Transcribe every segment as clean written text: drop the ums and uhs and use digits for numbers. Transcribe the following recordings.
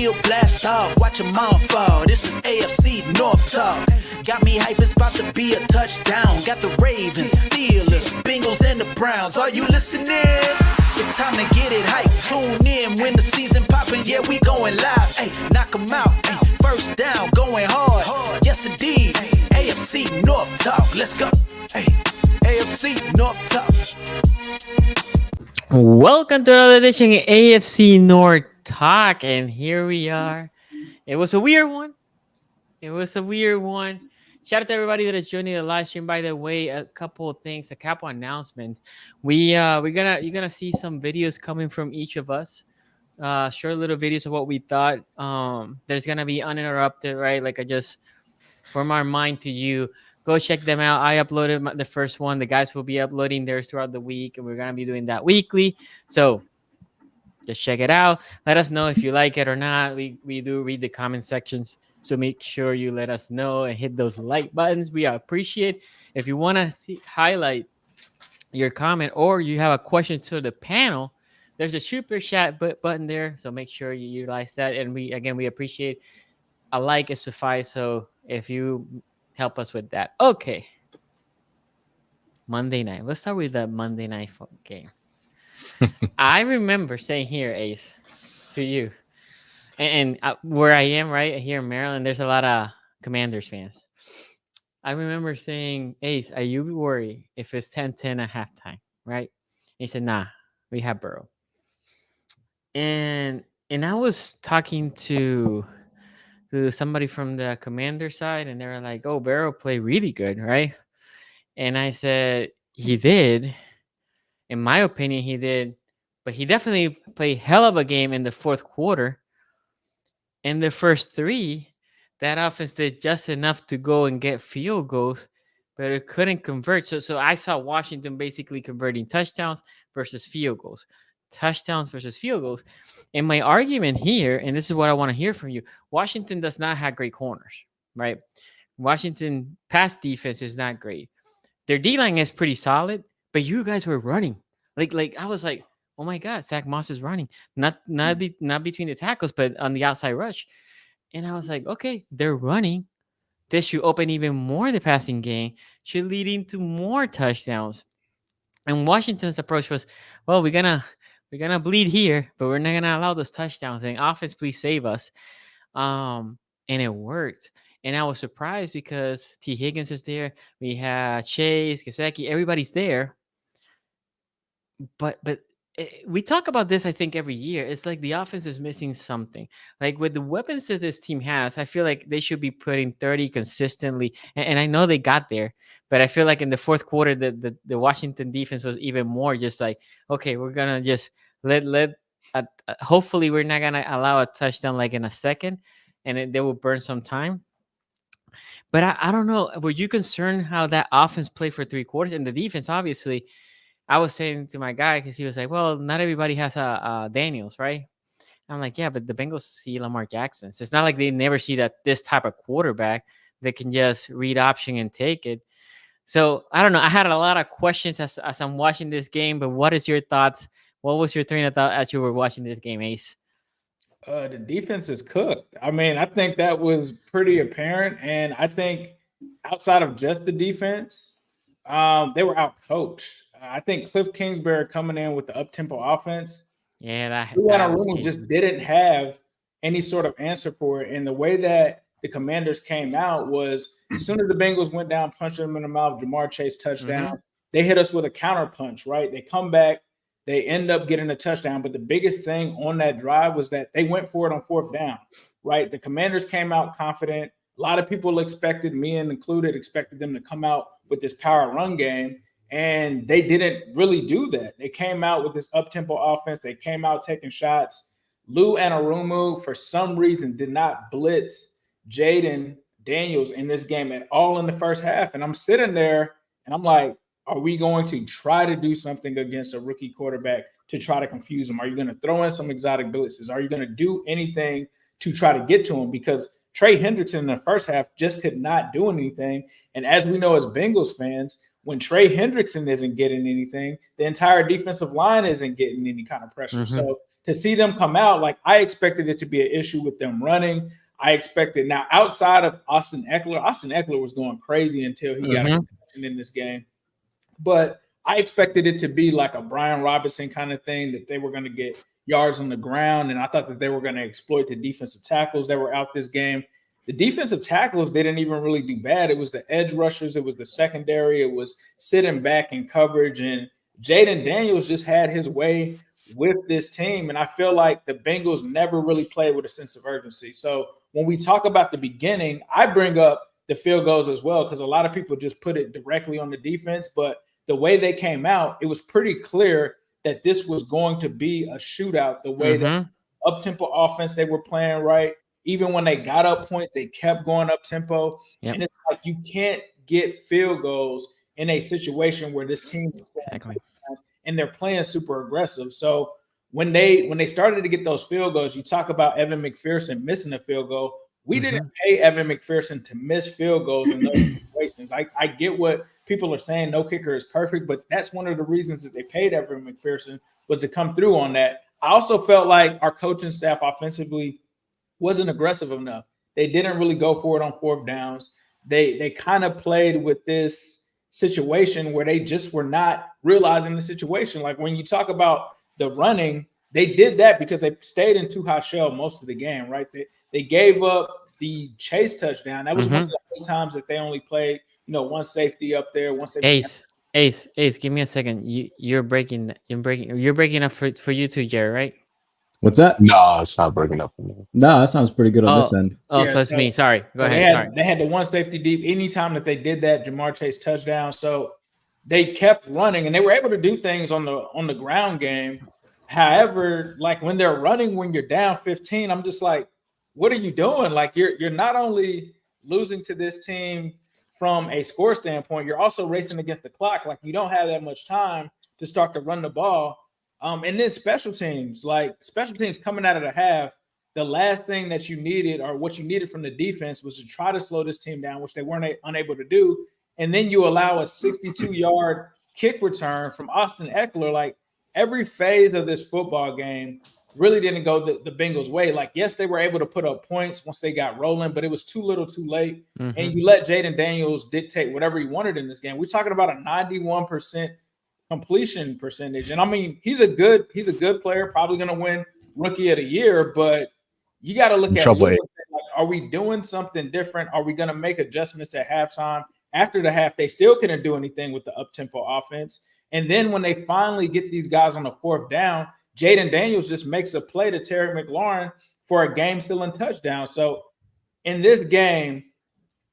field, blast off, watch them all fall. This is AFC North talk. Got me hype, it's about to be a touchdown. Got the Ravens, Steelers, Bengals, and the Browns. Are you listening? It's time to get it hype. Tune in when the season poppin'. Yeah, we going live. Hey, knock 'em out. Ay, first down, going hard. Yes, indeed. AFC North talk. Let's go. Hey, AFC North talk. Welcome to another edition of AFC North Talk, and here we are. It was a weird one. Shout out to everybody that is joining the live stream. By the way, a couple of things, a couple announcements. You're gonna see some videos coming from each of us. Short little videos of what we thought. There's gonna be uninterrupted, right? Like I just from our mind to you. Go check them out. I uploaded the first one. The guys will be uploading theirs throughout the week, and we're going to be doing that weekly. So just check it out. Let us know if you like it or not. We do read the comment sections, so make sure you let us know and hit those like buttons. We appreciate. If you want to highlight your comment or you have a question to the panel, there's a super chat button there, so make sure you utilize that. And we appreciate a like is suffice. So if you help us with that. Okay. Monday night. Let's start with the Monday night game. I remember saying here, Ace, to you, and where I am, right here in Maryland, there's a lot of Commanders fans. I remember saying, Ace, are you worried if it's 10-10 at halftime, right? And he said, nah, we have Burrow. And I was talking to somebody from the Commander side, and they were like, oh, Burrow played really good, right? And I said, he did. In my opinion, he did. But he definitely played hell of a game in the fourth quarter. In the first three, that offense did just enough to go and get field goals, but it couldn't convert. So I saw Washington basically converting touchdowns versus field goals. Touchdowns versus field goals. And my argument here, and this is what I want to hear from you, Washington does not have great corners, right? Washington pass defense is not great. Their D-line is pretty solid, but you guys were running. Like I was like, oh my God, Zach Moss is running. Not between the tackles, but on the outside rush. And I was like, okay, they're running. This should open even more the passing game, should lead into more touchdowns. And Washington's approach was, well, we're gonna bleed here, but we're not gonna allow those touchdowns. And offense, please save us. And it worked. And I was surprised because T. Higgins is there. We have Chase, Gesicki, everybody's there. But we talk about this, I think, every year. It's like the offense is missing something. Like with the weapons that this team has, I feel like they should be putting 30 consistently. And I know they got there, but I feel like in the fourth quarter, the Washington defense was even more just like, okay, we're going to just hopefully we're not going to allow a touchdown like in a second, and they will burn some time. But I don't know. Were you concerned how that offense played for three quarters? And the defense, obviously, I was saying to my guy, because he was like, well, not everybody has Daniels, right? I'm like, yeah, but the Bengals see Lamar Jackson. So it's not like they never see this type of quarterback that can just read option and take it. So I don't know. I had a lot of questions as I'm watching this game, but what is your thoughts? What was your train of thought as you were watching this game, Ace? The defense is cooked. I mean, I think that was pretty apparent. And I think outside of just the defense, they were out-coached. I think Cliff Kingsbury coming in with the up-tempo offense. Yeah, that just didn't have any sort of answer for it. And the way that the Commanders came out was as soon as the Bengals went down, punched them in the mouth, Jamar Chase touchdown, they hit us with a counter punch, right? They come back, they end up getting a touchdown. But the biggest thing on that drive was that they went for it on fourth down, right? The Commanders came out confident. A lot of people expected, me included, expected them to come out with this power run game. And they didn't really do that. They came out with this up-tempo offense. They came out taking shots. Lou Anarumo, for some reason, did not blitz Jaden Daniels in this game at all in the first half. And I'm sitting there, and I'm like, are we going to try to do something against a rookie quarterback to try to confuse him? Are you going to throw in some exotic blitzes? Are you going to do anything to try to get to him? Because Trey Hendrickson in the first half just could not do anything. And as we know as Bengals fans, when Trey Hendrickson isn't getting anything, the entire defensive line isn't getting any kind of pressure. So to see them come out, like I expected it to be an issue with them running. I expected now outside of Austin Eckler was going crazy until he got a concussion in this game. But I expected it to be like a Brian Robinson kind of thing, that they were going to get yards on the ground. And I thought that they were going to exploit the defensive tackles that were out this game. The defensive tackles didn't even really do bad. It was the edge rushers. It was the secondary. It was sitting back in coverage. And Jaden Daniels just had his way with this team. And I feel like the Bengals never really played with a sense of urgency. So when we talk about the beginning, I bring up the field goals as well, because a lot of people just put it directly on the defense. But the way they came out, it was pretty clear that this was going to be a shootout. The way that up-tempo offense they were playing, right? Even when they got up points, they kept going up-tempo. Yep. And it's like you can't get field goals in a situation where this team is and they're playing super aggressive. So when they started to get those field goals, you talk about Evan McPherson missing a field goal. We didn't pay Evan McPherson to miss field goals in those situations. I get what people are saying, no kicker is perfect, but that's one of the reasons that they paid Evan McPherson, was to come through on that. I also felt like our coaching staff offensively wasn't aggressive enough. They didn't really go for it on fourth downs. They kind of played with this situation where they just were not realizing the situation. Like when you talk about the running, they did that because they stayed in too high shell most of the game, right? They gave up the chase touchdown. That was one of the only times that they only played, one safety up there, one safety. Ace, give me a second. You're breaking up for you too, Jerry, right? What's that? No, it's not breaking up for me. No, that sounds pretty good on this end. Oh, so it's me. Sorry. Go ahead. They had the one safety deep. Anytime that they did that, Jamar Chase touchdown. So they kept running, and they were able to do things on the ground game. However, like when they're running, when you're down 15, I'm just like, what are you doing? Like you're not only losing to this team from a score standpoint, you're also racing against the clock. Like you don't have that much time to start to run the ball. And then special teams coming out of the half, the last thing that you needed, or what you needed from the defense, was to try to slow this team down, which they weren't unable to do. And then you allow a 62-yard kick return from Austin Eckler. Like every phase of this football game really didn't go the Bengals' way. Like, yes, they were able to put up points once they got rolling, but it was too little too late. And you let Jaden Daniels dictate whatever he wanted in this game. We're talking about a 91% completion percentage. And I mean, he's a good player, probably going to win Rookie of the Year, but you got to look at like, are we doing something different? Are we going to make adjustments at halftime? After the half, they still couldn't do anything with the up-tempo offense. And then when they finally get these guys on the fourth down, Jaden Daniels just makes a play to Terry McLaurin for a game-sealing touchdown. So in this game,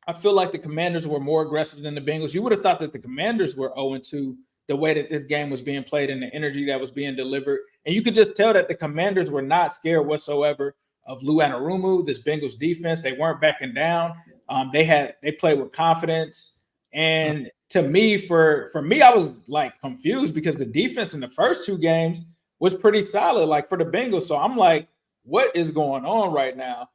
I feel like the Commanders were more aggressive than the Bengals. You would have thought that the Commanders were 0-2 the way that this game was being played and the energy that was being delivered. And you could just tell that the Commanders were not scared whatsoever of Lou Anarumo, this Bengals defense. They weren't backing down. They played with confidence. And to me, for me, I was like confused because the defense in the first two games was pretty solid, like for the Bengals. So I'm like, what is going on right now?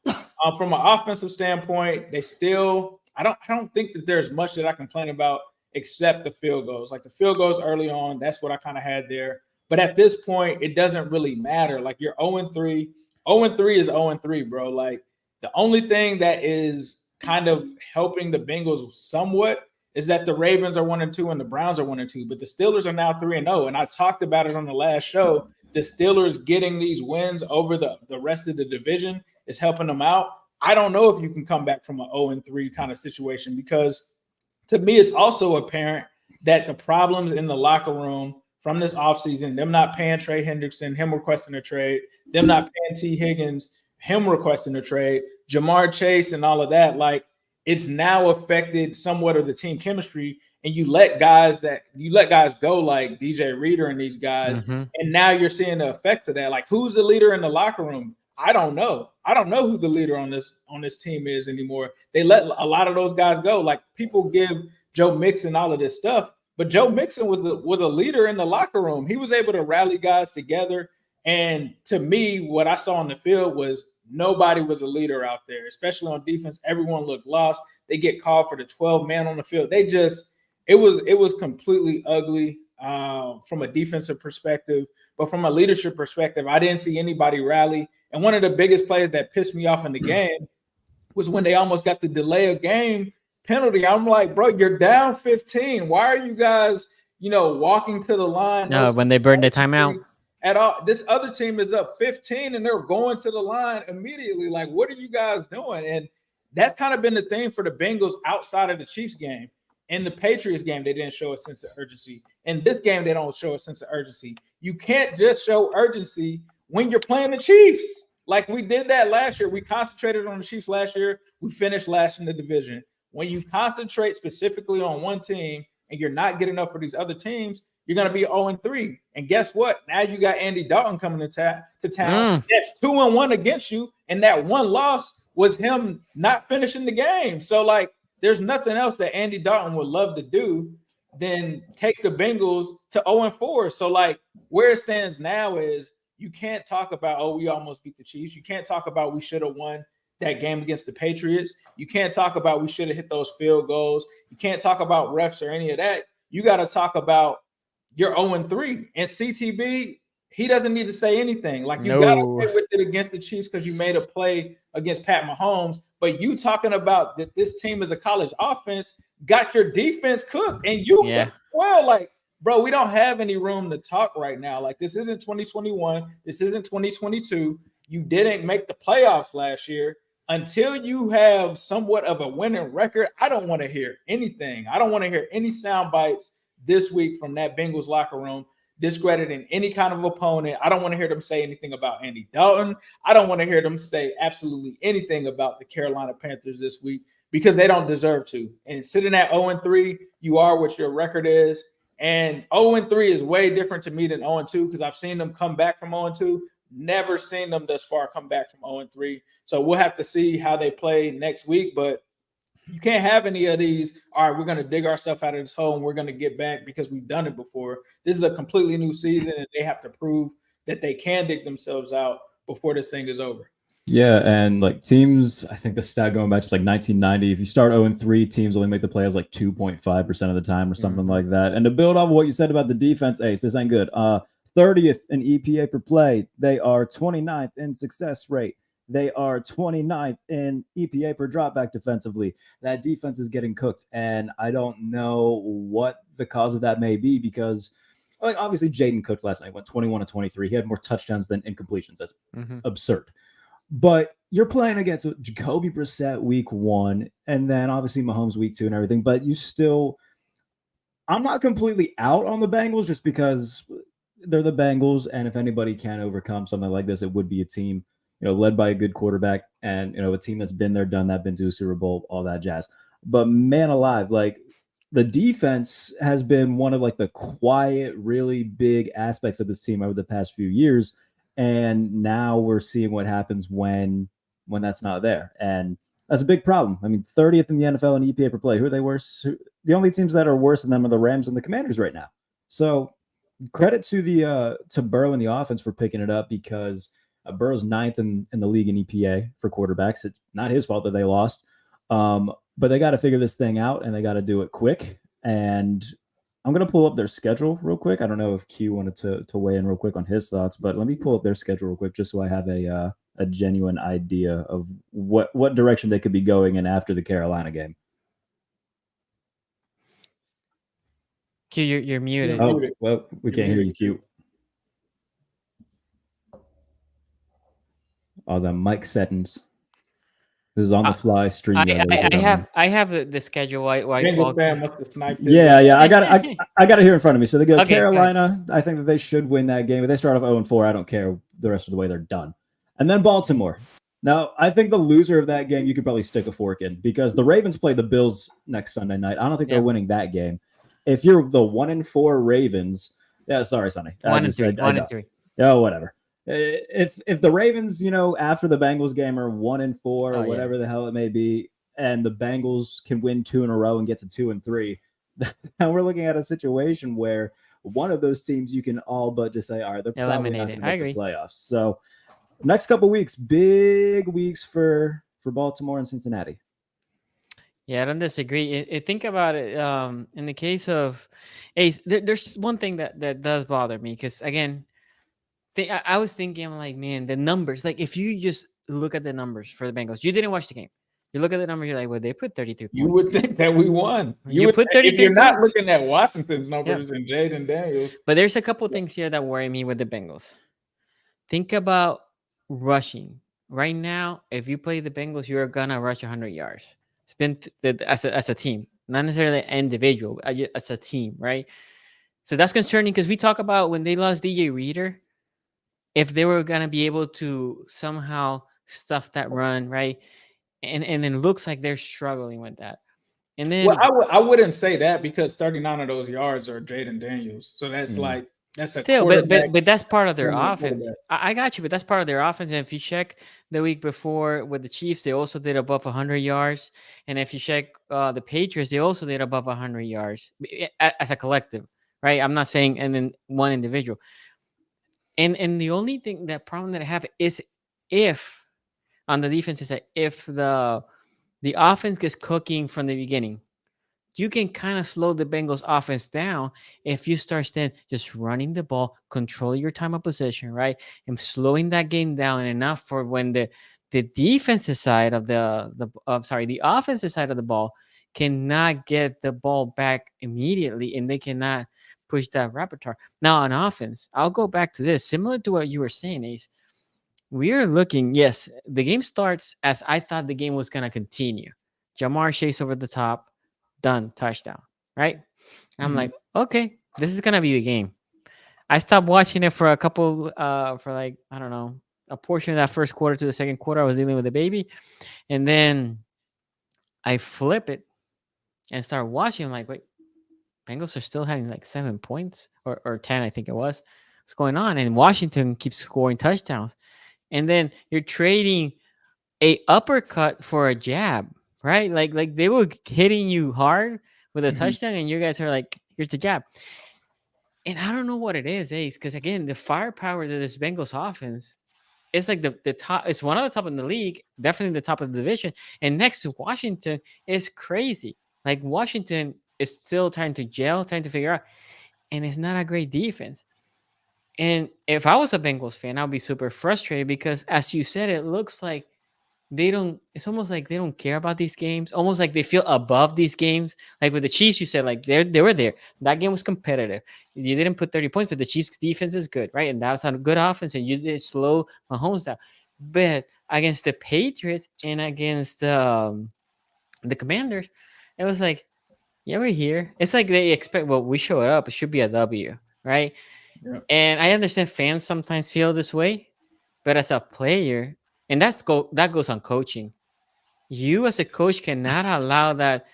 From an offensive standpoint, they still, I don't think that there's much that I complain about except the field goals. Like the field goals early on, that's what I kind of had there. But at this point, it doesn't really matter. Like you're 0-3. 0-3 is 0-3, bro. Like the only thing that is kind of helping the Bengals somewhat is that the Ravens are 1-2 and the Browns are 1-2. But the Steelers are now 3-0. And I talked about it on the last show. The Steelers getting these wins over the rest of the division is helping them out. I don't know if you can come back from an 0-3 kind of situation, because to me, it's also apparent that the problems in the locker room from this offseason, them not paying Trey Hendrickson, him requesting a trade, them not paying T. Higgins, him requesting a trade, Jamar Chase and all of that, like it's now affected somewhat of the team chemistry. And you let guys go like DJ Reader and these guys, and now you're seeing the effects of that. Like, who's the leader in the locker room? I don't know. I don't know who the leader on this team is anymore. They let a lot of those guys go. Like people give Joe Mixon all of this stuff, but Joe Mixon was a leader in the locker room. He was able to rally guys together. And to me, what I saw on the field was nobody was a leader out there, especially on defense. Everyone looked lost. They get called for the 12 man on the field. It was completely ugly from a defensive perspective. But from a leadership perspective, I didn't see anybody rally. And one of the biggest plays that pissed me off in the game was when they almost got the delay of game penalty. I'm like, bro, you're down 15. Why are you guys, walking to the line? No, when they burned the timeout. At all. This other team is up 15 and they're going to the line immediately. Like, what are you guys doing? And that's kind of been the thing for the Bengals outside of the Chiefs game. In the Patriots game, they didn't show a sense of urgency. In this game, they don't show a sense of urgency. You can't just show urgency when you're playing the Chiefs. Like we did that last year. We concentrated on the Chiefs last year. We finished last in the division. When you concentrate specifically on one team and you're not getting up for these other teams, you're going to be 0-3. And guess what? Now you got Andy Dalton coming to town. That's 2-1 against you. And that one loss was him not finishing the game. So, like, there's nothing else that Andy Dalton would love to do than take the Bengals to 0-4. So, like, where it stands now is you can't talk about, oh, we almost beat the Chiefs. You can't talk about we should have won that game against the Patriots. You can't talk about we should have hit those field goals. You can't talk about refs or any of that. You got to talk about you're 0-3. And CTB, he doesn't need to say anything. Like, you got to get with it against the Chiefs because you made a play against Pat Mahomes. But you talking about that this team is a college offense, got your defense cooked. And you, well, like, bro, we don't have any room to talk right now. Like, this isn't 2021. This isn't 2022. You didn't make the playoffs last year. Until you have somewhat of a winning record, I don't want to hear anything. I don't want to hear any sound bites this week from that Bengals locker room discrediting any kind of opponent. I don't want to hear them say anything about Andy Dalton. I don't want to hear them say absolutely anything about the Carolina Panthers this week because they don't deserve to. And sitting at 0-3, you are what your record is. And 0-3 is way different to me than 0-2 because I've seen them come back from 0-2. Never seen them thus far come back from 0-3. So we'll have to see how they play next week. But you can't have any of these, all right, we're going to dig ourselves out of this hole and we're going to get back because we've done it before. This is a completely new season, and they have to prove that they can dig themselves out before this thing is over. Yeah, and like teams, I think the stat going back to like 1990, if you start 0-3, teams only make the playoffs like 2.5% of the time or something like that. And to build off of what you said about the defense, Ace, this ain't good. 30th in EPA per play. They are 29th in success rate. They are 29th in EPA per dropback defensively. That defense is getting cooked, and I don't know what the cause of that may be because, like, obviously Jaden cooked last night, went 21-23. He had more touchdowns than incompletions. That's absurd. But you're playing against Jacoby Brissett week 1, and then obviously Mahomes week 2 and everything, but you still – I'm not completely out on the Bengals just because they're the Bengals, and if anybody can overcome something like this, it would be a team – led by a good quarterback and, a team that's been there, done that, been to a Super Bowl, all that jazz. But man alive, like the defense has been one of like the quiet, really big aspects of this team over the past few years. And now we're seeing what happens when that's not there. And that's a big problem. I mean, 30th in the NFL in EPA per play. Who are they worse? The only teams that are worse than them are the Rams and the Commanders right now. So credit to the to Burrow and the offense for picking it up because Burrow's 9th in the league in EPA for quarterbacks. It's not his fault that they lost. But they got to figure this thing out, and they got to do it quick. And I'm going to pull up their schedule real quick. I don't know if Q wanted to weigh in real quick on his thoughts, but let me pull up their schedule real quick just so I have a genuine idea of what direction they could be going in after the Carolina game. Q, you're muted. Oh, well, we can't hear you, Q. Oh, the mic settings. This is on the fly stream. I have the schedule. Bengals fan must have sniped it. Yeah. I got it here in front of me. So they go Carolina. Good. I think that they should win that game. If they start off 0-4, I don't care the rest of the way they're done. And then Baltimore. Now, I think the loser of that game, you could probably stick a fork in because the Ravens play the Bills next Sunday night. I don't think they're winning that game. If you're the 1-4 Ravens, sorry, Sonny. 1-3. Oh, whatever. If the Ravens, after the Bengals game are 1-4 or whatever the hell it may be, and the Bengals can win 2 in a row and get to 2-3, now we're looking at a situation where one of those teams you can all but just say, all right, they're probably not going to make the playoffs. So next couple weeks, big weeks for Baltimore and Cincinnati. Yeah, I don't disagree. Think about it. In the case of Ace, there's one thing that does bother me because, again, I was thinking, I'm like, man, the numbers. Like, if you just look at the numbers for the Bengals, you didn't watch the game. You look at the numbers, you're like, well, they put 33 You points. would think that we won. You would, put if 33 you're not points. looking at Washington's numbers and Jaden Daniels. But there's a couple things here that worry me with the Bengals. Think about rushing. Right now, if you play the Bengals, you're gonna rush 100 yards. It's been as a team, not necessarily an individual, as a team, right? So that's concerning because we talk about when they lost DJ Reader, if they were gonna be able to somehow stuff that run, right? And it looks like they're struggling with that. And then, well, I wouldn't say that because 39 of those yards are Jaden Daniels. So that's like that's a still, but that's part of their offense. quarterback. I got you, but that's part of their offense. And if you check the week before with the Chiefs, they also did above 100 yards. And if you check the Patriots, they also did above 100 yards as a collective, right? I'm not saying and then one individual. And the only thing, that problem that I have is if on the defense side, if the offense gets cooking from the beginning, you can kind of slow the Bengals offense down if you start just running the ball, control your time of possession, right? And slowing that game down enough for when the defensive side of the offensive side of the ball cannot get the ball back immediately and they cannot push that repertoire. Now on offense, I'll go back to this, similar to what you were saying, Ace. We are looking, yes, the game starts as I thought the game was going to continue. Jamar Chase over the top, done, touchdown, right? I'm like, okay, this is going to be the game. I stopped watching it for a couple, for like, I don't know, a portion of that first quarter to the second quarter. I was dealing with a baby. And then I flip it and start watching. I'm like, wait, Bengals are still having like 7 points or 10, I think it was. What's going on? And Washington keeps scoring touchdowns. And then you're trading a uppercut for a jab, right? Like they were hitting you hard with a touchdown, and you guys are like, here's the jab. And I don't know what it is, Ace, because again, the firepower that this Bengals offense is like the top. It's one of the top in the league, definitely the top of the division. And next to Washington is crazy. Like Washington is still trying to gel, trying to figure out, and it's not a great defense. And if I was a Bengals fan, I'd be super frustrated because, as you said, it looks like it's almost like they don't care about these games, almost like they feel above these games. Like with the Chiefs, you said, like they were there. That game was competitive. You didn't put 30 points, but the Chiefs defense is good, right? And that's on a good offense, and you did slow Mahomes down. But against the Patriots and against the Commanders, it was like, yeah, we're here. It's like they expect, well, we showed up. It should be a W, right? Yeah. And I understand fans sometimes feel this way, but as a player, and that goes on coaching. You as a coach cannot allow that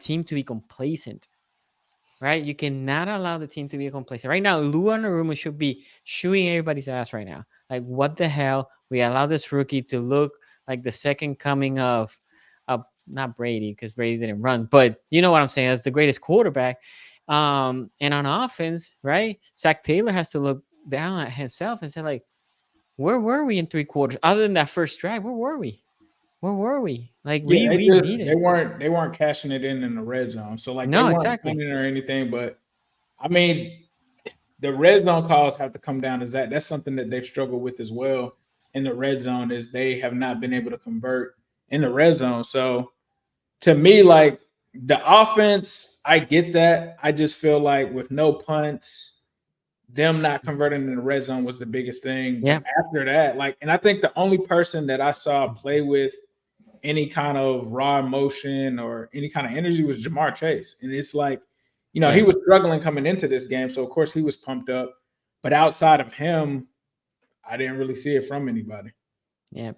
team to be complacent, right? You cannot allow the team to be complacent. Right now, Lou Anarumo should be shooing everybody's ass right now. Like, what the hell? We allow this rookie to look like the second coming of not Brady, because Brady didn't run, but you know what I'm saying, as the greatest quarterback. And on offense, right? Zach Taylor has to look down at himself and say, like, where were we in 3 quarters? Other than that first drive, where were we? Like, we needed. They weren't cashing it in the red zone. So like, no, they weren't exactly or anything. But I mean, the red zone calls have to come down to that. That's something that they've struggled with as well in the red zone, is they have not been able to convert in the red zone. So to me, like, the offense, I get that. I just feel like with no punts, them not converting in the red zone was the biggest thing. Yeah. But after that, like, and I think the only person that I saw play with any kind of raw emotion or any kind of energy was Jamar Chase. And it's like, you know, he was struggling coming into this game. So of course he was pumped up, but outside of him, I didn't really see it from anybody. Yeah.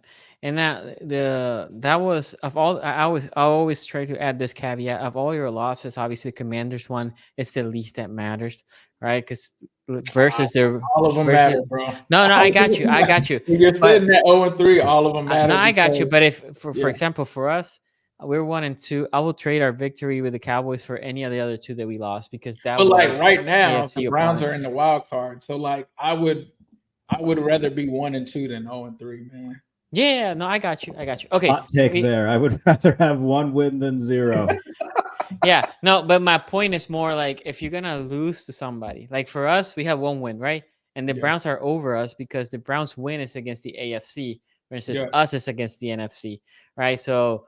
And that was, of all, I always try to add this caveat, of all your losses, obviously Commanders one is the least that matters, right? Because versus all of them matter, bro. No, I got you. You're sitting at 0-3, all of them matter. No, I got you. But if, for example, for us, we're 1-2. I will trade our victory with the Cowboys for any of the other 2 that we lost, because that. But like right now, the Browns are in the wild card, so like I would rather be 1-2 than 0-3, man. Yeah, no, I got you. Okay. Hot take there. I would rather have 1 win than 0. Yeah, no, but my point is more like if you're gonna lose to somebody, like for us, we have one win, right? And the Yeah. Browns are over us because the Browns win is against the AFC versus Yeah. us is against the NFC, right? So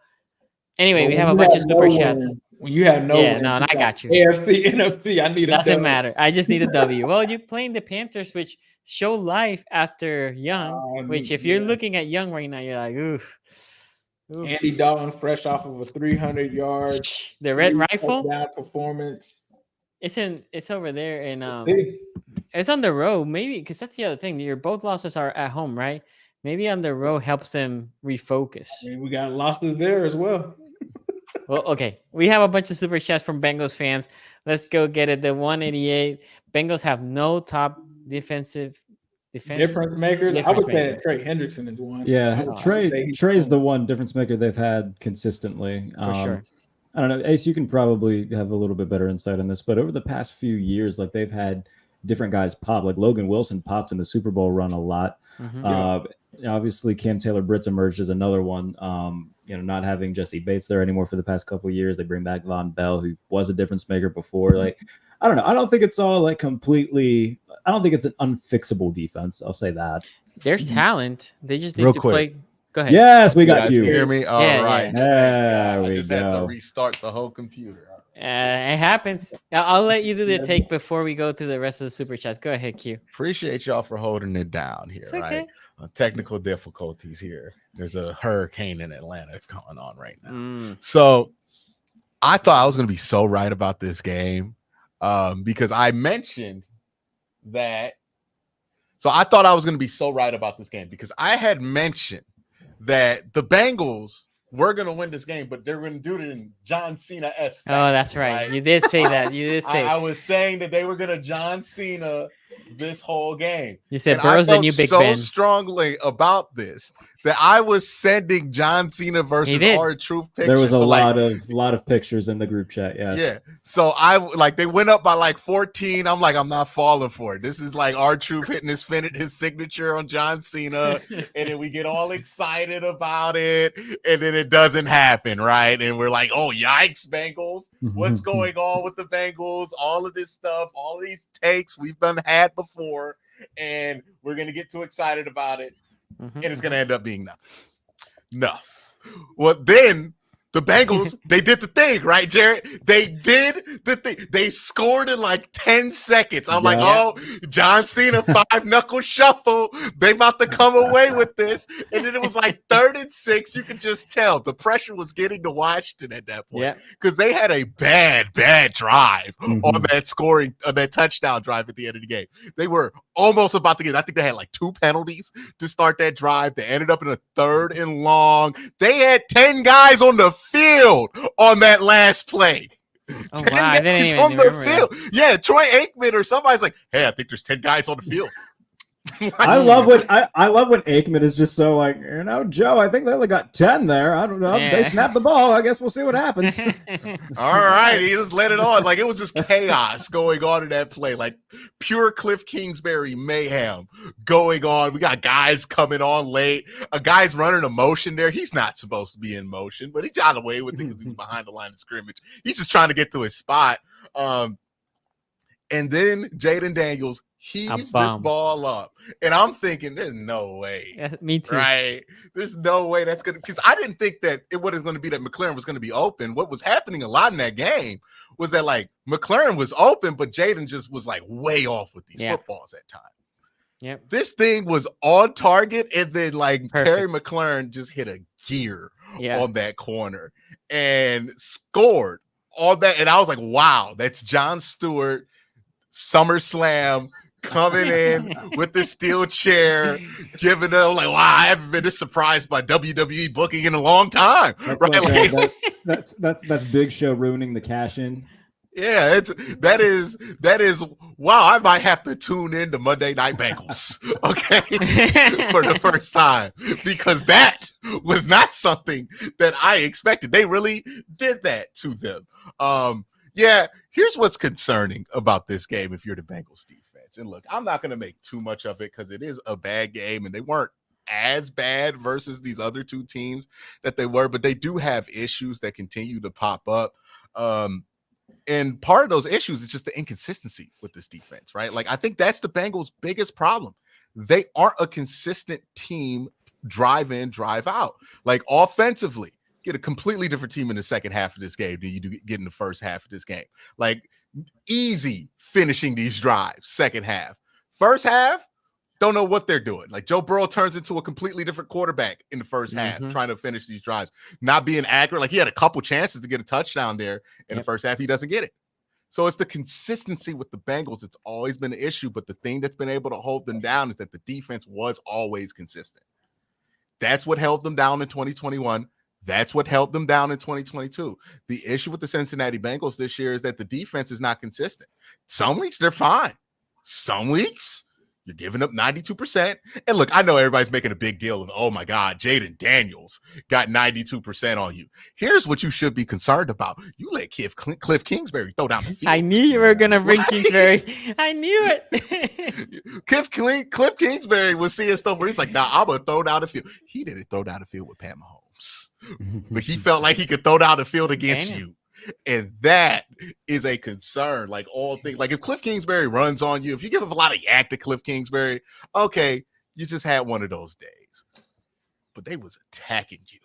anyway, But we when have a you bunch have of no super chats. win, when you have no Yeah, win, no, and you I got got you. AFC, NFC. I need a Doesn't dub. matter. I just need a W. Well, you're playing the Panthers, which show life after Young. Which, if you're Yeah. looking at Young right now, you're like, oof. Andy Dalton, fresh off of a 300-yard, The red rifle. touchdown performance. It's over there, and See? it's on the road. Maybe because that's the other thing. Your both losses are at home, right? Maybe on the road helps them refocus. I mean, we got losses there as well. Well, okay. We have a bunch of super chats from Bengals fans. Let's go get it. The 188. Bengals have no top defense Difference makers. I difference would say maker. Trey Hendrickson is one. Yeah, I would say he's Trey's one. the one difference maker they've had consistently. For sure. I don't know, Ace, you can probably have a little bit better insight on this, but over the past few years, like they've had different guys pop. Like Logan Wilson popped in the Super Bowl run a lot. Obviously, Cam Taylor-Britt emerged as another one. Not having Jesse Bates there anymore for the past couple of years. They bring back Von Bell, who was a difference maker before. Like, I don't know. I don't think it's all like completely. I don't think it's an unfixable defense. I'll say that. There's talent. They just need Real to quick. play. Go ahead. Yes, we You got guys you. hear me? All Yeah, right. There I we just had to go. restart the whole computer. It happens. I'll let you do the take before we go to the rest of the super chats. Go ahead, Q. Appreciate y'all for holding it down here, It's okay. right? Technical difficulties here. There's a hurricane in Atlanta going on right now. So I thought I was going to be so right about this game because I mentioned that. So I thought I was going to be so right about this game because I had mentioned that the Bengals were going to win this game, but they're going to do it in John Cena-esque fashion, Oh, that's right. You did say that. You did say. I was saying that they were going to John Cena this whole game. You said And Burrow's I the felt new Big so Ben. strongly about this that I was sending John Cena versus did. R-Truth pictures. There was a So, lot of pictures in the group chat. Yes. yeah. So they went up by like 14. I'm like, I'm not falling for it. This is like R-Truth hitting his signature on John Cena, and then we get all excited about it, and then it doesn't happen, right? And we're like, oh yikes, Bengals! What's going on with the Bengals? All of this stuff, all of these takes we've had before, and we're gonna get too excited about it, and it's gonna end up being nothing. No. Well, then the Bengals, they did the thing, right, Jared? They did the thing. They scored in like 10 seconds. I'm like, oh, John Cena, 5-knuckle shuffle. They about to come away with this. And then it was like 3rd and 6. You could just tell the pressure was getting to Washington at that point because they had a bad drive on that touchdown drive at the end of the game. They were almost about to get, I think they had like 2 penalties to start that drive. They ended up in a 3rd and long. They had 10 guys on the field on that last play. Oh, wow. I didn't even on the remember field. that. Yeah, Troy Aikman or somebody's like, hey, I think there's 10 guys on the field. I love when Aikman is just so like, Joe, I think they only got 10 there. I don't know. Yeah. They snapped the ball. I guess we'll see what happens. All right, he just let it on. Like it was just chaos going on in that play, like pure Cliff Kingsbury mayhem going on. We got guys coming on late. A guy's running a motion there. He's not supposed to be in motion, but he got away with it because he was behind the line of scrimmage. He's just trying to get to his spot. And then Jaden Daniels heaves this ball up. And I'm thinking, there's no way. Yeah, me too. Right? There's no way that's going to – because I didn't think that it was going to be that McLaren was going to be open. What was happening a lot in that game was that, like, McLaren was open, but Jaden just was, like, way off with these footballs at times. Yep. This thing was on target, and then, like, Terry McLaren just hit a gear on that corner and scored all that. And I was like, wow, that's Jon Stewart, SummerSlam, coming in with the steel chair, giving them like, wow, I haven't been this surprised by WWE booking in a long time. That's right? That's Big Show ruining the cash in. Yeah, that is wow. I might have to tune in to Monday Night Bengals, okay, for the first time because that was not something that I expected. They really did that to them. Yeah, here's what's concerning about this game if you're the Bengals defense. And look, I'm not going to make too much of it because it is a bad game and they weren't as bad versus these other two teams that they were, but they do have issues that continue to pop up. And part of those issues is just the inconsistency with this defense, right? Like, I think that's the Bengals' biggest problem. They aren't a consistent team, drive in, drive out. Like, offensively, get a completely different team in the second half of this game than you do get in the first half of this game. Like, easy finishing these drives, second half. First half, don't know what they're doing. Like, Joe Burrow turns into a completely different quarterback in the first half, trying to finish these drives, not being accurate. Like, he had a couple chances to get a touchdown there in the first half. He doesn't get it. So it's the consistency with the Bengals. It's always been an issue, but the thing that's been able to hold them down is that the defense was always consistent. That's what held them down in 2021. That's what held them down in 2022. The issue with the Cincinnati Bengals this year is that the defense is not consistent. Some weeks they're fine. Some weeks you're giving up 92%. And look, I know everybody's making a big deal of, oh my God, Jaden Daniels got 92% on you. Here's what you should be concerned about. You let Cliff Kingsbury throw down the field. I knew you were going to bring Kingsbury. I knew it. Cliff Kingsbury was seeing stuff where he's like, nah, I'm going to throw down the field. He didn't throw down the field with Pat Mahomes, but he felt like he could throw down the field against you. And that is a concern. Like, all things, like if Cliff Kingsbury runs on you, if you give up a lot of yak to Cliff Kingsbury, okay, you just had one of those days. But they was attacking you.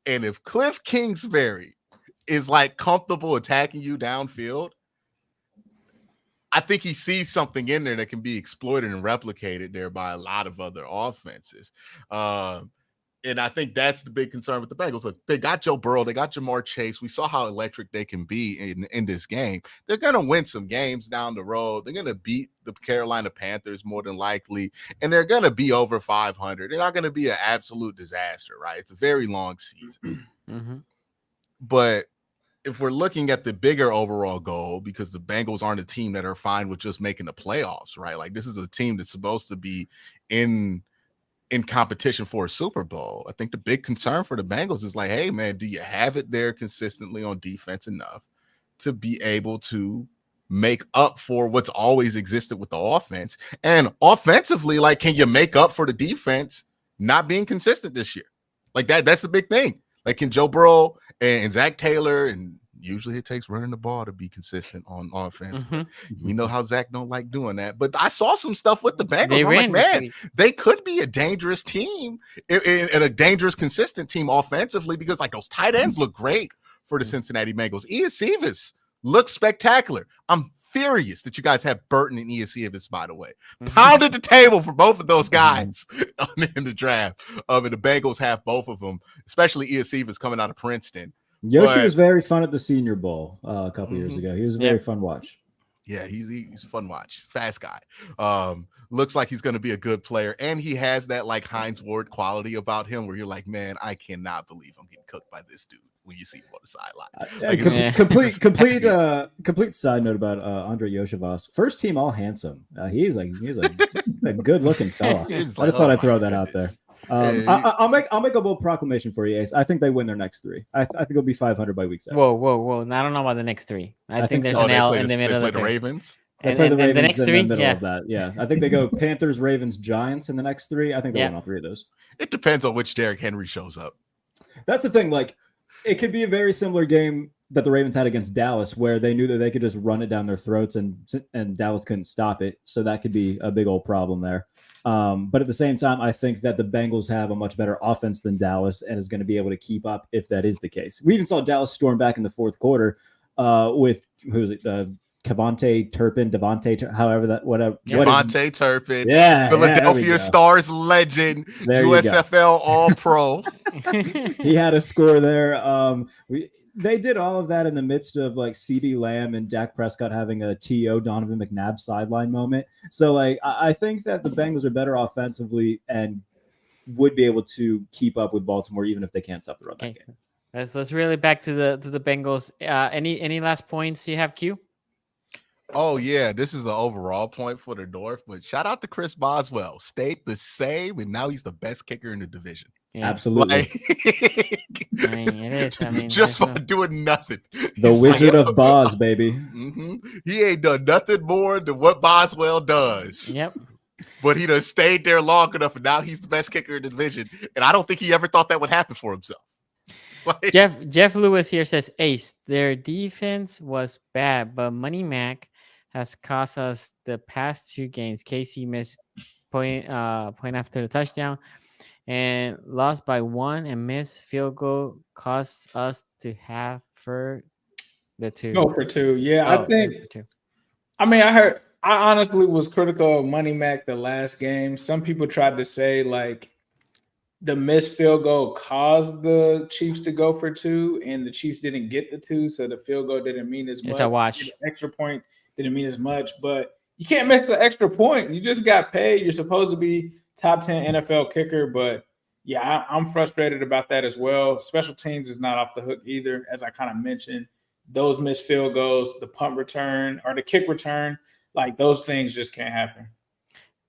And if Cliff Kingsbury is like comfortable attacking you downfield, I think he sees something in there that can be exploited and replicated there by a lot of other offenses. And I think that's the big concern with the Bengals. Look, they got Joe Burrow. They got Jamar Chase. We saw how electric they can be in this game. They're going to win some games down the road. They're going to beat the Carolina Panthers more than likely, and they're going to be over 500. They're not going to be an absolute disaster, right? It's a very long season. But if we're looking at the bigger overall goal, because the Bengals aren't a team that are fine with just making the playoffs, right? Like, this is a team that's supposed to be in competition for a Super Bowl. I think the big concern for the Bengals is like, hey man, do you have it there consistently on defense enough to be able to make up for what's always existed with the offense? And offensively, like, can you make up for the defense not being consistent this year? Like, that's the big thing. Like, can Joe Burrow and Zach Taylor, and usually it takes running the ball to be consistent on offense. We know how Zach don't like doing that. But I saw some stuff with the Bengals. I'm like, man, they could be a dangerous team and a dangerous, consistent team offensively, because like those tight ends look great for the Cincinnati Bengals. Iacevas looks spectacular. I'm furious that you guys have Burton and Iacevas, by the way. Pounded the table for both of those guys in the draft. And the Bengals have both of them, especially Iacevas coming out of Princeton. Yoshi was very fun at the Senior Bowl a couple years ago. He was a very fun watch. Yeah, he's a fun watch. Fast guy. Looks like he's going to be a good player. And he has that like Hines Ward quality about him where you're like, man, I cannot believe I'm getting cooked by this dude when you see him on the sideline. Complete side note about Andre Yoshivas. First team all handsome. He's a good looking fella. I just thought I'd throw that out there. I'll make a bold proclamation for you, Ace. I think they win their next three. I think it'll be 500 by week 7. Whoa! I don't know about the next three. I think there's an L in the middle. They play the Ravens. They play the Ravens the next three. In the middle of that. Yeah, I think they go Panthers, Ravens, Giants in the next 3. I think they win all 3 of those. It depends on which Derrick Henry shows up. That's the thing. Like, it could be a very similar game that the Ravens had against Dallas, where they knew that they could just run it down their throats, and Dallas couldn't stop it. So that could be a big old problem there. But at the same time, I think that the Bengals have a much better offense than Dallas and is going to be able to keep up if that is the case. We even saw Dallas storm back in the fourth quarter with Devontae Turpin, Turpin. Yeah. Philadelphia Stars legend, USFL All-Pro. He had a score there. They did all of that in the midst of like CeeDee Lamb and Dak Prescott having a T.O. Donovan McNabb sideline moment. So like, I think that the Bengals are better offensively and would be able to keep up with Baltimore, even if they can't stop the run that game. Let's really back to the Bengals. Any last points you have, Q? Oh, yeah, this is an overall point for the North, but shout out to Chris Boswell. Stayed the same, and now he's the best kicker in the division. Yeah. Absolutely. It is. Just for doing nothing. The Wizard of Boz, baby. He ain't done nothing more than what Boswell does. Yep. But he done stayed there long enough, and now he's the best kicker in the division. And I don't think he ever thought that would happen for himself. Like, Jeff Lewis here says, Ace, their defense was bad, but Money Mac has cost us the past 2 games. KC missed point after the touchdown and lost by 1, and missed field goal cost us to have for the 2. Go for 2. Yeah, I Oh, think. for 2. I mean, I honestly was critical of Money Mac the last game. Some people tried to say like the missed field goal caused the Chiefs to go for 2, and the Chiefs didn't get the 2, so the field goal didn't mean as much. It's a wash. The extra point didn't mean as much, but you can't miss the extra point. You just got paid. You're supposed to be top 10 NFL kicker, but yeah, I'm frustrated about that as well. Special teams is not off the hook either, as I kind of mentioned. Those missed field goals, the punt return or the kick return, like those things just can't happen.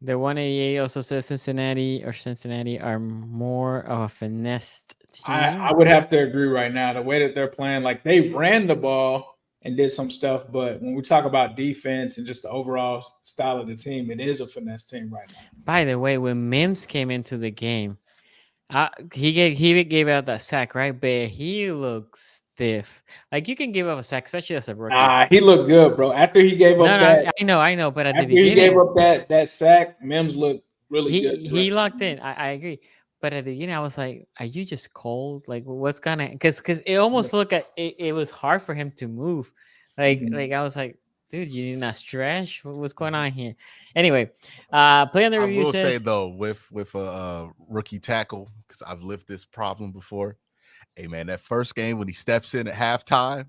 The 188 also says Cincinnati are more of a finessed team. I would have to agree right now. The way that they're playing, like they ran the ball and did some stuff, but when we talk about defense and just the overall style of the team, it is a finesse team right now. By the way, when Mims came into the game, he gave out that sack, right? But he looks stiff. Like you can give up a sack, especially as a rookie. He looked good, bro. After he gave up I know. But at the after he beginning, gave up that sack, Mims looked really good. He locked in. I agree. But at the beginning, I was like, "Are you just cold? Like, what's gonna?" Because it almost looked at it. It was hard for him to move. Like I was like, "Dude, you need not stretch. What's going on here?" Anyway, play on the review. I will says, say though, with a rookie tackle, because I've lived this problem before. Hey man, that first game when he steps in at halftime,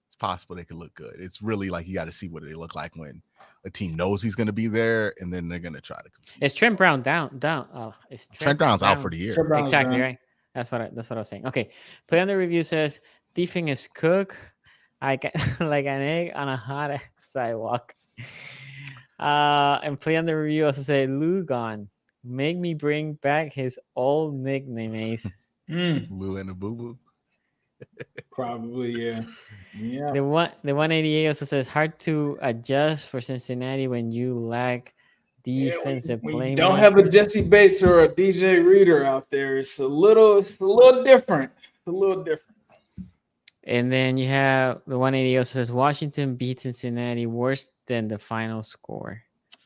it's possible they could look good. It's really like you got to see what they look like when a team knows he's going to be there, and then they're going to try to compete. Is Trent Brown down? Oh, is Trent Brown's out for the year. Exactly right. That's what I was saying. Okay, play on the review says the thing is cooked like an egg on a hot sidewalk. And play on the review also say Lugon, make me bring back his old nickname, Ace. Lou and the Boo Boo. Probably, yeah. The 188 also says hard to adjust for Cincinnati when you lack defensive play. You don't have a Jesse Bates or a DJ Reader out there. It's a little different. It's a little different. And then you have the 180 also says Washington beat Cincinnati worse than the final score.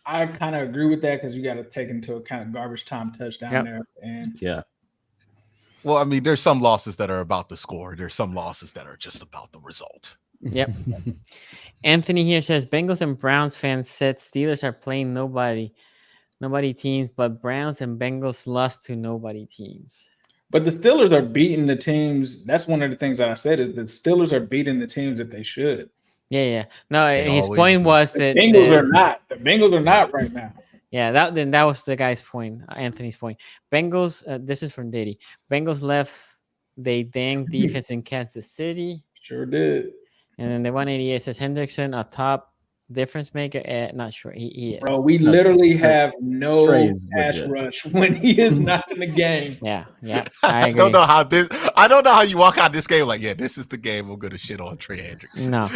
I kind of agree with that because you got to take into account garbage time touchdown there. And yeah. Well, I mean, there's some losses that are about the score. There's some losses that are just about the result. Yep. Anthony here says Bengals and Browns fans said Steelers are playing nobody teams, but Browns and Bengals lost to nobody teams. But the Steelers are beating the teams. That's one of the things that I said is the Steelers are beating the teams that they should. Yeah. No, his point was that the Bengals are not. The Bengals are not right now. Yeah, that was the guy's point, Anthony's point. Bengals, this is from Diddy. Bengals left they dang defense in Kansas City. Sure did. And then the 188 says Hendrickson, a top difference maker. Not sure he is. Bro, we literally have no pass rush when he is not in the game. Yeah. I don't know how you walk out this game like, yeah, this is the game I'm gonna shit on Trey Hendrickson. No.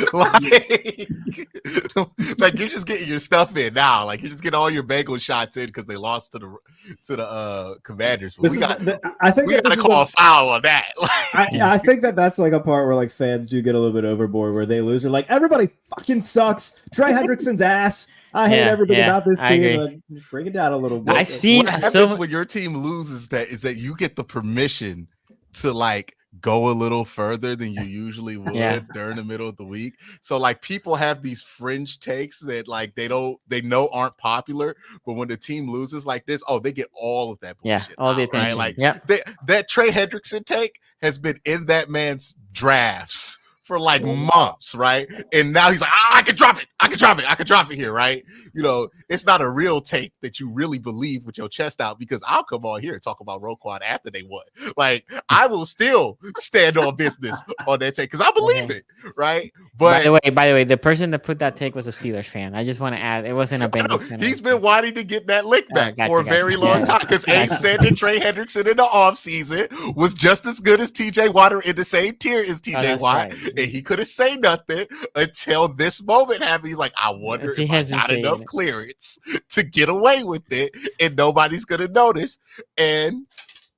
like you're just getting your stuff in now. Like you're just getting all your Bengals shots in because they lost to the Commanders. I think we gotta call a foul on that. I think that's like a part where like fans do get a little bit overboard where they lose. They're like, everybody fucking sucks. Trey Hendrickson's ass. I hate everything about this team. Bring it down a little bit. What happens when your team loses is that you get the permission to like go a little further than you usually would during the middle of the week. So like people have these fringe takes that like they know aren't popular, but when the team loses like this, they get all of that bullshit. All the attention. Right? Like that Trey Hendrickson take has been in that man's drafts for like months, right? And now he's like, I can drop it here, right? You know, it's not a real take that you really believe with your chest out, because I'll come on here and talk about Roquan after they won. Like, I will still stand on business on that take because I believe it, right? But by the way, the person that put that take was a Steelers fan. I just want to add, it wasn't a Bengals fan. He's been wanting to get that lick back for a very long time because Ace said that Trey Hendrickson in the offseason was just as good as TJ Watt, in the same tier as TJ Watt. Right. And he couldn't say nothing until this moment happened. He's like, I wonder if I got enough clearance to get away with it and nobody's going to notice. And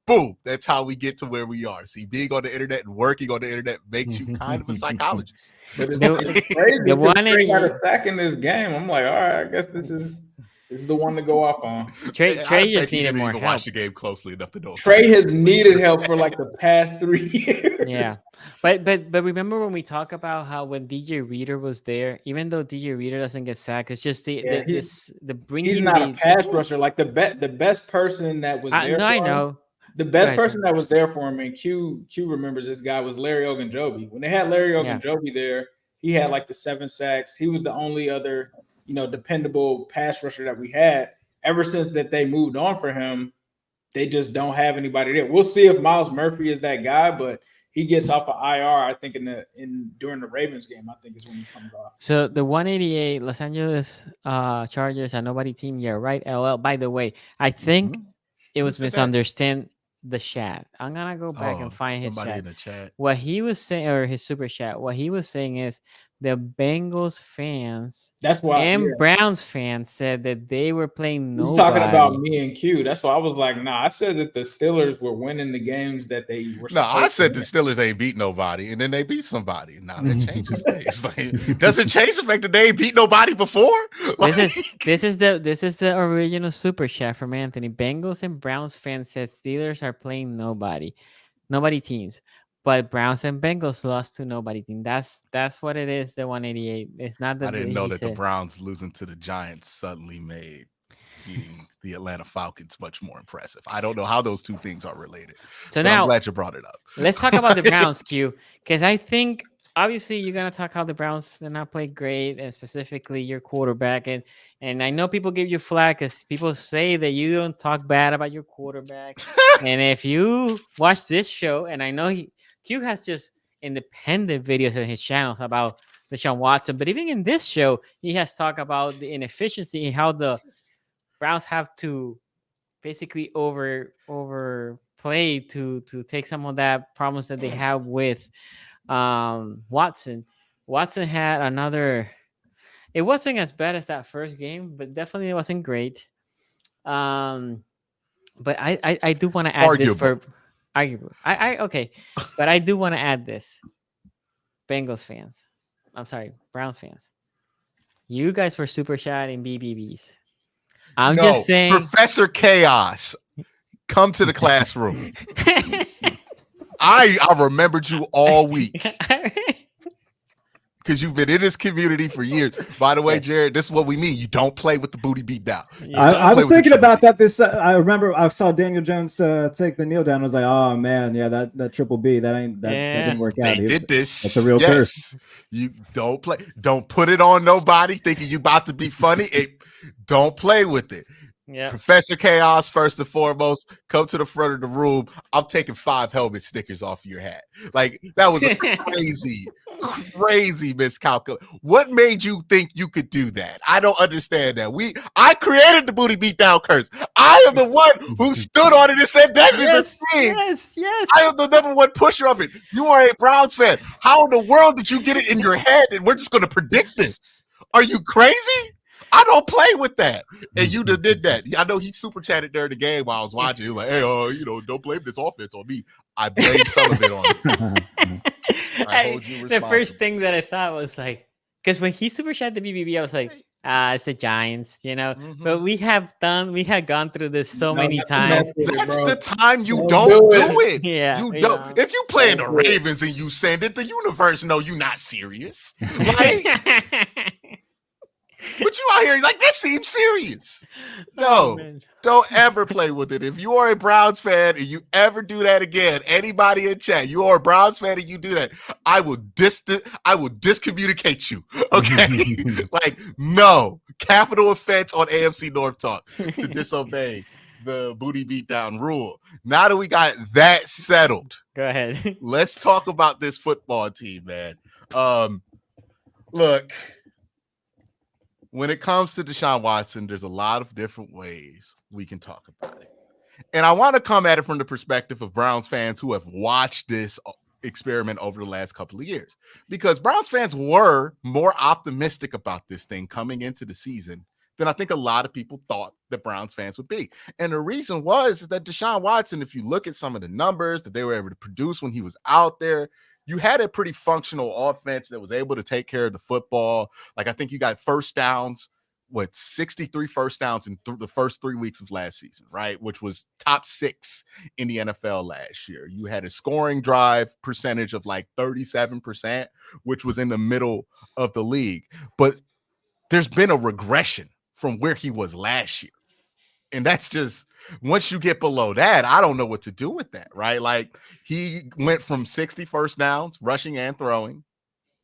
Boom. That's how we get to where we are. See, being on the internet and working on the internet makes you kind of a psychologist. But it's The- crazy. the because one Trey got in- a sack in this game. I'm like, all right, I guess this is the one to go off on. Trey I just bet he needed didn't more even help. watch the game closely enough to know. Trey has needed help for like the past 3 years. Yeah, but remember when we talk about how when DJ Reader was there, even though DJ Reader doesn't get sacked, it's just the bringing. He's not a pass rusher. Like the best person that was there. No, for I him, know. the best ahead, person that was there for him, and Q remembers this guy was Larry Ogunjobi. When they had Larry Ogunjobi there, he had like the 7 sacks. He was the only other dependable pass rusher that we had. Ever since that they moved on for him, they just don't have anybody there. We'll see if Miles Murphy is that guy, but he gets off of IR, I think, during the Ravens game, I think is when he comes off. So the 188 Los Angeles Chargers, a nobody team. Yeah, right. LL. By the way, I think it was said that? misunderstand the chat. I'm gonna go back and find his somebody chat. in the chat. What he was saying, or his super chat, what he was saying is the Bengals fans That's why and Browns fans said that they were playing nobody. he's talking about me and Q. That's why I was like, nah, I said that the Steelers were winning the games that they were. No, I said the Steelers ain't beat nobody, and then they beat somebody. Now that changes things. Like, does it change the fact that they ain't beat nobody before? Like, This is the original super chat from Anthony. Bengals and Browns fans said Steelers are playing nobody teams. But Browns and Bengals lost to nobody team. That's what it is. The 188. It's not that I didn't know that the said. Browns losing to the Giants suddenly made beating the Atlanta Falcons much more impressive. I don't know how those two things are related. So but now I'm glad you brought it up. Let's talk about the Browns, Q, because I think obviously you're gonna talk how the Browns did not play great, and specifically your quarterback. And I know people give you flack because people say that you don't talk bad about your quarterback. And if you watch this show, and I know Q has just independent videos on his channels about Deshaun Watson, but even in this show, he has talked about the inefficiency and how the Browns have to basically overplay to take some of that problems that they have with Watson. Watson had another. It wasn't as bad as that first game, but definitely it wasn't great. But I do want to add this for arguable. Okay, but I do want to add this. Bengals fans, I'm sorry, Browns fans. You guys were super chatting BBBs. I'm just saying, Professor Chaos, come to the classroom. I remembered you all week because you've been in this community for years. By the way, Jared, this is what we mean. You don't play with the booty beat down. I was thinking about that. I remember I saw Daniel Jones take the kneel down. I was like, oh man, yeah, that triple B, that didn't work out. They did this. That's a real curse. You don't play. Don't put it on nobody thinking you about to be funny. Don't play with it. Yeah. Professor Chaos, first and foremost, come to the front of the room. I'm taking 5 helmet stickers off of your hat. Like, that was a crazy miscalculation. What made you think you could do that? I don't understand that. I created the booty beatdown curse. I am the one who stood on it and said that is a thing. Yes. I am the number one pusher of it. You are a Browns fan. How in the world did you get it in your head and we're just going to predict this? Are you crazy? I don't play with that. And you did that. I know he super chatted during the game while I was watching. He was like, hey, don't blame this offense on me. I blame some of it on you. I hold you responsible. The first thing that I thought was like, because when he super chatted the BBB, I was like, it's the Giants, Mm-hmm. But we had gone through this so many times. That's the time you don't do it. Yeah, you don't. If you play in the Ravens and you send it, the universe know you're not serious. Like, but you out here like that seems serious. No, don't ever play with it. If you are a Browns fan and you ever do that again, anybody in chat, you are a Browns fan and you do that, I will discommunicate you. Okay, like no capital offense on AFC North talk to disobey the booty beatdown rule. Now that we got that settled, go ahead. Let's talk about this football team, man. Look. When it comes to Deshaun Watson, there's a lot of different ways we can talk about it. And I want to come at it from the perspective of Browns fans who have watched this experiment over the last couple of years. Because Browns fans were more optimistic about this thing coming into the season than I think a lot of people thought that Browns fans would be. And the reason was that Deshaun Watson, if you look at some of the numbers that they were able to produce when he was out there, you had a pretty functional offense that was able to take care of the football. Like, I think you got first downs, 63 first downs in the first 3 weeks of last season, right? Which was top 6 in the NFL last year. You had a scoring drive percentage of like 37%, which was in the middle of the league. But there's been a regression from where he was last year. And that's just, once you get below that, I don't know what to do with that, right? Like, he went from 60 first downs, rushing and throwing,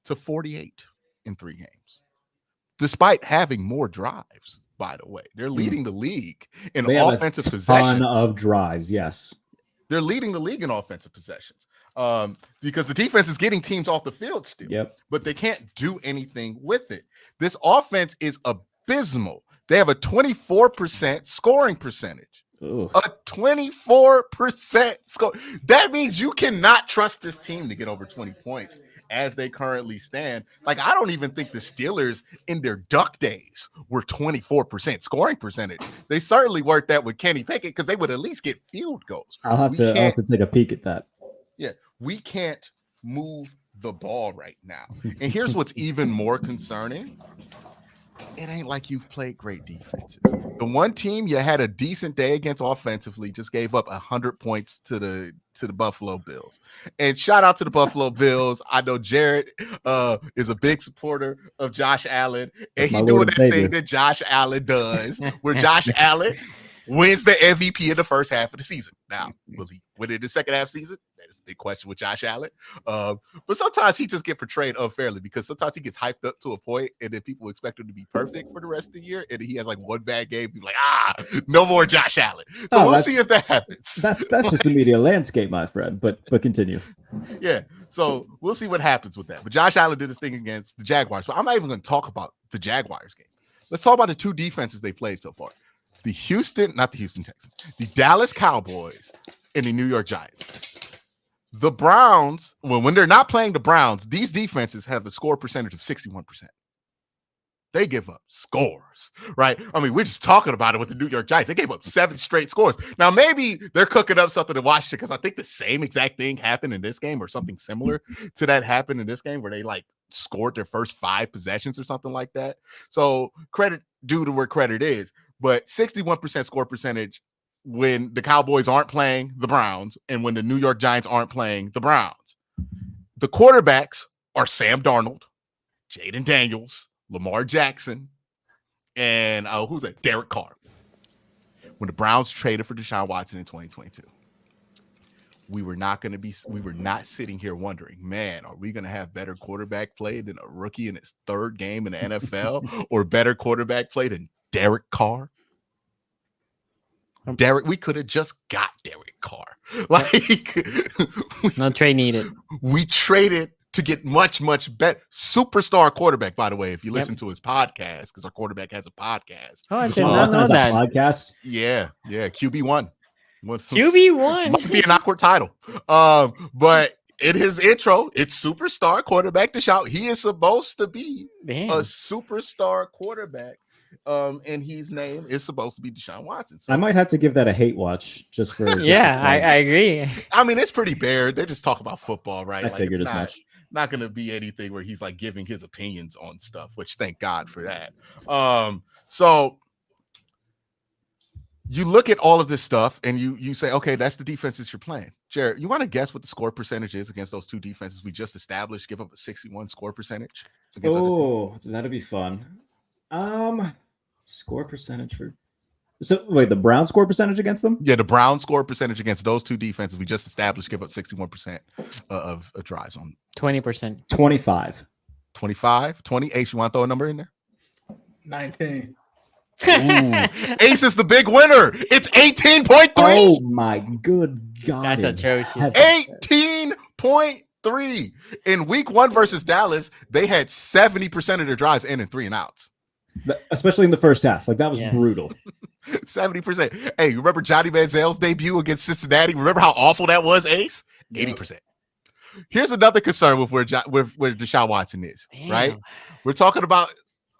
to 48 in 3 games, despite having more drives, by the way. They're leading the league in offensive possessions. Ton of drives, yes. They're leading the league in offensive possessions because the defense is getting teams off the field still, but they can't do anything with it. This offense is abysmal. They have a 24% scoring percentage. Ooh. A 24% score. That means you cannot trust this team to get over 20 points as they currently stand. Like, I don't even think the Steelers in their Duck days were 24% scoring percentage. They certainly worked that with Kenny Pickett because they would at least get field goals. I'll have to take a peek at that. Yeah, we can't move the ball right now. And here's what's even more concerning. It ain't like you've played great defenses. The one team you had a decent day against offensively just gave up 100 points to the Buffalo Bills. And shout out to the Buffalo Bills. I know Jared is a big supporter of Josh Allen, and he's doing that thing that Josh Allen does, where Josh Allen wins the MVP in the first half of the season. Now, will he win it in the second half season? That is a big question with Josh Allen. But sometimes he just gets portrayed unfairly because sometimes he gets hyped up to a point and then people expect him to be perfect for the rest of the year. And he has like one bad game. People like, no more Josh Allen. So we'll see if that happens. That's just the media landscape, my friend. But continue. Yeah. So we'll see what happens with that. But Josh Allen did his thing against the Jaguars. But I'm not even going to talk about the Jaguars game. Let's talk about the 2 defenses they played so far. The Dallas Cowboys and the New York Giants. The Browns, when they're not playing the Browns, these defenses have a score percentage of 61%. They give up scores, right? I mean, we're just talking about it with the New York Giants. They gave up 7 straight scores. Now, maybe they're cooking up something to watch because I think the same exact thing happened in this game or something similar to that happened in this game where they like scored their first 5 possessions or something like that. So credit due to where credit is. But 61% score percentage when the Cowboys aren't playing the Browns and when the New York Giants aren't playing the Browns. The quarterbacks are Sam Darnold, Jaden Daniels, Lamar Jackson, and who's that? Derek Carr. When the Browns traded for Deshaun Watson in 2022, we were not sitting here wondering, man, are we going to have better quarterback play than a rookie in his 3rd game in the NFL or better quarterback play than Derek Carr? We could have just got Derek Carr. Like, no trade needed. We traded to get much, much better. Superstar quarterback, by the way, if you listen to his podcast, because our quarterback has a podcast. Oh, I did not know that. Podcast? Yeah. QB1. QB1 might be an awkward title. But in his intro, it's superstar quarterback Deshaun. He is supposed to be a superstar quarterback. And his name is supposed to be Deshaun Watson. So I might have to give that a hate watch just for. I agree. I mean, it's pretty bare. They just talk about football, right? I figured as much. Not going to be anything where he's like giving his opinions on stuff, which thank God for that. So you look at all of this stuff and you say, okay, that's the defenses you're playing. Jared, you want to guess what the score percentage is against those 2 defenses we just established? Give up a 61 score percentage. Oh, that'd be fun. Score percentage for. So wait, the Brown score percentage against them? Yeah, the Brown score percentage against those 2 defenses we just established give up 61% of drives on 20%. 25. 25, 20. Ace, you want to throw a number in there? 19. Ace is the big winner. It's 18.3. Oh my good God. That's atrocious. 18.3. In week 1 versus Dallas, they had 70% of their drives in 3 and outs. Especially in the first half. Like, that was brutal. 70%. Hey, you remember Johnny Manziel's debut against Cincinnati? Remember how awful that was, Ace? 80%. Here's another concern with where Deshaun Watson is, right? We're talking about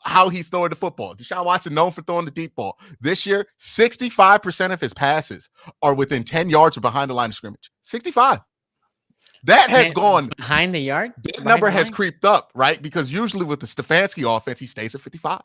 how he's throwing the football. Deshaun Watson known for throwing the deep ball. This year, 65% of his passes are within 10 yards or behind the line of scrimmage. 65. That has gone behind the yard. That number has creeped up, right? Because usually with the Stefanski offense, he stays at 55.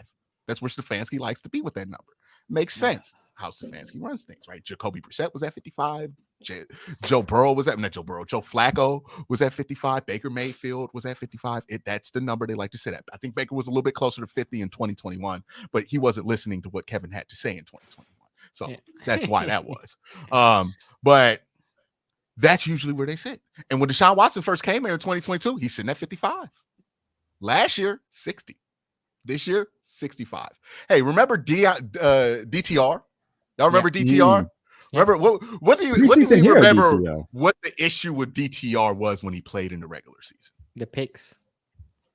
That's where Stefanski likes to be with that number. Makes sense how Stefanski runs things, right? Jacoby Brissett was at 55. Joe Flacco was at 55. Baker Mayfield was at 55. That's the number they like to sit at. I think Baker was a little bit closer to 50 in 2021, but he wasn't listening to what Kevin had to say in 2021. So that's why that was. But that's usually where they sit. And when Deshaun Watson first came here in 2022, he's sitting at 55. Last year, 60. This year, 65. Hey, remember DTR? Y'all remember DTR? Remember what do you remember DTR. What the issue with DTR was when he played in the regular season? The picks.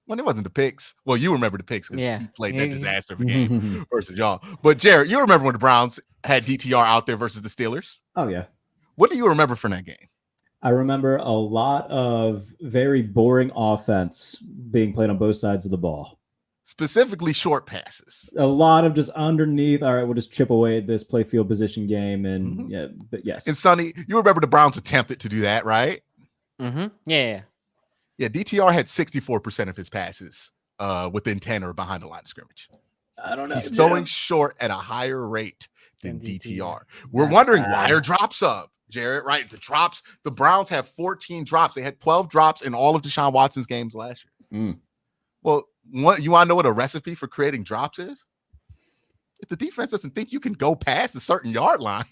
Well, it wasn't the picks. Well, you remember the picks because he played that disaster of a game versus y'all. But Jared, you remember when the Browns had DTR out there versus the Steelers? Oh, yeah. What do you remember from that game? I remember a lot of very boring offense being played on both sides of the ball. Specifically short passes. A lot of just underneath. All right, we'll just chip away at this, play field position game. And but yes. And Sonny, you remember the Browns attempted to do that, right? Mm-hmm. Yeah. Yeah, DTR had 64% of his passes within 10 or behind the line of scrimmage. I don't know. He's throwing short at a higher rate than DTR. We're wondering why are drops up, Jared, right? The Browns have 14 drops. They had 12 drops in all of Deshaun Watson's games last year. Well, you want to know what a recipe for creating drops is? If the defense doesn't think you can go past a certain yard line,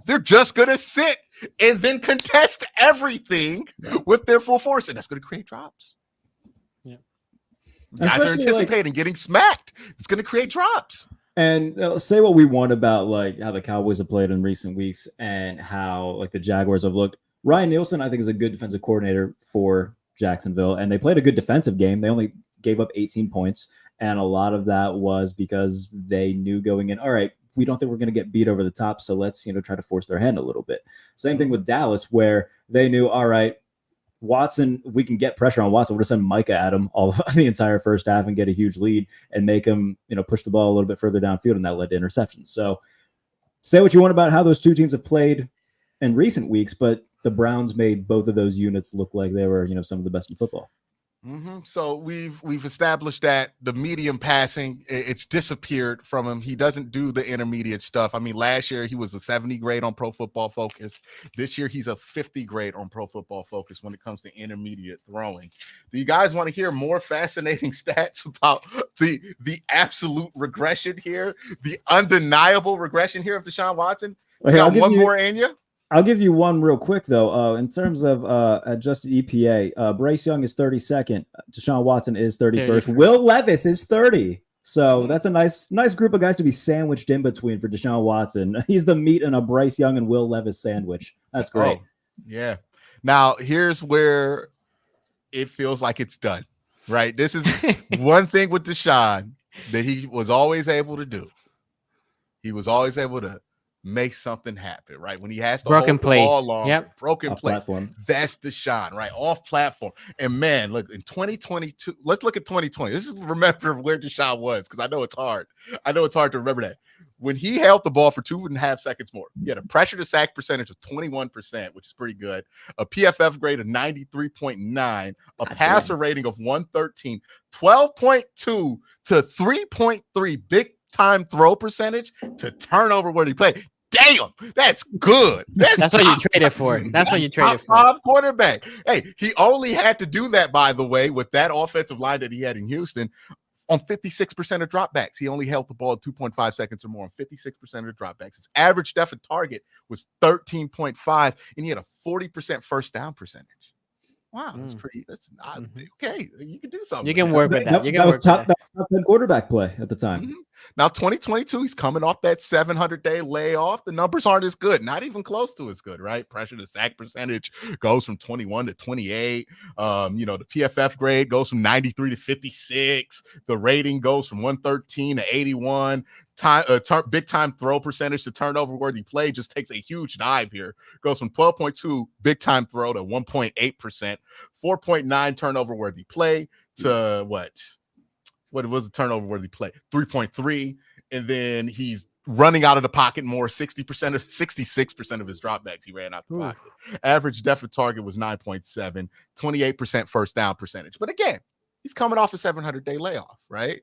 they're just going to sit and then contest everything with their full force, and that's going to create drops. Yeah, guys are anticipating getting smacked. It's going to create drops. And say what we want about like how the Cowboys have played in recent weeks and how like the Jaguars have looked. Ryan Nielsen, I think, is a good defensive coordinator for Jacksonville, and they played a good defensive game. They only gave up 18 points, and a lot of that was because they knew going in, all right, we don't think we're going to get beat over the top, so let's try to force their hand a little bit. Same thing with Dallas, where they knew, all right, Watson, we can get pressure on Watson. We'll just send Micah at him all the entire first half and get a huge lead and make him push the ball a little bit further downfield, and that led to interceptions. So say what you want about how those two teams have played in recent weeks, but the Browns made both of those units look like they were some of the best in football. So we've established that the medium passing, it's disappeared from him. He doesn't do the intermediate stuff. I mean, last year he was a 70 grade on Pro Football Focus. This year he's a 50 grade on Pro Football Focus when it comes to intermediate throwing. Do you guys want to hear more fascinating stats about the absolute regression here, the undeniable regression here of Deshaun Watson? Well, got one more in you? I'll give you one real quick, though. In terms of adjusted EPA, Bryce Young is 32nd. Deshaun Watson is 31st. Will Levis is 30. So that's a nice group of guys to be sandwiched in between for Deshaun Watson. He's the meat in a Bryce Young and Will Levis sandwich. That's great. Oh, yeah. Now, here's where it feels like it's done, right? This is one thing with Deshaun that he was always able to do. He was always able to make something happen, right? When he has to hold the ball long, broken place. That's Deshaun, right? Off platform. And man, look, in 2022, let's look at 2020. This is remember where Deshaun was, because I know it's hard. I know it's hard to remember that. When he held the ball for 2.5 seconds more, he had a pressure to sack percentage of 21%, which is pretty good, a PFF grade of 93.9, a passer rating of 113, 12.2 to 3.3 big time throw percentage to turnover where he played. Damn, that's good. That's what you traded for. That's what you traded for. Top quarterback. Hey, he only had to do that, by the way, with that offensive line that he had in Houston on 56% of dropbacks. He only held the ball 2.5 seconds or more on 56% of dropbacks. His average depth of target was 13.5, and he had a 40% first down percentage. Wow, that's pretty. That's not okay. You can do something. You can work with that. That was top 10 quarterback play at the time. Now, 2022, he's coming off that 700-day layoff. The numbers aren't as good, not even close to as good, right? Pressure to sack percentage goes from 21 to 28. The PFF grade goes from 93 to 56. The rating goes from 113 to 81. Big time throw percentage to turnover worthy play just takes a huge dive here. Goes from 12.2 big time throw to 1.8%, 4.9 turnover worthy play to what was the turnover worthy play? 3.3. And then he's running out of the pocket more. 66% of his dropbacks he ran out the pocket. Average depth of target was 9.7, 28% first down percentage. But again, he's coming off a 700-day layoff, right?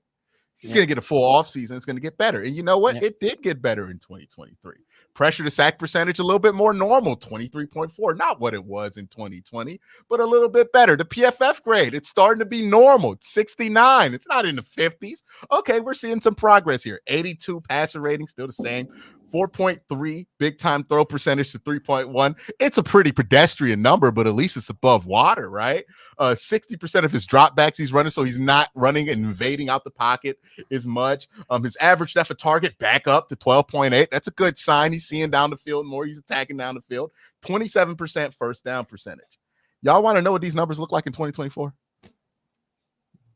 He's going to get a full offseason. It's going to get better. And you know what? It did get better in 2023. Pressure to sack percentage a little bit more normal, 23.4. Not what it was in 2020, but a little bit better. The PFF grade, it's starting to be normal. It's 69. It's not in the 50s. Okay, we're seeing some progress here. 82 passer rating, still the same. 4.3 big time throw percentage to 3.1. It's a pretty pedestrian number, but at least it's above water, right? 60% of his dropbacks he's running, so he's not running and invading out the pocket as much. His average depth of target back up to 12.8. That's a good sign. He's seeing down the field more. He's attacking down the field. 27% first down percentage. Y'all want to know what these numbers look like in 2024?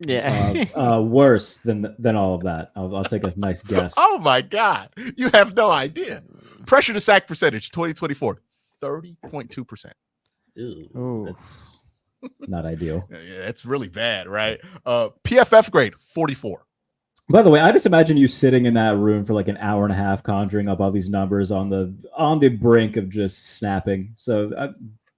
Yeah. Worse than all of that. I'll take a nice guess. Oh my God. You have no idea. Pressure to sack percentage, 2024, 30.2%. Ew, that's not ideal. Yeah, it's really bad, right? PFF grade, 44. By the way, I just imagine you sitting in that room for like an hour and a half, conjuring up all these numbers on the brink of just snapping. So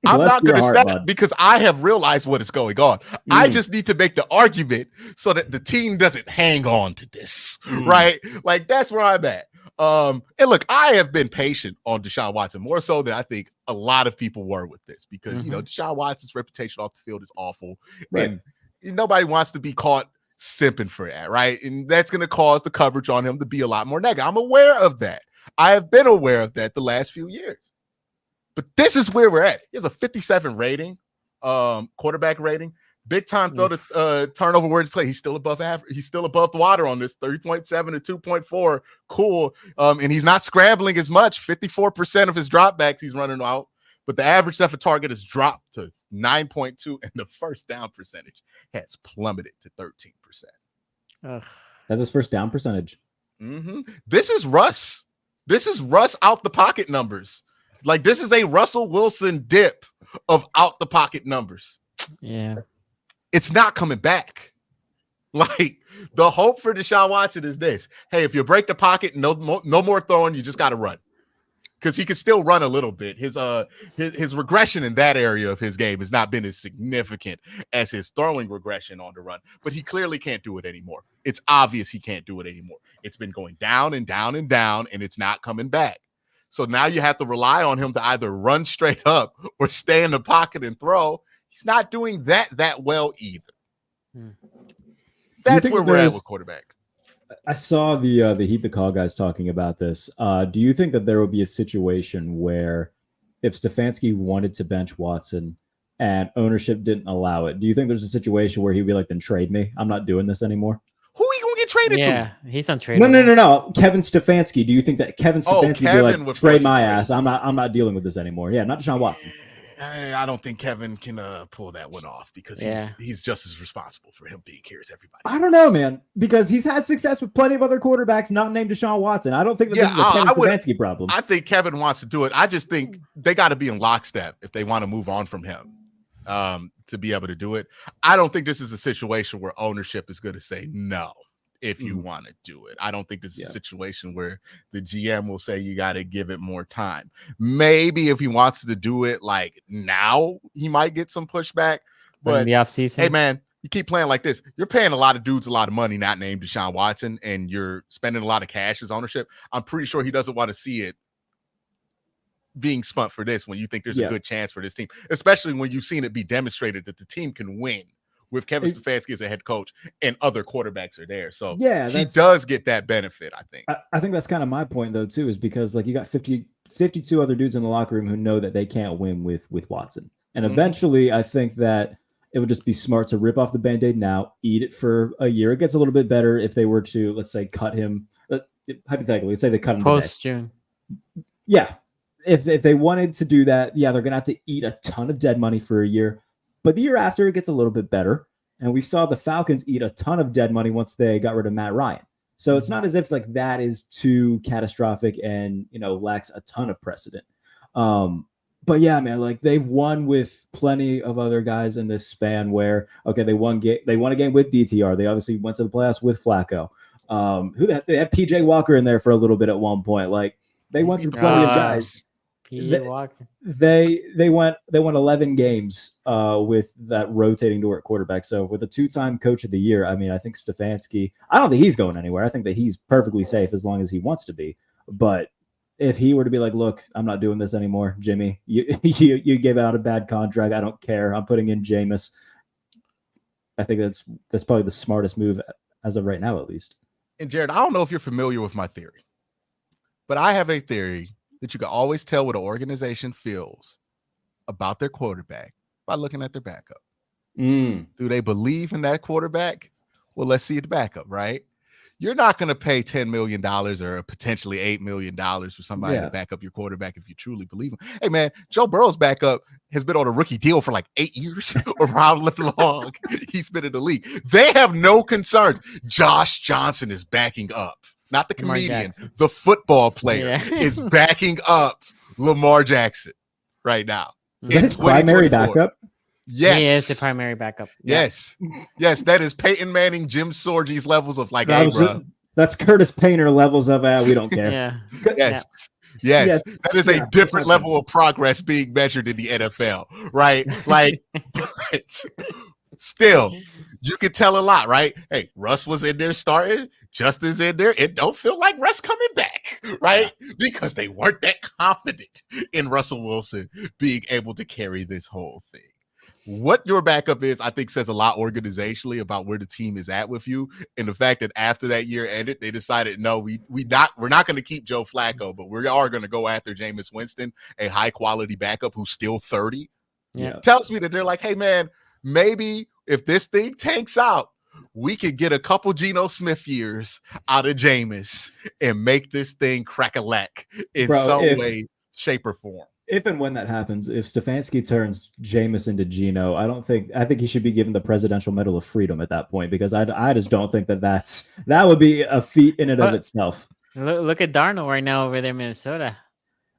I'm not going to snap because I have realized what is going on. I just need to make the argument so that the team doesn't hang on to this, right? Like, that's where I'm at. And look, I have been patient on Deshaun Watson more so than I think a lot of people were with this because, you know, Deshaun Watson's reputation off the field is awful. Right. And nobody wants to be caught simping for that, right? And that's going to cause the coverage on him to be a lot more negative. I'm aware of that. I have been aware of that the last few years. But this is where we're at. He has a 57 rating, quarterback rating. Big time throw to turnover worthy play. He's still above average. He's still above the water on this 3.7 to 2.4. Cool. And he's not scrambling as much. 54% of his dropbacks he's running out. But the average depth of target has dropped to 9.2, and the first down percentage has plummeted to 13%. That's his first down percentage. This is Russ. This is Russ out the pocket numbers. Like, this is a Russell Wilson dip of out the pocket numbers. Yeah. It's not coming back. Like, the hope for Deshaun Watson is this. Hey, if you break the pocket, no more throwing, you just got to run. Because he can still run a little bit. His regression in that area of his game has not been as significant as his throwing regression on the run. But he clearly can't do it anymore. It's obvious he can't do it anymore. It's been going down and down and down, and it's not coming back. So now you have to rely on him to either run straight up or stay in the pocket and throw. He's not doing that well either. That's where we're at with quarterback. I saw the Heat the Call guys talking about this. Do you think that there will be a situation where if Stefanski wanted to bench Watson and ownership didn't allow it, do you think there's a situation where he'd be like, then trade me? I'm not doing this anymore. Who are you going to get traded to? Yeah, he's untradeable. No. Kevin Stefanski. Do you think that Kevin Stefanski would be like, trade my ass? I'm not dealing with this anymore. Yeah, not Deshaun Watson. I don't think Kevin can pull that one off because he's just as responsible for him being here as everybody else. I don't know, man, because he's had success with plenty of other quarterbacks not named Deshaun Watson. I don't think that this is a Kevin Stefanski problem. I think Kevin wants to do it. I just think they got to be in lockstep if they want to move on from him to be able to do it. I don't think this is a situation where ownership is going to say no if you want to do it. I don't think this is a situation where the GM will say you got to give it more time. Maybe if he wants to do it like now, he might get some pushback. But in the offseason, hey, man, you keep playing like this. You're paying a lot of dudes a lot of money not named Deshaun Watson, and you're spending a lot of cash as ownership. I'm pretty sure he doesn't want to see it being spent for this when you think there's a good chance for this team, especially when you've seen it be demonstrated that the team can win with Kevin Stefanski as a head coach and other quarterbacks are there. So he does get that benefit, I think. I think that's kind of my point, though, too, is because like you got 52 other dudes in the locker room who know that they can't win with Watson. And eventually, I think that it would just be smart to rip off the Band-Aid now, eat it for a year. It gets a little bit better if they were to, let's say, cut him. Hypothetically, let's say they cut him post-June. Yeah. If they wanted to do that, they're going to have to eat a ton of dead money for a year. But the year after, it gets a little bit better. And we saw the Falcons eat a ton of dead money once they got rid of Matt Ryan. So it's not as if like that is too catastrophic and, lacks a ton of precedent. But But yeah, man, like they've won with plenty of other guys in this span where, okay, they won a game with DTR. They obviously went to the playoffs with Flacco. They had PJ Walker in there for a little bit at one point. Like they went through plenty of guys. PJ Walker. They won 11 games with that rotating door at quarterback. So with a 2-time coach of the year, I mean, I think Stefanski, I don't think he's going anywhere. I think that he's perfectly safe as long as he wants to be. But if he were to be like, look, I'm not doing this anymore, Jimmy, you gave out a bad contract. I don't care. I'm putting in Jameis. I think that's probably the smartest move as of right now, at least. And Jared, I don't know if you're familiar with my theory, but I have a theory that you can always tell what an organization feels about their quarterback by looking at their backup. Do they believe in that quarterback? Well, let's see the backup, right? You're not going to pay $10 million or potentially $8 million for somebody to back up your quarterback if you truly believe him. Hey, man, Joe Burrow's backup has been on a rookie deal for like 8 years or however long he's been in the league. They have no concerns. Josh Johnson is backing up. Not the comedian, the football player is backing up Lamar Jackson right now. Is that his primary backup? Yes. He is the primary backup. Yes. Yes, that is Peyton Manning, Jim Sorge's levels of like, hey, bro. That's Curtis Painter levels of we don't care. Yes. That is a different level of progress being measured in the NFL, right? Like, but still, you can tell a lot, right? Hey, Russ was in there starting, Justin's in there. It don't feel like Russ coming back, right? Because they weren't that confident in Russell Wilson being able to carry this whole thing. What your backup is, I think, says a lot organizationally about where the team is at with you. And the fact that after that year ended, they decided, no, we're not going to keep Joe Flacco, but we are going to go after Jameis Winston, a high quality backup who's still 30. Tells me that they're like, hey, man, maybe if this thing tanks out, we could get a couple Geno Smith years out of Jameis and make this thing crack-a-lack in some way, shape, or form. If and when that happens, if Stefanski turns Jameis into Geno, I think he should be given the Presidential Medal of Freedom at that point, because I just don't think that would be a feat in and of itself. Look at Darnold right now over there in Minnesota.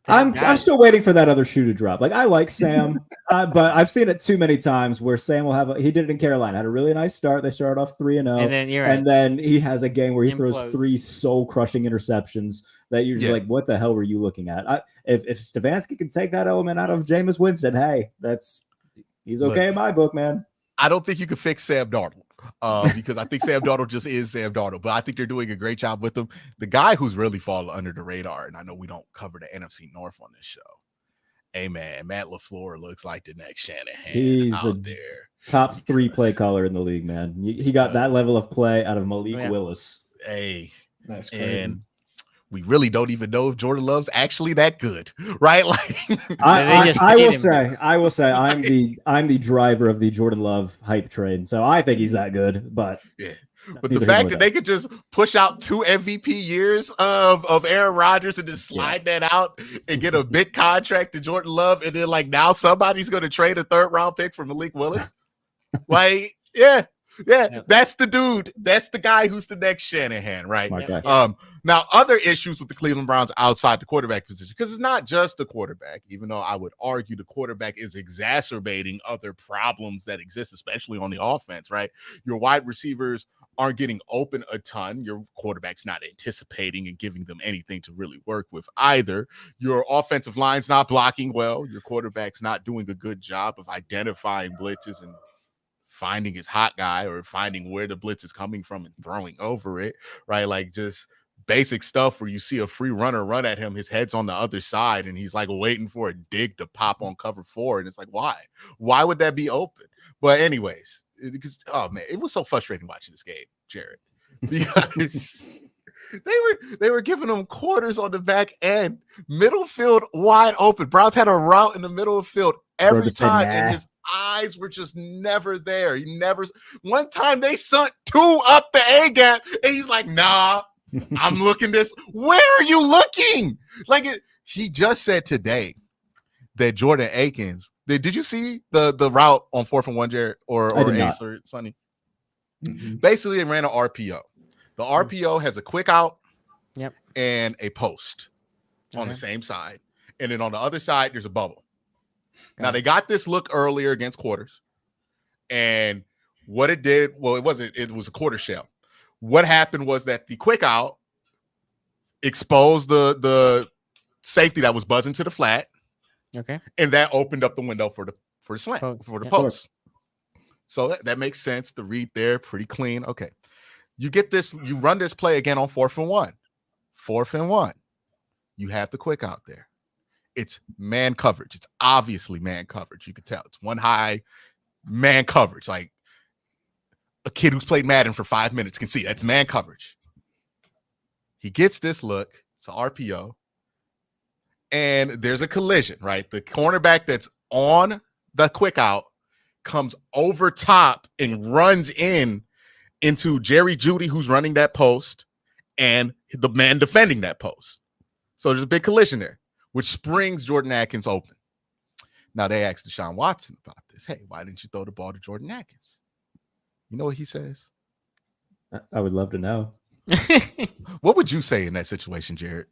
I'm still waiting for that other shoe to drop. Like, I like Sam, but I've seen it too many times where Sam will have he did it in Carolina, had a really nice start. They started off 3-0, and then he has a game where he throws 3 soul-crushing interceptions that you're just like, what the hell were you looking at? If Stefanski can take that element out of Jameis Winston, hey, he's okay in my book, man. I don't think you can fix Sam Darnold. Because I think Sam Darnold just is Sam Darnold, but I think they're doing a great job with him. The guy who's really fallen under the radar, and I know we don't cover the NFC North on this show. Hey, man, Matt LaFleur looks like the next Shanahan. He's out there. Top 3 play caller in the league, man. He got that level of play out of Malik Willis. Hey, that's crazy. And we really don't even know if Jordan Love's actually that good, right? Like, I will say, I'm the driver of the Jordan Love hype train, so I think he's that good. But but the fact that they could just push out 2 MVP years of Aaron Rodgers and just slide that out and get a big contract to Jordan Love, and then like now somebody's going to trade a 3rd round pick for Malik Willis, like that's the dude. That's the guy who's the next Shanahan, right? Now, other issues with the Cleveland Browns outside the quarterback position, because it's not just the quarterback, even though I would argue the quarterback is exacerbating other problems that exist, especially on the offense, right? Your wide receivers aren't getting open a ton. Your quarterback's not anticipating and giving them anything to really work with either. Your offensive line's not blocking well. Your quarterback's not doing a good job of identifying blitzes and finding his hot guy or finding where the blitz is coming from and throwing over it, right? Like just basic stuff where you see a free runner run at him, his head's on the other side, and he's like waiting for a dig to pop on cover 4. And it's like, why would that be open? But anyways, because, oh man, it was so frustrating watching this game, Jared, because they were giving them quarters on the back end, middle field wide open. Browns had a route in the middle of the field every time, and his eyes were just never there. One time they sent 2 up the A gap, and he's like, nah, I'm looking this. Where are you looking? Like he just said today that Jordan Akins, did you see the route on 4th and 1, Jared, or Ace or Sonny? Mm-hmm. Basically, they ran an RPO. The RPO has a quick out and a post on the same side. And then on the other side, there's a bubble. Now they got this look earlier against quarters, and what it did, well, it was a quarter shell. What happened was that the quick out exposed the safety that was buzzing to the flat. Okay. And that opened up the window for the slant, for the post. So that makes sense. The read there, pretty clean. Okay. You get this, you run this play again on 4th and 1. 4th and 1. You have the quick out there. It's man coverage. It's obviously man coverage. You can tell. It's one high man coverage. Like a kid who's played Madden for 5 minutes can see that's man coverage. He gets this look. It's an RPO. And there's a collision, right? The cornerback that's on the quick out comes over top and runs into Jerry Jeudy, who's running that post, and the man defending that post. So there's a big collision there, which springs Jordan Atkins open. Now they asked Deshaun Watson about this. Hey, why didn't you throw the ball to Jordan Atkins? You know what he says? I would love to know. What would you say in that situation, Jared?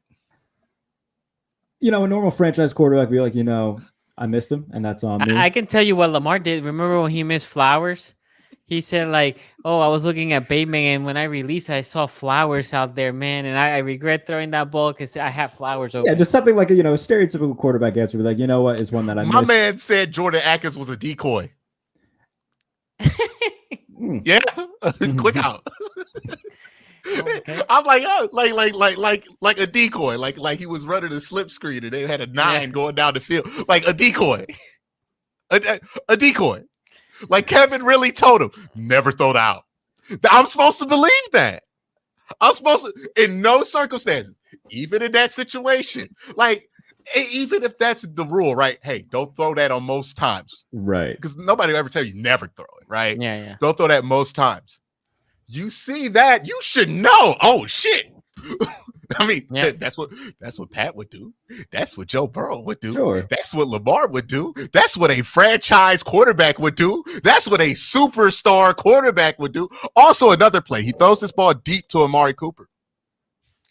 A normal franchise quarterback would be like, I missed him, and that's on me. I can tell you what Lamar did. Remember when he missed Flowers? He said, like, oh, I was looking at Bateman, and when I released, I saw Flowers out there, man, and I regret throwing that ball because I had Flowers open. Yeah, just something like a stereotypical quarterback answer. Be like, you know what, is one that I missed. My man said Jordan Atkins was a decoy. Yeah, quick out. Okay. I'm like, oh, like a decoy, like he was running a slip screen and they had a 9 going down the field, like a decoy, a decoy. Like Kevin really told him, never throw it out. I'm supposed to believe that. I'm supposed to, in no circumstances, even in that situation, like even if that's the rule, right? Hey, don't throw that on most times, right? Because nobody will ever tell you never throw it, right? Yeah. Don't throw that most times. You see that, you should know. Oh shit. I mean, that's what Pat would do. That's what Joe Burrow would do. Sure. That's what Lamar would do. That's what a franchise quarterback would do. That's what a superstar quarterback would do. Also, another play. He throws this ball deep to Amari Cooper.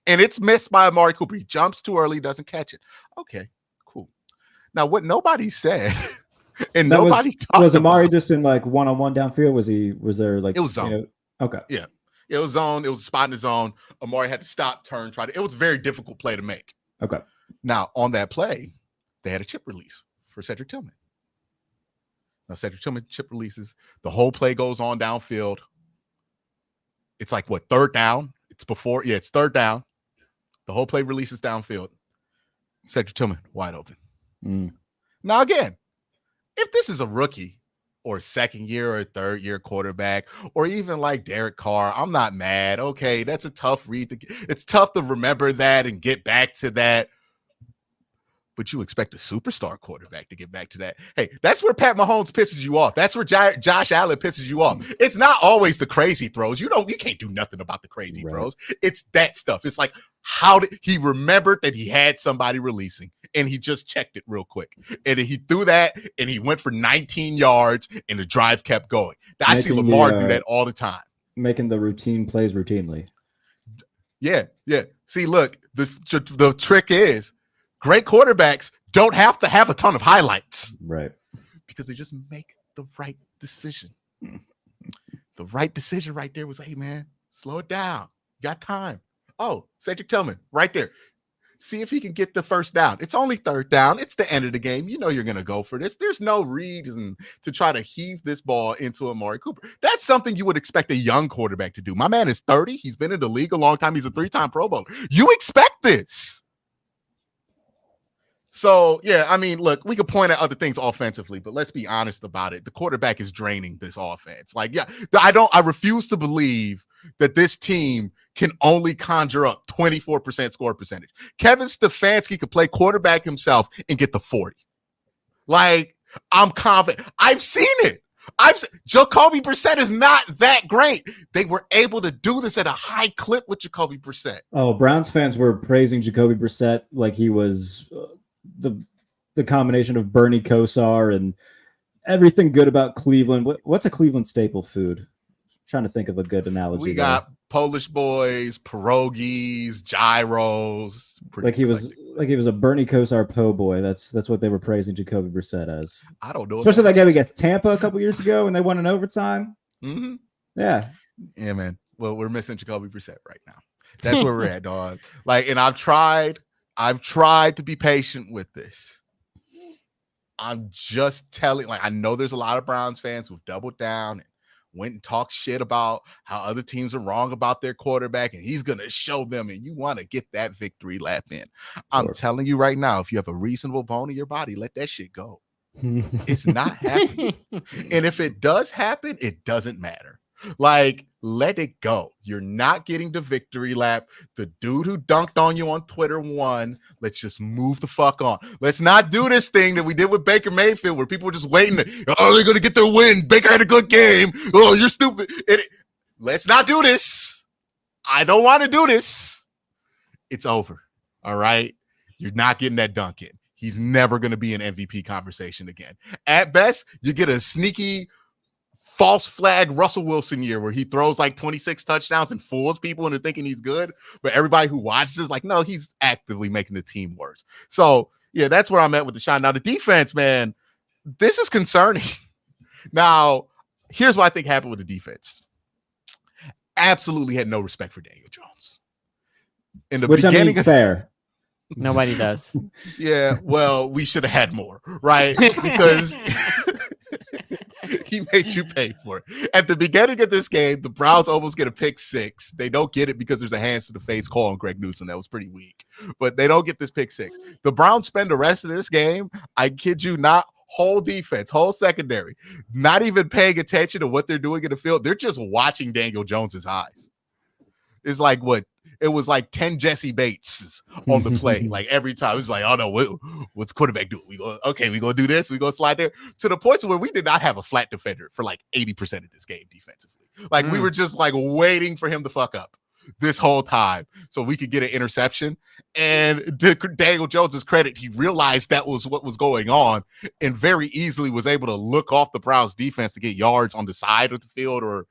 And it's missed by Amari Cooper. He jumps too early, doesn't catch it. Okay, cool. Now, what nobody said, and that nobody talked was Amari about, just in like one-on-one downfield? Was there like it was zone? Okay. Yeah. It was zone. It was a spot in the zone. Amari had to stop, turn, it was a very difficult play to make. Okay. Now, on that play, they had a chip release for Cedric Tillman. Now, Cedric Tillman chip releases. The whole play goes on downfield. It's like, what, 3rd down? It's 3rd down. The whole play releases downfield. Cedric Tillman, wide open. Now, again, if this is a rookie, or 2nd year or 3rd year quarterback, or even like Derek Carr, I'm not mad. Okay, that's a tough read. It's tough to remember that and get back to that. But you expect a superstar quarterback to get back to that. Hey, that's where Pat Mahomes pisses you off. That's where Josh Allen pisses you off. It's not always the crazy throws. You can't do nothing about the crazy throws. It's that stuff. It's like, how did he remembered that he had somebody releasing and he just checked it real quick. And he threw that and he went for 19 yards and the drive kept going. I see Lamar do that all the time. Making the routine plays routinely. Yeah. See, look, the trick is, great quarterbacks don't have to have a ton of highlights. Right. Because they just make the right decision. The right decision right there was, hey, man, slow it down. You got time. Oh, Cedric Tillman, right there. See if he can get the 1st down. It's only 3rd down. It's the end of the game. You know you're going to go for this. There's no reason to try to heave this ball into Amari Cooper. That's something you would expect a young quarterback to do. My man is 30. He's been in the league a long time. He's a 3-time Pro Bowler. You expect this. So, yeah, I mean, look, we could point at other things offensively, but let's be honest about it. The quarterback is draining this offense. Like, yeah, I refuse to believe that this team can only conjure up 24% score percentage. Kevin Stefanski could play quarterback himself and get the 40. Like, I'm confident. I've seen it. Jacoby Brissett is not that great. They were able to do this at a high clip with Jacoby Brissett. Oh, Browns fans were praising Jacoby Brissett like he was the combination of Bernie Kosar and everything good about Cleveland. What's a Cleveland staple food? trying to think of a good analogy. We got Polish boys, pierogies, gyros. Like he was a Bernie Kosar po boy. That's what they were praising Jacoby Brissett as. I don't know. Especially that game against Tampa a couple years ago when they won in overtime. Mm-hmm. Yeah, man. Well, we're missing Jacoby Brissett right now. That's where we're at, dog. Like, and I've tried to be patient with this. I'm just telling, like, I know there's a lot of Browns fans who've doubled down and went and talked shit about how other teams are wrong about their quarterback, and he's going to show them, and you want to get that victory lap in. Sure. I'm telling you right now, if you have a reasonable bone in your body, let that shit go. It's not happening. And if it does happen, it doesn't matter. Like, let it go. You're not getting the victory lap. The dude who dunked on you on Twitter won. Let's just move the fuck on. Let's not do this thing that we did with Baker Mayfield where people were just waiting. Oh, they're going to get their win. Baker had a good game. Oh, you're stupid. Let's not do this. I don't want to do this. It's over. All right? You're not getting that dunk in. He's never going to be an MVP conversation again. At best, you get a sneaky false flag Russell Wilson year where he throws like 26 touchdowns and fools people into thinking he's good. But everybody who watches is like, no, he's actively making the team worse. So, yeah, that's where I'm at with the shot. Now, the defense, man, this is concerning. Now, here's what I think happened with the defense. Absolutely had no respect for Daniel Jones. In the beginning, fair. Nobody does. Yeah, well, we should have had more, right? Because he made you pay for it. At the beginning of this game, the Browns almost get a pick six. They don't get it because there's a hands to the face call on Greg Newsome. That was pretty weak. But they don't get this pick six. The Browns spend the rest of this game, I kid you not, whole defense, whole secondary, not even paying attention to what they're doing in the field. They're just watching Daniel Jones's eyes. It's like what? It was like 10 Jesse Bates on the play. Like every time, it was like, oh no, what's quarterback doing? We go to do this. We go slide there. To the point where we did not have a flat defender for like 80% of this game defensively. Like we were just like waiting for him to fuck up this whole time so we could get an interception. And to Daniel Jones's credit, he realized that was what was going on and very easily was able to look off the Browns defense to get yards on the side of the field or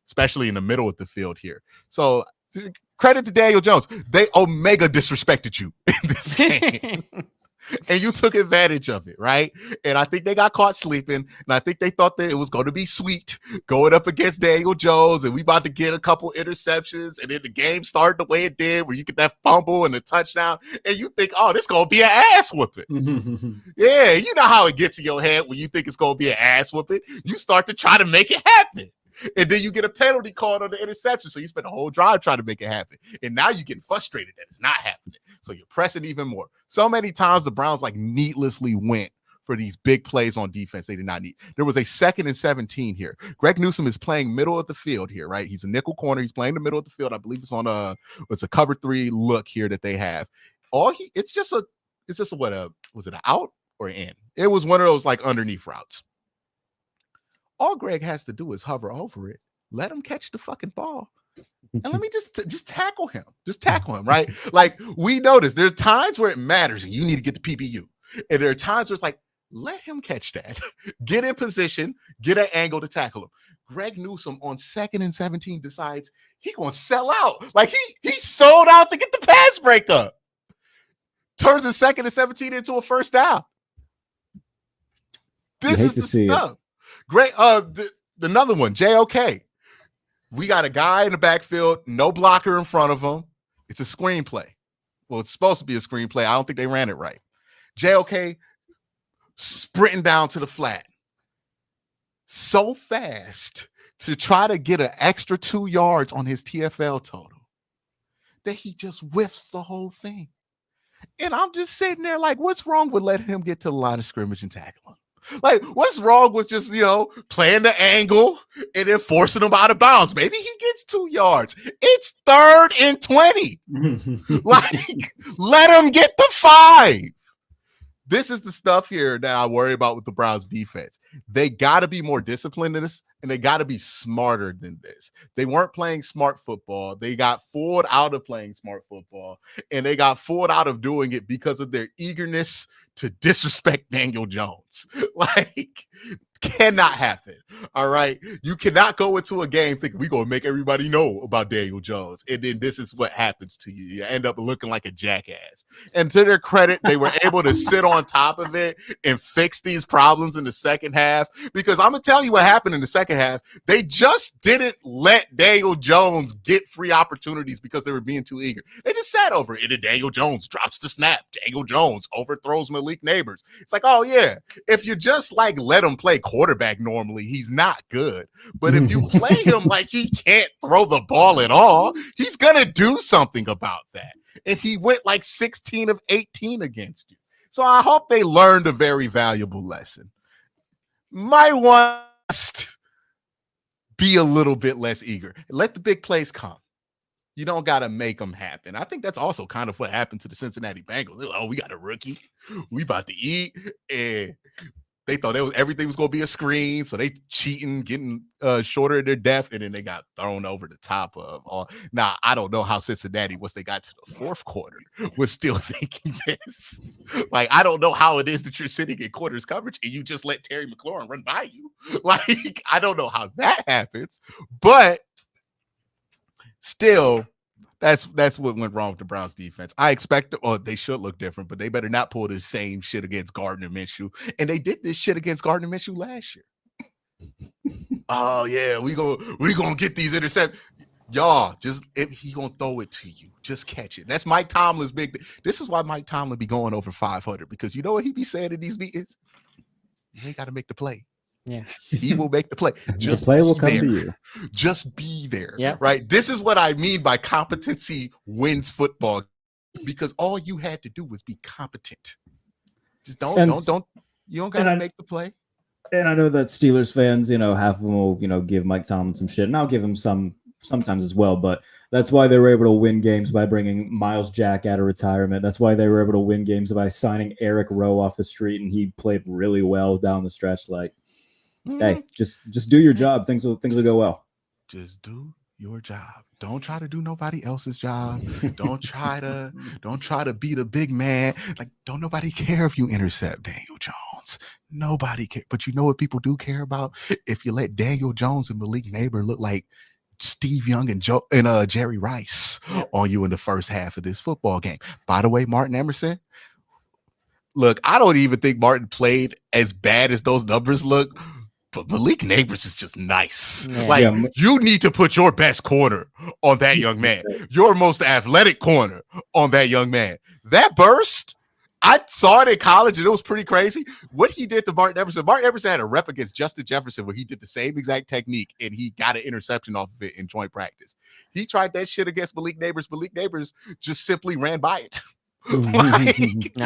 especially in the middle of the field here. So credit to Daniel Jones. They omega disrespected you in this game. And you took advantage of it, right? And I think they got caught sleeping. And I think they thought that it was going to be sweet going up against Daniel Jones. And we about to get a couple interceptions. And then the game started the way it did, where you get that fumble and the touchdown. And you think, oh, this going to be an ass whooping. Yeah, you know how it gets in your head when you think it's going to be an ass whooping. You start to try to make it happen. And then you get a penalty called on the interception. So you spend a whole drive trying to make it happen. And now you're getting frustrated that it's not happening. So you're pressing even more. So many times the Browns like needlessly went for these big plays on defense they did not need. There was a 2nd and 17 here. Greg Newsome is playing middle of the field here, right? He's a nickel corner. He's playing the middle of the field. I believe it's on a cover 3 look here that they have. It's just a was it an out or an in? It was one of those like underneath routes. All Greg has to do is hover over it, let him catch the fucking ball, and let me just tackle him. Just tackle him, right? Like, we notice there's times where it matters and you need to get the PBU. And there are times where it's like, let him catch that. Get in position, get an angle to tackle him. Greg Newsome on 2nd and 17 decides he's going to sell out. Like, he sold out to get the pass breakup. Turns a 2nd and 17 into a first down. This is the stuff. Great. Another one, JOK. We got a guy in the backfield, no blocker in front of him. It's a screenplay. Well, it's supposed to be a screenplay. I don't think they ran it right. JOK sprinting down to the flat so fast to try to get an extra 2 yards on his TFL total that he just whiffs the whole thing. And I'm just sitting there like, what's wrong with letting him get to the line of scrimmage and tackle him? Like, what's wrong with just, playing the angle and then forcing him out of bounds? Maybe he gets 2 yards. It's 3rd and 20. Like, let him get the 5. This is the stuff here that I worry about with the Browns defense. They got to be more disciplined in this, and they got to be smarter than this. They weren't playing smart football. They got fooled out of playing smart football, and they got fooled out of doing it because of their eagerness to disrespect Daniel Jones. Like, cannot happen. All right. You cannot go into a game thinking we're going to make everybody know about Daniel Jones. And then this is what happens to you. You end up looking like a jackass. And to their credit, they were able to sit on top of it and fix these problems in the second half. Because I'm going to tell you what happened in the second half. They just didn't let Daniel Jones get free opportunities because they were being too eager. They just sat over it. And then Daniel Jones drops the snap. Daniel Jones overthrows Malik Neighbors. It's like, oh, yeah. If you just like let him play quarterback normally, he's not good. But if you play him like he can't throw the ball at all, he's gonna do something about that. And he went like 16 of 18 against you. So I hope they learned a very valuable lesson. Might want to be a little bit less eager. Let the big plays come. You don't got to make them happen. I think that's also kind of what happened to the Cincinnati Bengals. Like, oh, we got a rookie. We about to eat. And they thought everything was going to be a screen, so they cheating, getting shorter in their depth, and then they got thrown over the top of all. Now, I don't know how Cincinnati, once they got to the fourth quarter, was still thinking this. Like, I don't know how it is that you're sitting in quarters coverage and you just let Terry McLaurin run by you. Like, I don't know how that happens, but still, that's what went wrong with the Browns defense. I expect, or they should look different, but they better not pull the same shit against Gardner Minshew. And they did this shit against Gardner Minshew last year. Oh yeah, we gonna get these interceptions. Y'all, just if he gonna throw it to you, just catch it. That's Mike Tomlin's big. This is why Mike Tomlin be going over 500, because you know what he be saying in these meetings? You ain't got to make the play. Yeah, he will make the play. Just the play will come to you. Just be there. Yeah. Right. This is what I mean by competency wins football, because all you had to do was be competent. Just don't. You don't got to make the play. And I know that Steelers fans, half of them will, give Mike Tomlin some shit, and I'll give him some sometimes as well. But that's why they were able to win games by bringing Miles Jack out of retirement. That's why they were able to win games by signing Eric Rowe off the street, and he played really well down the stretch. Like, hey, just do your job. Things will go well. Just do your job. Don't try to do nobody else's job. Don't try to be the big man. Like, don't nobody care if you intercept Daniel Jones. Nobody care. But you know what people do care about? If you let Daniel Jones and Malik Neighbor look like Steve Young and Jerry Rice on you in the first half of this football game. By the way, Martin Emerson, look, I don't even think Martin played as bad as those numbers look. But Malik Neighbors is just nice. Yeah. You need to put your best corner on that young man, your most athletic corner on that young man. That burst, I saw it in college, and it was pretty crazy. What he did to Martin Emerson had a rep against Justin Jefferson where he did the same exact technique, and he got an interception off of it in joint practice. He tried that shit against Malik Neighbors. Malik Neighbors just simply ran by it.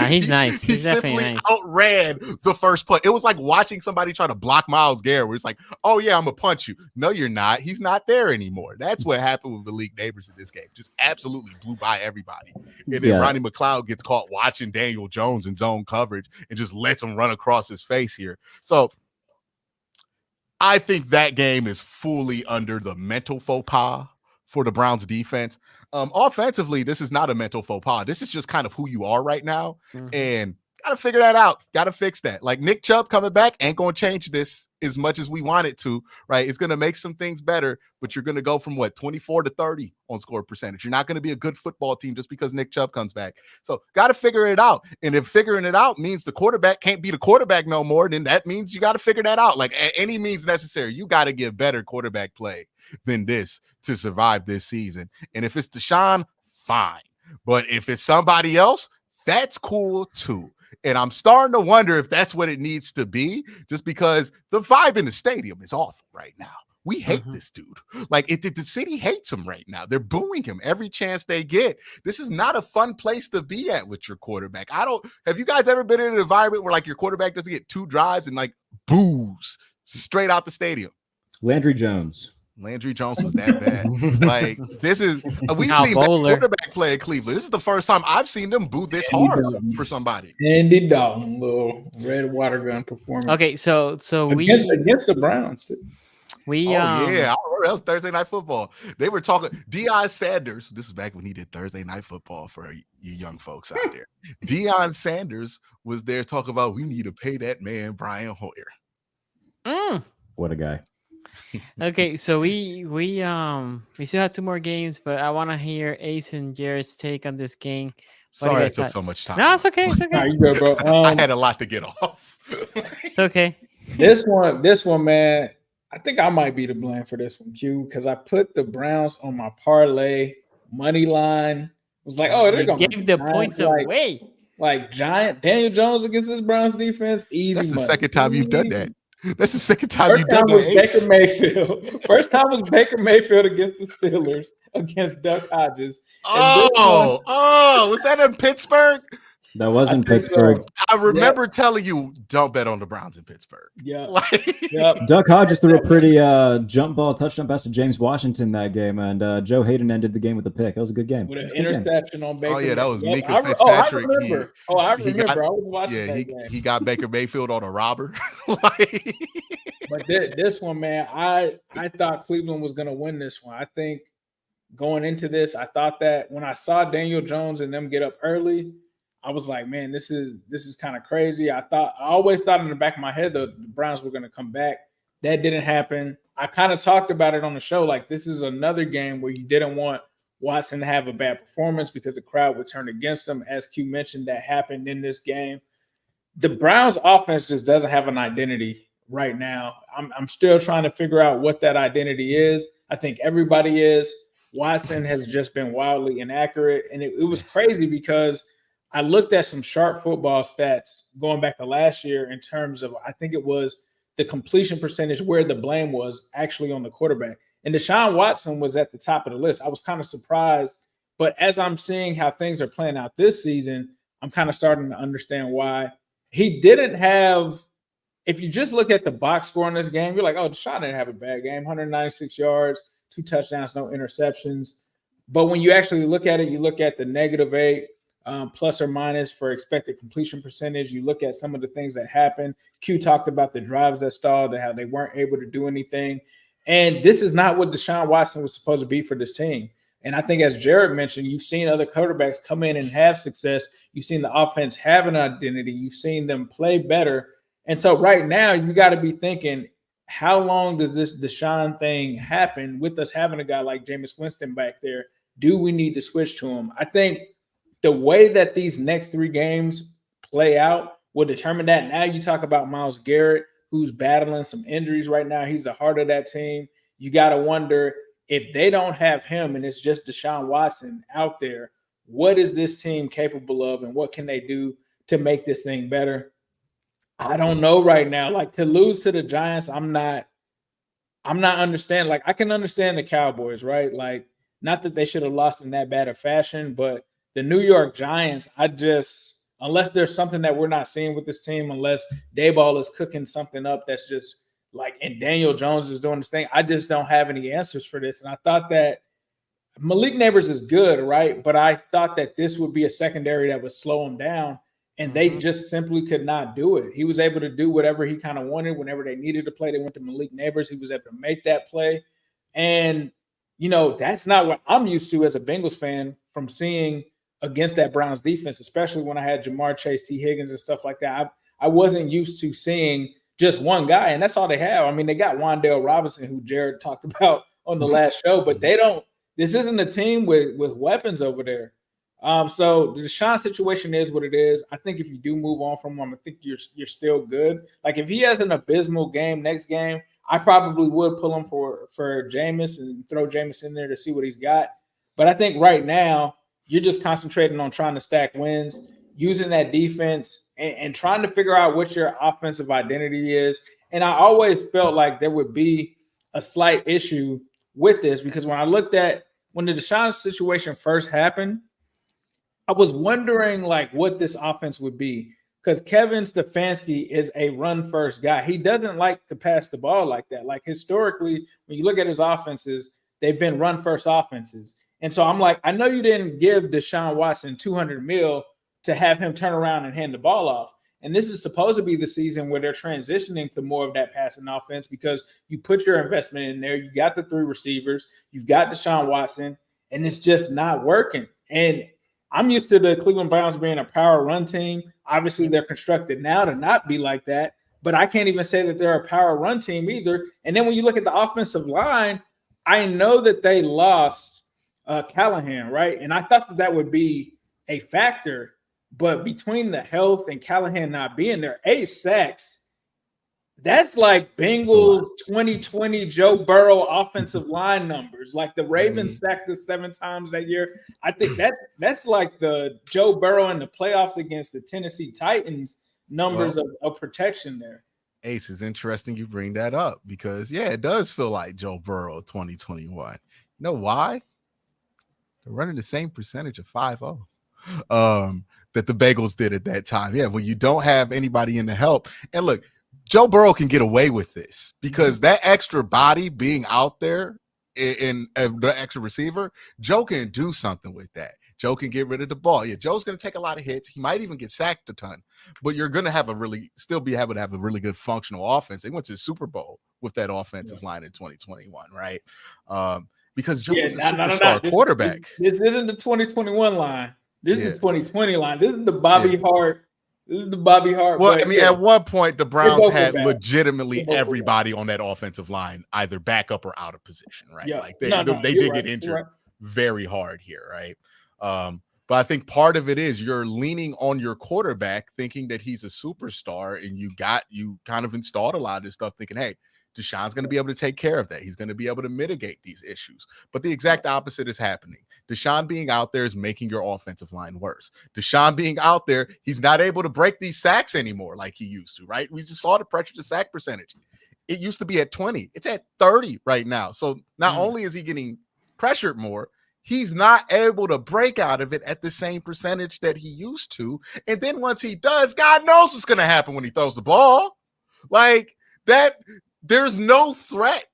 He's nice. He simply outran the first play. It was like watching somebody try to block Myles Garrett, where it's like, oh yeah, I'm gonna punch you. No, you're not. He's not there anymore. That's what happened with Malik Neighbors in this game. Just absolutely blew by everybody. And then Ronnie McLeod gets caught watching Daniel Jones in zone coverage and just lets him run across his face here. So I think that game is fully under the mental faux pas for the Browns defense. Offensively, this is not a mental faux pas. This is just kind of who you are right now. And got to figure that out. Got to fix that. Like, Nick Chubb coming back ain't going to change this as much as we want it to, right? It's going to make some things better, but you're going to go from 24 to 30 on score percentage. You're not going to be a good football team just because Nick Chubb comes back. So got to figure it out. And if figuring it out means the quarterback can't be the quarterback no more, then that means you got to figure that out. Like, at any means necessary, you got to get better quarterback play than this to survive this season. And if it's Deshaun, fine. But if it's somebody else, that's cool too. And I'm starting to wonder if that's what it needs to be, just because the vibe in the stadium is awful right now. We hate this dude. Like, the city hates him right now. They're booing him every chance they get. This is not a fun place to be at with your quarterback. Have you guys ever been in an environment where like your quarterback doesn't get 2 drives and like boos straight out the stadium? Landry Jones was that bad. Like, this is we've seen quarterback play at Cleveland. This is the first time I've seen them boo this hard for somebody. Andy Dalton, little red water gun performance. Okay, so against the Browns too. I remember that was Thursday Night Football. They were talking Deion Sanders. This is back when he did Thursday Night Football for you young folks out there. Deion Sanders was there talking about we need to pay that man Brian Hoyer. What a guy. Okay, so we still have 2 more games, but I want to hear Ace and Jared's take on this game. What do you Sorry I guys took thought? so much time. No, it's okay. It's All okay. right, you good, bro. I had a lot to get off. It's okay. This one, man, I think I might be to blame for this one, Q, because I put the Browns on my parlay money line. I was like, oh, they're You gonna gave the points away. like giant Daniel Jones against this Browns defense. Easy That's the money. second time you've done that. That's the second time First you've done time was that. Ace. Baker Mayfield. First time was Baker Mayfield against the Steelers against Duck Hodges. Was that in Pittsburgh? That was in I think so. Pittsburgh. I remember telling you, don't bet on the Browns in Pittsburgh. Yeah. Yep. Duck Hodges threw a pretty jump ball touchdown pass to James Washington that game, and Joe Hayden ended the game with a pick. That was a good game. With an interception on Baker. Oh yeah, that was Mayfield. Mika Fitzpatrick. I remember. I was watching Yeah, that game. he got Baker Mayfield on a robber. But this one, man, I thought Cleveland was going to win this one. I think going into this, I thought that when I saw Daniel Jones and them get up early, I was like, man, this is kind of crazy. I always thought in the back of my head the Browns were going to come back. That didn't happen. I kind of talked about it on the show. Like, this is another game where you didn't want Watson to have a bad performance because the crowd would turn against him. As Q mentioned, that happened in this game. The Browns offense just doesn't have an identity right now. I'm still trying to figure out what that identity is. I think everybody is. Watson has just been wildly inaccurate. And it was crazy because I looked at some sharp football stats going back to last year in terms of, I think it was the completion percentage where the blame was actually on the quarterback. And Deshaun Watson was at the top of the list. I was kind of surprised. But as I'm seeing how things are playing out this season, I'm kind of starting to understand why. He didn't have, if you just look at the box score in this game, you're like, oh, Deshaun didn't have a bad game, 196 yards, 2 touchdowns, no interceptions. But when you actually look at it, you look at the -8, plus or minus for expected completion percentage. You look at some of the things that happened. Q talked about the drives that stalled, how they weren't able to do anything. And this is not what Deshaun Watson was supposed to be for this team. And I think, as Jared mentioned, you've seen other quarterbacks come in and have success. You've seen the offense have an identity. You've seen them play better. And so right now, you got to be thinking, how long does this Deshaun thing happen with us having a guy like Jameis Winston back there? Do we need to switch to him? I think the way that these next 3 games play out will determine that. Now you talk about Myles Garrett, who's battling some injuries right now. He's the heart of that team. You got to wonder, if they don't have him and it's just Deshaun Watson out there, what is this team capable of and what can they do to make this thing better? I don't know right now. Like, to lose to the Giants, I'm not understanding. Like, I can understand the Cowboys, right? Like, not that they should have lost in that bad of fashion, but the New York Giants, unless there's something that we're not seeing with this team, unless Dayball is cooking something up that's just like, and Daniel Jones is doing this thing, I just don't have any answers for this. And I thought that Malik Neighbors is good, right? But I thought that this would be a secondary that would slow him down, and they just simply could not do it. He was able to do whatever he kind of wanted. Whenever they needed to play, they went to Malik Neighbors. He was able to make that play. And, that's not what I'm used to as a Bengals fan from seeing against that Browns defense, especially when I had Jamar Chase, T. Higgins, and stuff like that. I wasn't used to seeing just one guy, and that's all they have. I mean, they got Wan'Dale Robinson, who Jared talked about on the last show, but this isn't a team with weapons over there. So the Deshaun situation is what it is. I think if you do move on from him, I think you're still good. Like, if he has an abysmal game next game, I probably would pull him for Jameis and throw Jameis in there to see what he's got. But I think right now you're just concentrating on trying to stack wins, using that defense, and trying to figure out what your offensive identity is. And I always felt like there would be a slight issue with this, because when the Deshaun situation first happened, I was wondering like what this offense would be, because Kevin Stefanski is a run-first guy. He doesn't like to pass the ball like that. Like, historically, when you look at his offenses, they've been run-first offenses. And so I'm like, I know you didn't give Deshaun Watson $200 million to have him turn around and hand the ball off. And this is supposed to be the season where they're transitioning to more of that passing offense, because you put your investment in there. You got the 3 receivers. You've got Deshaun Watson, and it's just not working. And I'm used to the Cleveland Browns being a power run team. Obviously, they're constructed now to not be like that. but I can't even say that they're a power run team either. And then when you look at the offensive line, I know that they lost Callahan, right? And I thought that would be a factor, but between the health and Callahan not being there, 8 sacks. That's like Bengals 2020 Joe Burrow offensive line numbers. Like the Ravens sacked us 7 times that year. I think that's like the Joe Burrow in the playoffs against the Tennessee Titans numbers of protection there. Ace, is interesting you bring that up because, yeah, it does feel like Joe Burrow 2021. You know why? They're running the same percentage of 5-0 that the Bengals did at that time. Yeah, when you don't have anybody in the help. And look, Joe Burrow can get away with this because that extra body being out there in the extra receiver, Joe can do something with that. Joe can get rid of the ball. Yeah, Joe's going to take a lot of hits. He might even get sacked a ton, but you're going to have still be able to have a really good functional offense. They went to the Super Bowl with that offensive line in 2021, right? Because Joe was a superstar quarterback. This isn't the 2021 line. This is the 2020 line. This is the Bobby Hart. This is the Bobby Hart. Well, I mean, at one point, the Browns had legitimately everybody on that offensive line either back up or out of position, right? Yeah. Like they did get injured very hard here, right? But I think part of it is you're leaning on your quarterback, thinking that he's a superstar, and you kind of installed a lot of this stuff, thinking, hey, Deshaun's going to be able to take care of that. He's going to be able to mitigate these issues. But the exact opposite is happening. Deshaun being out there is making your offensive line worse. Deshaun being out there, he's not able to break these sacks anymore like he used to, right? We just saw the pressure to sack percentage. It used to be at 20. It's at 30 right now. So not only is he getting pressured more, he's not able to break out of it at the same percentage that he used to. And then once he does, God knows what's going to happen when he throws the ball. Like that, there's no threat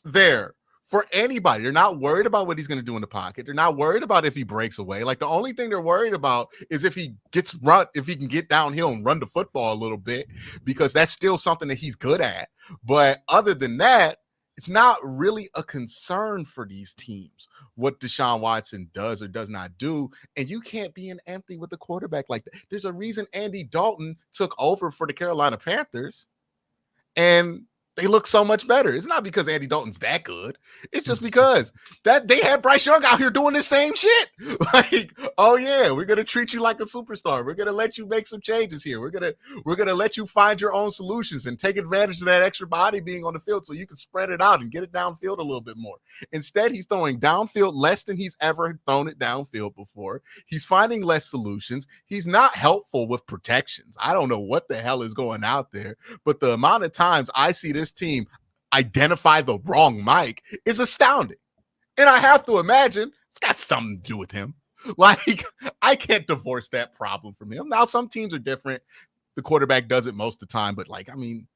there for anybody. They're not worried about what he's going to do in the pocket. They're not worried about if he breaks away. Like the only thing they're worried about is if he can get downhill and run the football a little bit, because that's still something that he's good at. But other than that, it's not really a concern for these teams what Deshaun Watson does or does not do. And you can't be an empty with a quarterback like that. There's a reason Andy Dalton took over for the Carolina Panthers, and they look so much better. It's not because Andy Dalton's that good. It's just because that they had Bryce Young out here doing the same shit. Like, oh yeah, we're gonna treat you like a superstar. We're gonna let you make some changes here. We're gonna let you find your own solutions and take advantage of that extra body being on the field so you can spread it out and get it downfield a little bit more. Instead, he's throwing downfield less than he's ever thrown it downfield before. He's finding less solutions. He's not helpful with protections. I don't know what the hell is going out there, but the amount of times I see this team identify the wrong Mike is astounding. And I have to imagine it's got something to do with him. Like, I can't divorce that problem from him. Now, some teams are different. The quarterback does it most of the time, but like, I mean,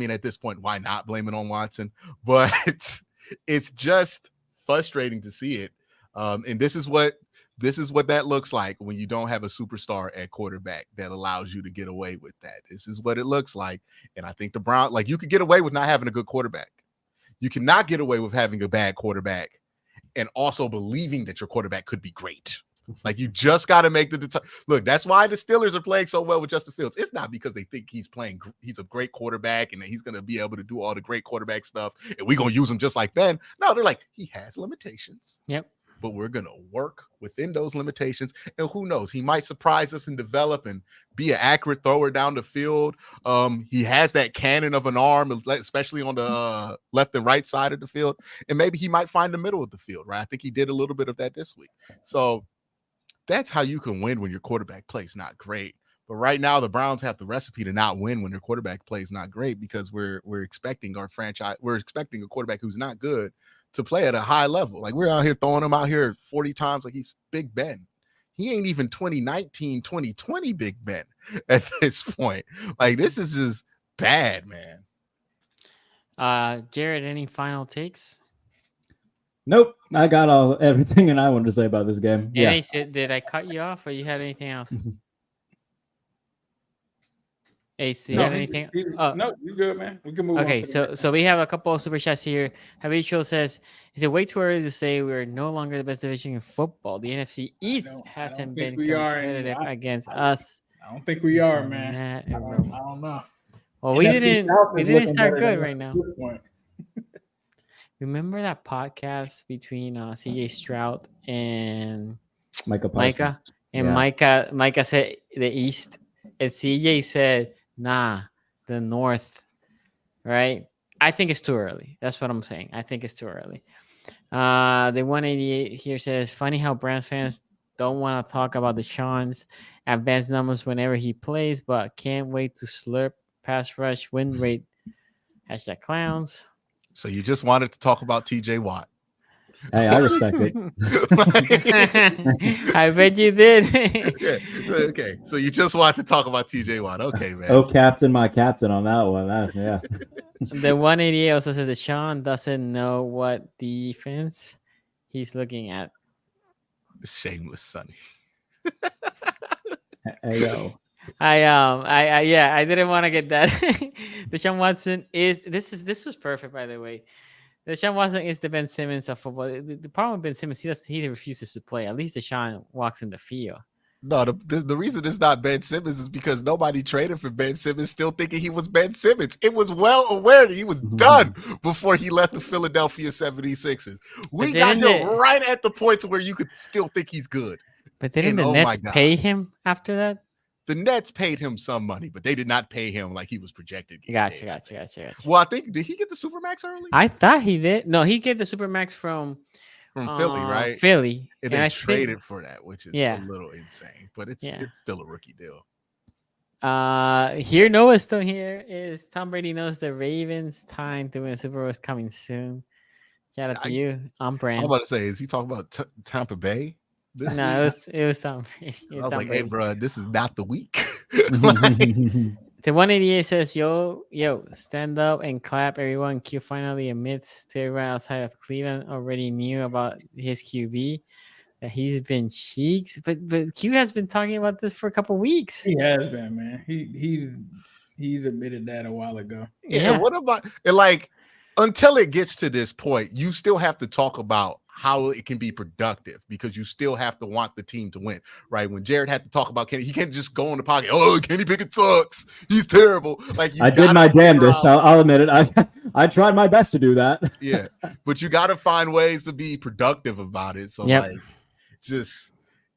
at this point, why not blame it on Watson? But it's just frustrating to see it. And this is what that looks like when you don't have a superstar at quarterback that allows you to get away with that. This is what it looks like. And I think the Browns, like, you could get away with not having a good quarterback. You cannot get away with having a bad quarterback and also believing that your quarterback could be great. Like, you just got to make the look. That's why the Steelers are playing so well with Justin Fields. It's not because they think he's a great quarterback and that he's going to be able to do all the great quarterback stuff and we're going to use him just like Ben. No, they're like, he has limitations. Yep. But we're going to work within those limitations. And who knows, he might surprise us and develop and be an accurate thrower down the field. He has that cannon of an arm, especially on the left and right side of the field. And maybe he might find the middle of the field, right? I think he did a little bit of that this week. So that's how you can win when your quarterback plays not great. But right now, the Browns have the recipe to not win when their quarterback plays not great, because we're expecting a quarterback who's not good to play at a high level. Like, we're out here throwing him out here 40 times like he's Big Ben. He ain't even 2019, 2020 Big Ben at this point. Like, this is just bad, man. Jared, any final takes? Nope. I got everything and I wanted to say about this game. Yeah. Did I cut you off or you had anything else? Ace, you had anything? No, you're good, man. We can move on. Okay, so we have a couple of super chats here. Habitual says, is it way too early to say we're no longer the best division in football? The NFC East hasn't been competitive against us. I don't think we are, man. I don't know. Well, NFC South we is didn't looking start better good than right now. this point. Remember that podcast between CJ Stroud and Micah Parsons. And Yeah. Micah said the East, and CJ said, nah, the North, right? I think it's too early. That's what I'm saying. I think it's too early. The 188 here says, funny how Browns fans don't want to talk about the Sean's advanced numbers whenever he plays, but can't wait to slurp pass rush win rate. Hashtag clowns. So you just wanted to talk about TJ Watt. Hey, I respect it. I bet you did. Yeah. Okay. So you just want to talk about TJ Watt. Okay, man. Oh, captain, my captain on that one. That's yeah. The 188 also says that Sean doesn't know what defense he's looking at. Shameless, Sonny. Hey yo. I didn't want to get that. Deshaun Watson this was perfect, by the way. Deshaun Watson is the Ben Simmons of football. The problem with Ben Simmons, he refuses to play. At least Deshaun walks in the field. No, the reason it's not Ben Simmons is because nobody traded for Ben Simmons still thinking he was Ben Simmons. It was well aware that he was done before he left the Philadelphia 76ers. We got him right at the point to where you could still think he's good. But didn't the Nets pay him after that? The Nets paid him some money, but they did not pay him like he was projected. Gotcha. Well, I think, did he get the Supermax early? I thought he did. No, he get the Supermax from Philly, right? Philly. And they traded for that, which is a little insane, but it's still a rookie deal. Here, Noah's still here. Is Tom Brady knows the Ravens' time to win a Super Bowl is coming soon. Shout out to you. I'm Brand. I'm about to say, is he talking about Tampa Bay? No, it was Tom Brady. I was like, hey, bro, this is not the week. The 188 says, yo, stand up and clap, everyone. Q finally admits to everyone outside of Cleveland already knew about his QB, that he's been cheeks. But Q has been talking about this for a couple weeks. He has been, man. He's admitted that a while ago. Yeah. What about like until it gets to this point, you still have to talk about how it can be productive because you still have to want the team to win, right? When Jared had to talk about Kenny, he can't just go in the pocket. Oh, Kenny Pickett sucks. He's terrible. Like I did my damnedest. I'll admit it. I tried my best to do that. Yeah, but you got to find ways to be productive about it. So like,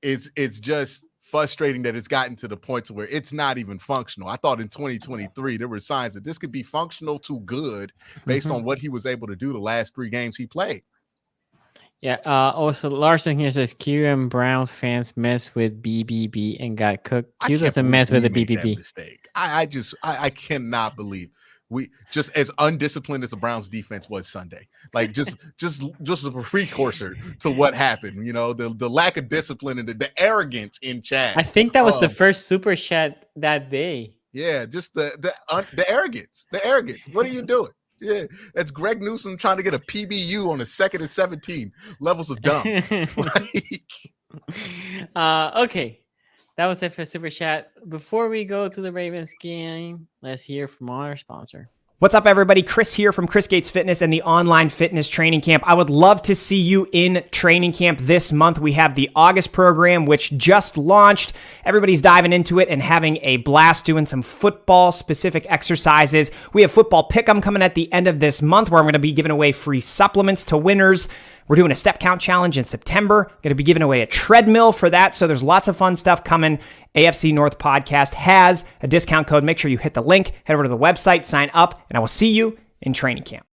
it's just frustrating that it's gotten to the point to where it's not even functional. I thought in 2023 there were signs that this could be functional to good based on what he was able to do the last 3 games he played. Yeah. Also, Larson here says Q and Browns fans mess with BBB and got cooked. Q doesn't mess with the BBB. Mistake. I cannot believe we just as undisciplined as the Browns defense was Sunday. Like just a precursor to what happened. You know, the lack of discipline and the arrogance in chat. I think that was the first super chat that day. Yeah, just the arrogance. The arrogance. What are you doing? Yeah, that's Greg Newsom trying to get a PBU on a 2nd and 17. Levels of dumb. Okay. That was it for Super Chat. Before we go to the Ravens game, let's hear from our sponsor. What's up, everybody? Chris here from Chris Gates Fitness and the online fitness training camp. I would love to see you in training camp this month. We have the August program, which just launched. Everybody's diving into it and having a blast doing some football-specific exercises. We have football pick'em coming at the end of this month, where I'm going to be giving away free supplements to winners. We're doing a step count challenge in September. Going to be giving away a treadmill for that. So there's lots of fun stuff coming. AFC North podcast has a discount code. Make sure you hit the link, head over to the website, sign up, and I will see you in training camp.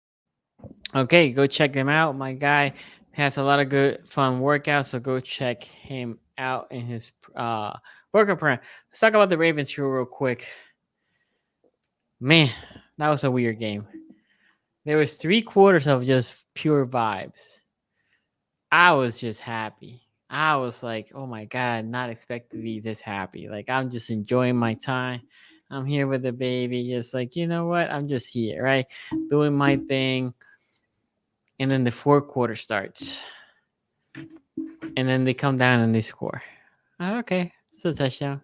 Okay, go check them out. My guy has a lot of good, fun workouts, so go check him out in his workout program. Let's talk about the Ravens here real quick. Man, that was a weird game. There was 3 quarters of just pure vibes. I was just happy. I was like, oh my God, not expected to be this happy. Like, I'm just enjoying my time. I'm here with the baby. Just like, you know what? I'm just here, right? Doing my thing. And then the 4th quarter starts. And then they come down and they score. Oh, okay. It's a touchdown.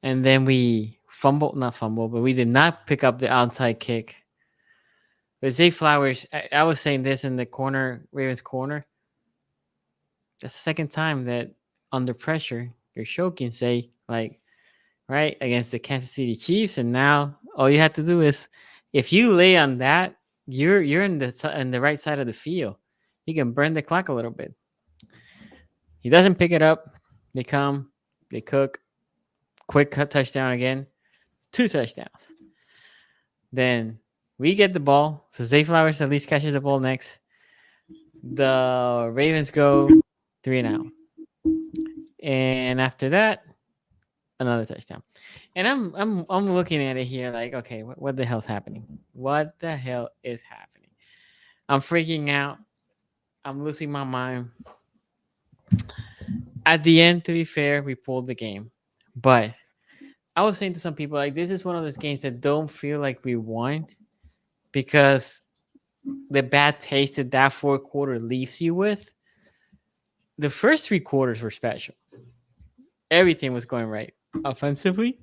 And then we not fumbled, but we did not pick up the outside kick. But Zay Flowers, I was saying this in the corner, Ravens corner. That's the second time that under pressure, you're choking, say, like, right, against the Kansas City Chiefs, and now all you have to do is, if you lay on that, you're in the right side of the field. You can burn the clock a little bit. He doesn't pick it up. They come, they cook, quick cut touchdown again, 2 touchdowns. Then we get the ball. So Zay Flowers at least catches the ball next. The Ravens go 3 and out. And after that, another touchdown. And I'm looking at it here like, okay, what the hell's happening? What the hell is happening? I'm freaking out. I'm losing my mind. At the end, to be fair, we pulled the game. But I was saying to some people, like, this is one of those games that don't feel like we won because the bad taste that 4th quarter leaves you with. The first 3 quarters were special. Everything was going right. Offensively,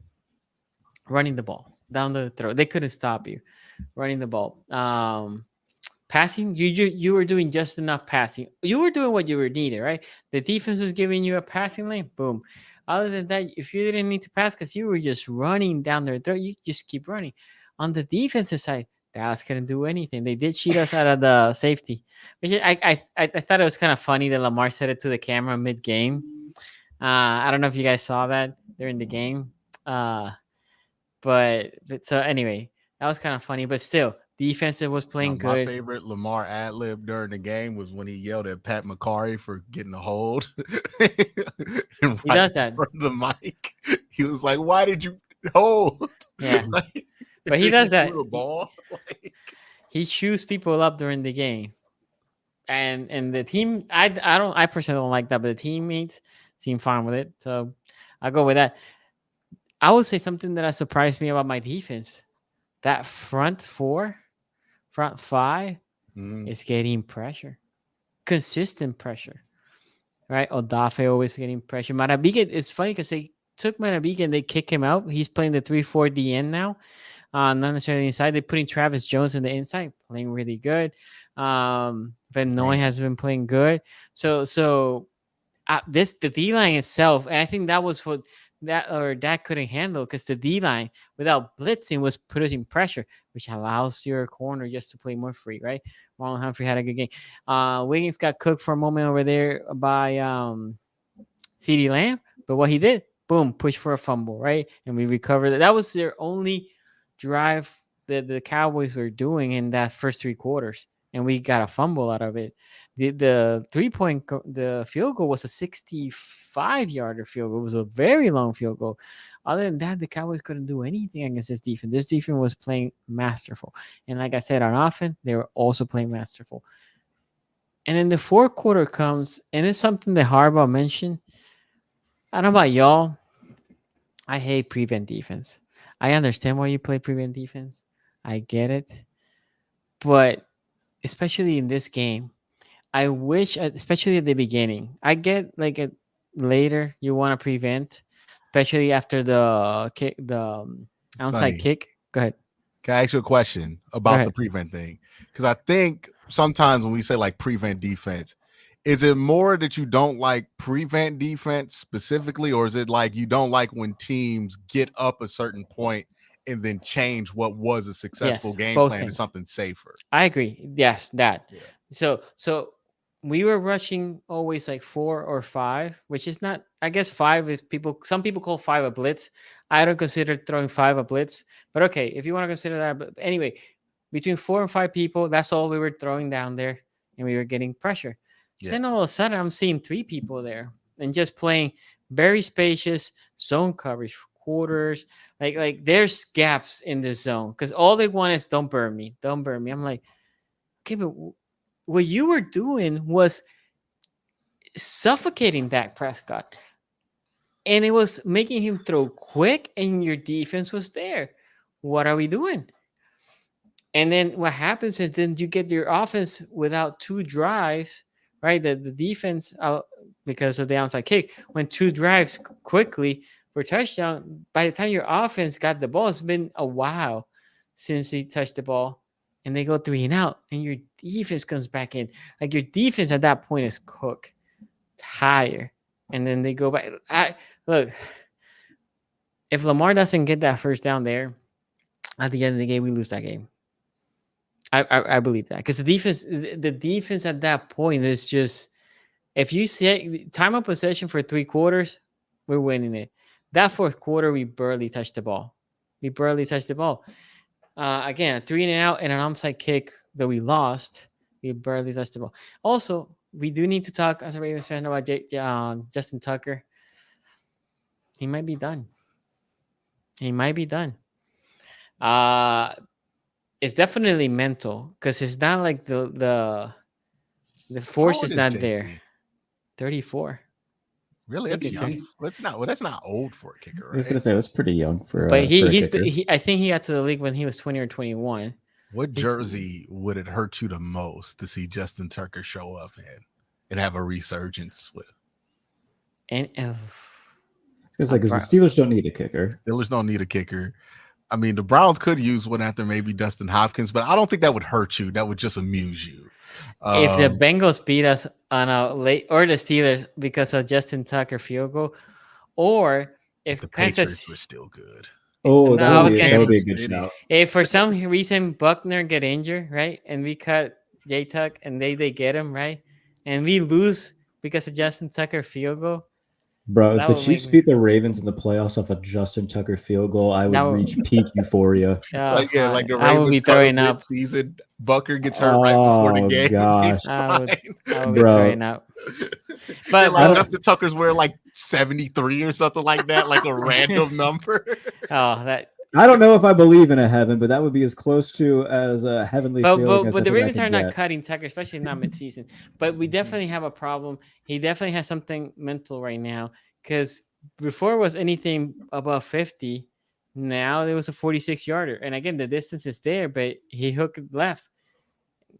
running the ball down the throat. They couldn't stop you. Running the ball. Passing, you were doing just enough passing. You were doing what you were needed, right? The defense was giving you a passing lane. Boom. Other than that, if you didn't need to pass because you were just running down their throat, you just keep running. On the defensive side, Dallas couldn't do anything. They did cheat us out of the safety. Which I thought it was kind of funny that Lamar said it to the camera mid-game. I don't know if you guys saw that during the game. But so anyway, that was kind of funny. But still, defensive was playing good. My favorite Lamar ad-lib during the game was when he yelled at Pat McCarry for getting a hold. He does that. From the mic. He was like, why did you hold? Yeah. But he does that. The ball. He chews people up during the game. And the team, I personally don't like that, but the teammates seem fine with it. So I'll go with that. I would say something that surprised me about my defense. That front 5 is getting pressure. Consistent pressure. Right? Odafe always getting pressure. Maravika, it's funny because they took Maravika and they kick him out. He's playing the 3-4 DN now. Not necessarily inside. They're putting Travis Jones in the inside, playing really good. Van Noy has been playing good. So the D-line itself, and I think that was what that couldn't handle because the D-line without blitzing was producing pressure, which allows your corner just to play more free, right? Marlon Humphrey had a good game. Wiggins got cooked for a moment over there by CeeDee Lamb, but what he did, boom, push for a fumble, right? And we recovered it. That was their only drive that the Cowboys were doing in that first 3 quarters, and we got a fumble out of it. The 3-point the field goal was a 65-yarder field goal. It was a very long field goal. Other than that, the Cowboys couldn't do anything against this defense. This defense was playing masterful, and like I said, on offense, they were also playing masterful. And then the 4th quarter comes, and it's something that Harbaugh mentioned. I don't know about y'all. I hate prevent defense. I understand why you play prevent defense. I get it. But especially in this game, I wish, especially at the beginning, I get like later you want to prevent, especially after the kick, the onside kick. Go ahead. Can I ask you a question about the prevent thing? Because I think sometimes when we say like prevent defense, is it more that you don't like prevent defense specifically, or is it like you don't like when teams get up a certain point and then change what was a successful game plan to something safer? I agree. Yes, that. Yeah. So we were rushing always like 4 or 5, which is not, I guess 5 is some people call 5 a blitz. I don't consider throwing 5 a blitz, but okay, if you want to consider that. But anyway, between 4 and 5 people, that's all we were throwing down there, and we were getting pressure. Yeah. Then all of a sudden, I'm seeing 3 people there and just playing very spacious zone coverage quarters. Like there's gaps in the zone because all they want is don't burn me. I'm like, okay, but what you were doing was suffocating Dak Prescott, and it was making him throw quick, and your defense was there. What are we doing? And then what happens is then you get your offense without 2 drives. Right, the defense, because of the onside kick, went 2 drives quickly for touchdown. By the time your offense got the ball, it's been a while since he touched the ball, and they go 3 and out, and your defense comes back in. Like your defense at that point is cooked, tired, and then they go back. Look, if Lamar doesn't get that first down there, at the end of the game, we lose that game. I believe that because the defense at that point is just, if you say time of possession for 3 quarters, we're winning it. That fourth quarter, we barely touched the ball. Again, a 3-and-out and an onside kick that we lost. We barely touched the ball. Also, we do need to talk as a Ravens fan about Justin Tucker. He might be done. It's definitely mental because it's not like the force is not there. 34. Really, Look that's at young. him. That's not old for a kicker, right? I was gonna say it was pretty young for. But for a he's kicker. I think he got to the league when he was 20 or 21. What jersey would it hurt you the most to see Justin Tucker show up in and have a resurgence with? And It's like, because the Steelers don't need a kicker. Steelers don't need a kicker. I mean, the Browns could use one after maybe Dustin Hopkins, but I don't think that would hurt you. That would just amuse you. If the Bengals beat us on a late, or the Steelers because of Justin Tucker field goal, or if the Patriots were still good. Oh, No, that would be a Kansas good City. shout. if for some reason Buckner get injured, right, and we cut J-Tuck and they get him, right, and we lose because of Justin Tucker field goal, Bro, if That the would Chiefs make- beat the Ravens in the playoffs off a Justin Tucker field goal, I That would would- reach peak euphoria. Like the I would Ravens be cut him throwing up. mid-season. Bucker gets hurt right before the Oh, game. gosh. He's I would fine. be Bro. throwing up. But But Justin Tucker's wearing like 73 or something like that, like a random number. that. I don't know if I believe in a heaven, but that would be as close to as a heavenly feeling. But as I the think I Ravens could are not get. cutting Tucker, especially not midseason. But we definitely have a problem. He definitely has something mental right now because before it was anything above 50. Now there was a 46-yarder. And again, the distance is there, but he hooked left.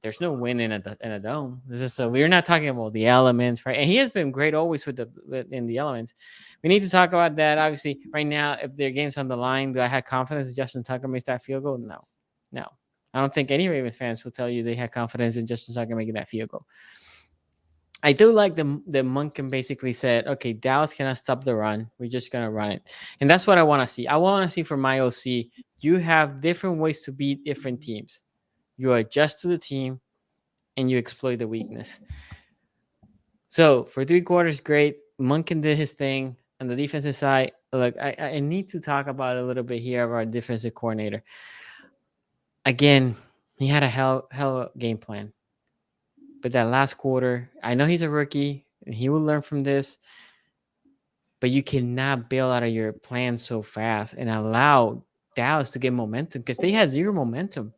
There's no win in a dome. So we're not talking about the elements, right? And he has been great always in the elements. We need to talk about that. Obviously, right now, if their game's on the line, do I have confidence that Justin Tucker makes that field goal? No. I don't think any Ravens fans will tell you they had confidence in Justin Tucker making that field goal. I do like the Monken basically said, okay, Dallas cannot stop the run. We're just going to run it. And that's what I want to see. I want to see from my OC, you have different ways to beat different teams. You adjust to the team and you exploit the weakness. So for 3 quarters, great. Monken did his thing. On the defensive side, look, I need to talk about a little bit here of our defensive coordinator. Again, he had a hell game plan. But that last quarter, I know he's a rookie and he will learn from this. But you cannot bail out of your plan so fast and allow Dallas to get momentum because they had 0 momentum.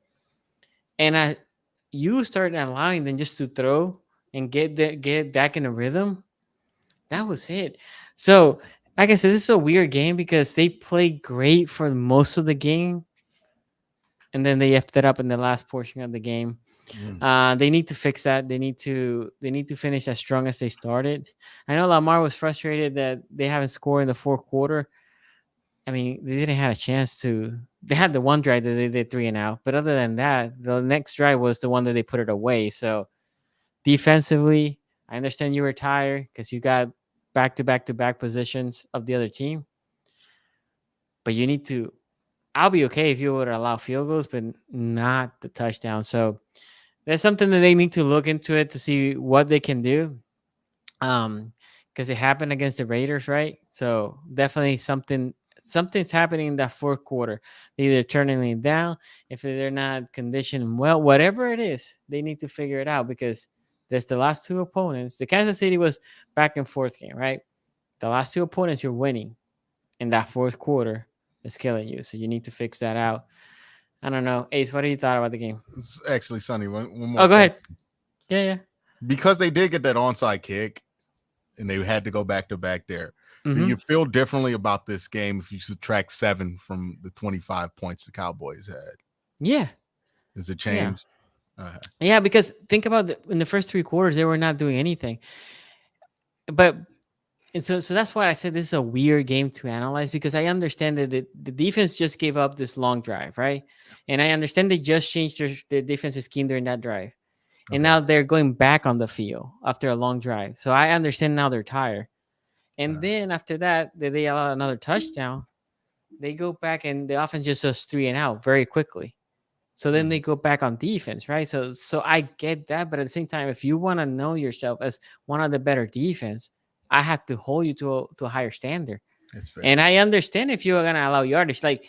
And you start allowing them just to throw and get back in a rhythm. That was it. So, like I said, this is a weird game because they played great for most of the game. And then they effed it up in the last portion of the game. They need to fix that. They need to finish as strong as they started. I know Lamar was frustrated that they haven't scored in the 4th quarter. I mean, they didn't have a chance to. They had the one drive that they did 3-and-out, but other than that, the next drive was the one that they put it away. So defensively, I understand you were tired because you got back-to-back positions of the other team. But you need to. I'll be okay if you would allow field goals, but not the touchdown. So that's something that they need to look into it to see what they can do. Because it happened against the Raiders, right? So definitely something's happening in that 4th quarter. They're either turning it down, if they're not conditioned well, whatever it is, they need to figure it out because there's the last 2 opponents. The Kansas City was back and forth game, right? The last 2 opponents you're winning in that 4th quarter is killing you. So you need to fix that out. I don't know. Ace, what do you thought about the game? Actually, Sonny, one more. Oh, go ahead. Yeah. Because they did get that onside kick and they had to go back to back there. Do you feel differently about this game if you subtract 7 from the 25 points the Cowboys had? Yeah. Does it change? Yeah, because think about in the first 3 quarters, they were not doing anything. And so that's why I said this is a weird game to analyze because I understand that the defense just gave up this long drive, right? And I understand they just changed their defensive scheme during that drive. Okay. And now they're going back on the field after a long drive. So I understand now they're tired. And then after that, they allow another touchdown. they go back and the offense just does 3 and out very quickly. So then they go back on defense, right? So I get that, but at the same time, if you want to know yourself as one of the better defense, I have to hold you to a higher standard. That's fair. And I understand if you're gonna allow yardage, like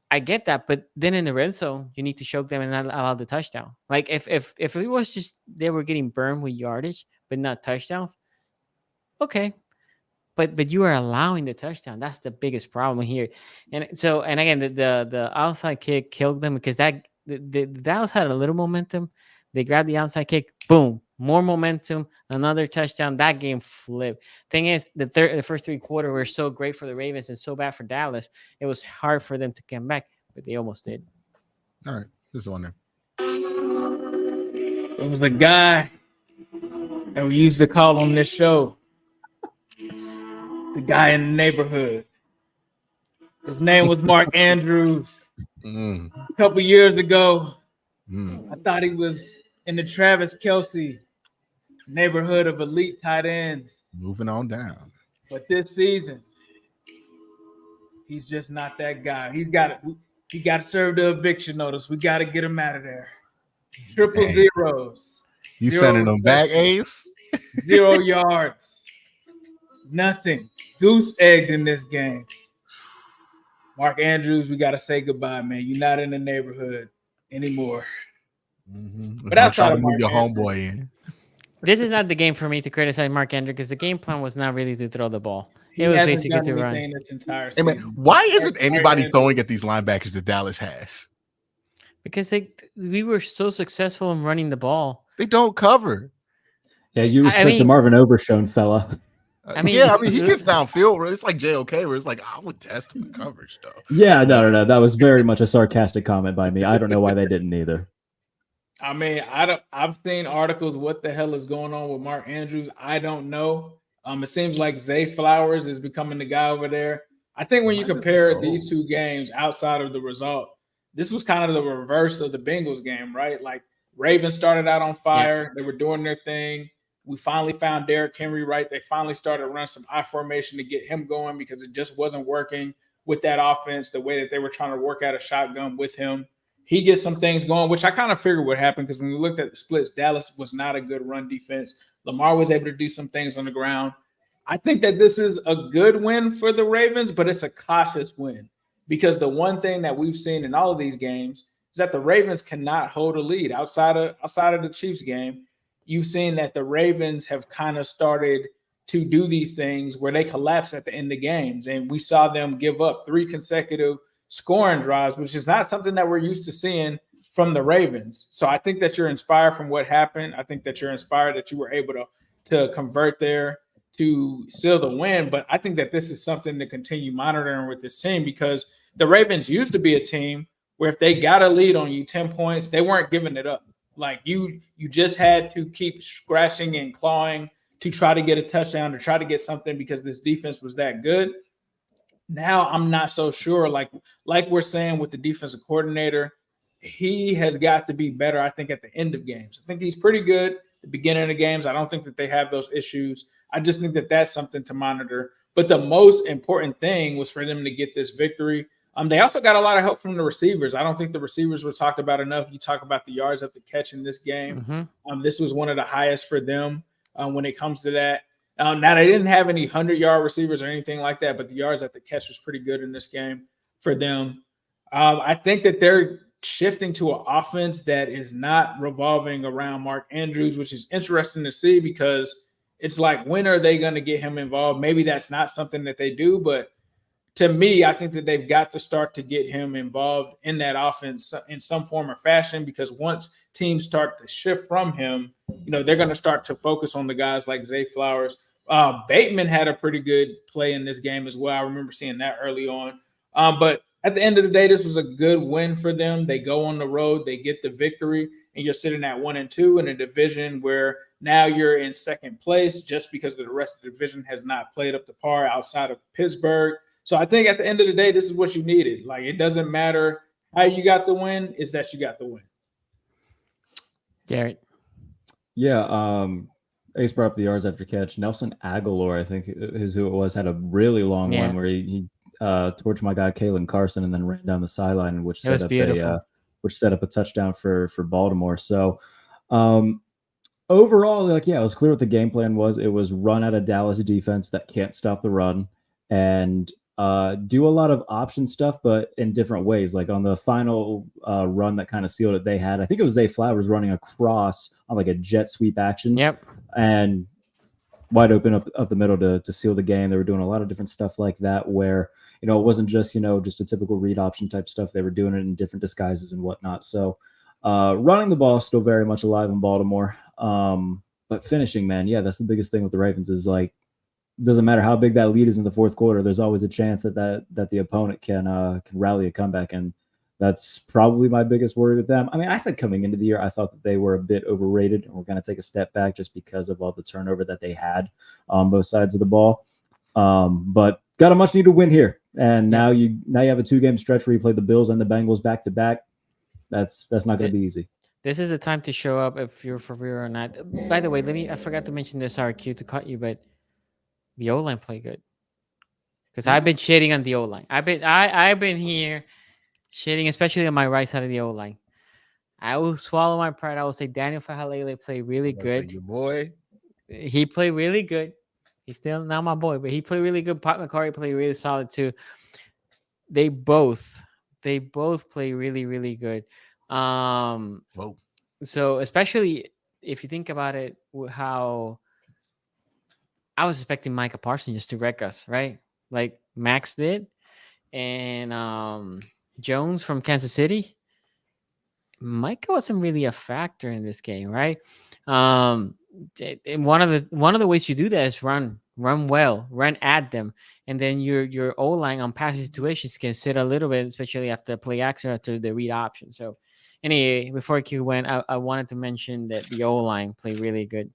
I get that, but then in the red zone, you need to choke them and not allow the touchdown. Like if it was just they were getting burned with yardage but not touchdowns, okay. But you are allowing the touchdown. That's the biggest problem here. And again, the outside kick killed them because the Dallas had a little momentum. They grabbed the outside kick, boom, more momentum, another touchdown. That game flipped. Thing is, the first 3 quarters were so great for the Ravens and so bad for Dallas. It was hard for them to come back, but they almost did. All right, this one there. It was a guy that we used to call on this show the guy in the neighborhood. His name was Mark Andrews. A couple years ago, I thought he was in the Travis Kelce neighborhood of elite tight ends. Moving on down. But this season, he's just not that guy. He got to serve the eviction notice. We got to get him out of there. Triple zeros. You sending them back, Ace? 0 yards. Nothing. Goose egged in this game. Mark Andrews, we got to say goodbye, man. You're not in the neighborhood anymore. But I'm trying to move your homeboy in. This is not the game for me to criticize Mark Andrews because the game plan was not really to throw the ball. It was basically to run. Hey man, why isn't anybody throwing at these linebackers that Dallas has? Because we were so successful in running the ball. They don't cover. Yeah, you respect the Marvin Overshone fella. He gets downfield where it's like JOK, where it's like, I would test him in coverage, though. Yeah, no. That was very much a sarcastic comment by me. I don't know why they didn't either. I mean, I've seen articles. What the hell is going on with Mark Andrews? I don't know. It seems like Zay Flowers is becoming the guy over there. I think when you compare these 2 games outside of the result, this was kind of the reverse of the Bengals game, right? Like Ravens started out on fire. They were doing their thing. We finally found Derrick Henry right. They finally started running some I formation to get him going because it just wasn't working with that offense the way that they were trying to work out a shotgun with him. He gets some things going, which I kind of figured would happen because when we looked at the splits, Dallas was not a good run defense. Lamar was able to do some things on the ground. I think that this is a good win for the Ravens, but it's a cautious win because the one thing that we've seen in all of these games is that the Ravens cannot hold a lead outside of the Chiefs game. You've seen that the Ravens have kind of started to do these things where they collapse at the end of games. And we saw them give up 3 consecutive scoring drives, which is not something that we're used to seeing from the Ravens. So I think that you're inspired from what happened. I think that you're inspired that you were able to convert there to seal the win. But I think that this is something to continue monitoring with this team because the Ravens used to be a team where if they got a lead on you 10 points, they weren't giving it up. Like you just had to keep scratching and clawing to try to get a touchdown, to try to get something because this defense was that good. Now I'm not so sure. Like we're saying with the defensive coordinator, he has got to be better, I think, at the end of games. I think he's pretty good at the beginning of games. I don't think that they have those issues. I just think that that's something to monitor. But the most important thing was for them to get this victory. They also got a lot of help from the receivers. I don't think the receivers were talked about enough. You talk about the yards after catch in this game. This was one of the highest for them when it comes to that. Now, they didn't have any 100-yard receivers or anything like that, but the yards after catch was pretty good in this game for them. I think that they're shifting to an offense that is not revolving around Mark Andrews, which is interesting to see because it's like, when are they going to get him involved? Maybe that's not something that they do, but to me, I think that they've got to start to get him involved in that offense in some form or fashion, because once teams start to shift from him, they're going to start to focus on the guys like Zay Flowers. Bateman had a pretty good play in this game as well. I remember seeing that early on. But at the end of the day, this was a good win for them. They go on the road, they get the victory, and you're sitting at 1-2 in a division where now you're in second place just because the rest of the division has not played up to par outside of Pittsburgh. So I think at the end of the day, this is what you needed. Like, it doesn't matter how you got the win, it's that you got the win. Jared. Yeah, Ace brought up the yards after catch. Nelson Aguilar, I think is who it was, had a really long one where he torched my guy Kalen Carson and then ran down the sideline, which It was beautiful. which set up a touchdown for Baltimore. So overall, like, yeah, it was clear what the game plan was. It was run at a Dallas defense that can't stop the run and do a lot of option stuff, but in different ways. Like on the final run that kind of sealed it, they had, I think it was Zay Flowers running across on like a jet sweep action. Yep. And wide open up the middle to seal the game. They were doing a lot of different stuff like that where, it wasn't just, just a typical read option type stuff. They were doing it in different disguises and whatnot. So running the ball still very much alive in Baltimore. But finishing, man, yeah, that's the biggest thing with the Ravens is like, doesn't matter how big that lead is in the fourth quarter. There's always a chance that the opponent can rally a comeback. And that's probably my biggest worry with them. I mean, I said coming into the year, I thought that they were a bit overrated and we're going to take a step back just because of all the turnover that they had on both sides of the ball. But got a much needed win here. And now you have a 2-game stretch where you play the Bills and the Bengals back to back. That's not going to be easy. This is the time to show up if you're for real or not. By the way, I forgot to mention this, RQ, to cut you, but the O-line played good. Because I've been shitting on the O-line. I've been here shitting, especially on my right side of the O-line. I will swallow my pride. I will say Daniel Fahalele played really good. Your boy. He played really good. He's still not my boy, but he played really good. Pat McCarry played really solid too. They both play really, really good. So especially if you think about it, how I was expecting Micah Parsons just to wreck us, right? Like Max did. And Jones from Kansas City. Micah wasn't really a factor in this game, right? And one of the ways you do that is run well, run at them, and then your O line on passing situations can sit a little bit, especially after play action, after the read option. So, anyway, before Q went, I wanted to mention that the O line played really good.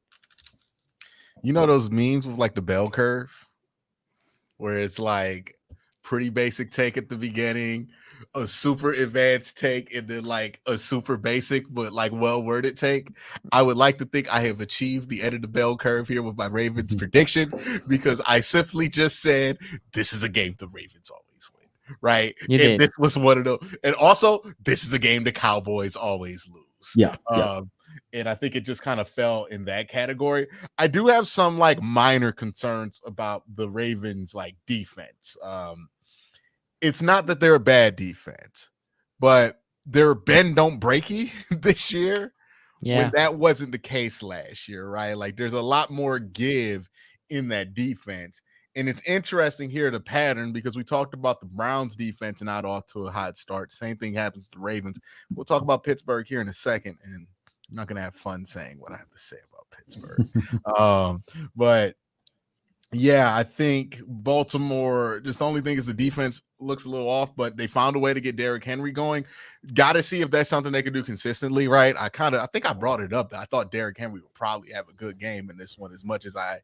You know those memes with like the bell curve, where it's like pretty basic take at the beginning, a super advanced take, and then like a super basic but like well worded take. I would like to think I have achieved the end of the bell curve here with my Ravens prediction, because I simply just said this is a game the Ravens always win, right? This was one of those, and also this is a game the Cowboys always lose. Yeah. And I think it just kind of fell in that category. I do have some like minor concerns about the Ravens like defense. It's not that they're a bad defense, but they're bend don't breaky this year. Yeah. When that wasn't the case last year, right? Like there's a lot more give in that defense. And it's interesting here, the pattern, because we talked about the Browns defense not off to a hot start. Same thing happens to the Ravens. We'll talk about Pittsburgh here in a second, and I'm not going to have fun saying what I have to say about Pittsburgh. But yeah, I think Baltimore, just the only thing is the defense looks a little off, but they found a way to get Derrick Henry going. Got to see if that's something they can do consistently, right? I think I brought it up that I thought Derrick Henry would probably have a good game in this one, as much as I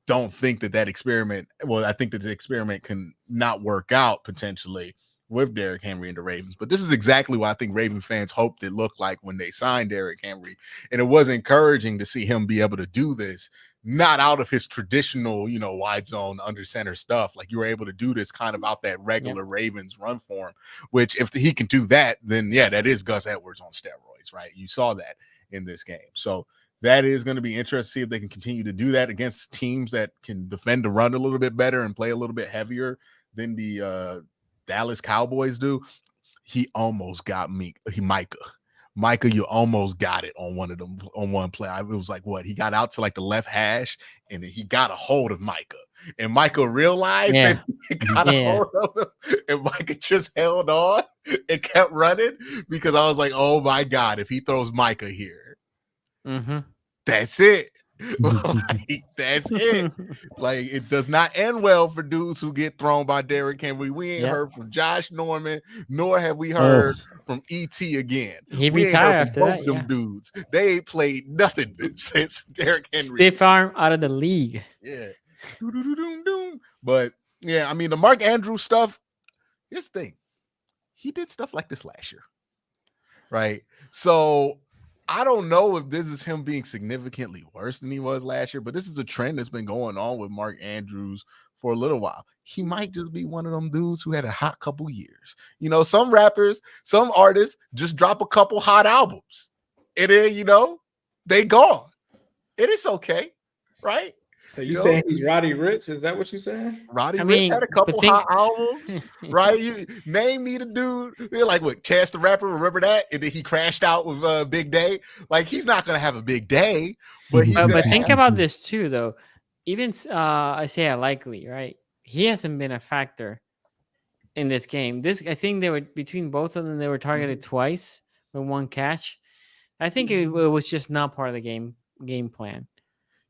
don't think that experiment, well, I think that the experiment can not work out potentially with Derrick Henry and the Ravens. But this is exactly what I think Raven fans hoped it looked like when they signed Derrick Henry. And it was encouraging to see him be able to do this, not out of his traditional, wide zone under center stuff. Like you were able to do this kind of out that regular Ravens run form, which if he can do that, then yeah, that is Gus Edwards on steroids, right? You saw that in this game. So that is going to be interesting to see if they can continue to do that against teams that can defend the run a little bit better and play a little bit heavier than the Dallas Cowboys do. He almost got Micah, you almost got it on one play. It was like what? He got out to like the left hash and then he got a hold of Micah. And Micah realized that he got a hold of him. And Micah just held on and kept running, because I was like, oh my God, if he throws Micah here, that's it. Like, that's it. Like, it does not end well for dudes who get thrown by Derrick Henry. We ain't heard from Josh Norman, nor have we heard from E.T. again. He retired after that. Them dudes, they ain't played nothing since Derrick Henry. Stiff arm out of the league. Yeah. But yeah, I mean, the Mark Andrews stuff, here's the thing. He did stuff like this last year, right? So I don't know if this is him being significantly worse than he was last year, but this is a trend that's been going on with Mark Andrews for a little while. He might just be one of them dudes who had a hot couple years. You know, some rappers, some artists just drop a couple hot albums, and then, you know, they gone. And it's okay, right? So you saying he's Roddy Ricch? Is that what you saying? Roddy Ricch had a couple hot albums, right? You name me the dude. They're like, what, Chance the Rapper, remember that? And then he crashed out with Big Day. Like, he's not gonna have a big day, but he's but think about this too, though. Even Isaiah Likely, right? He hasn't been a factor in this game. I think they were between both of them. They were targeted twice with one catch. I think it was just not part of the game plan.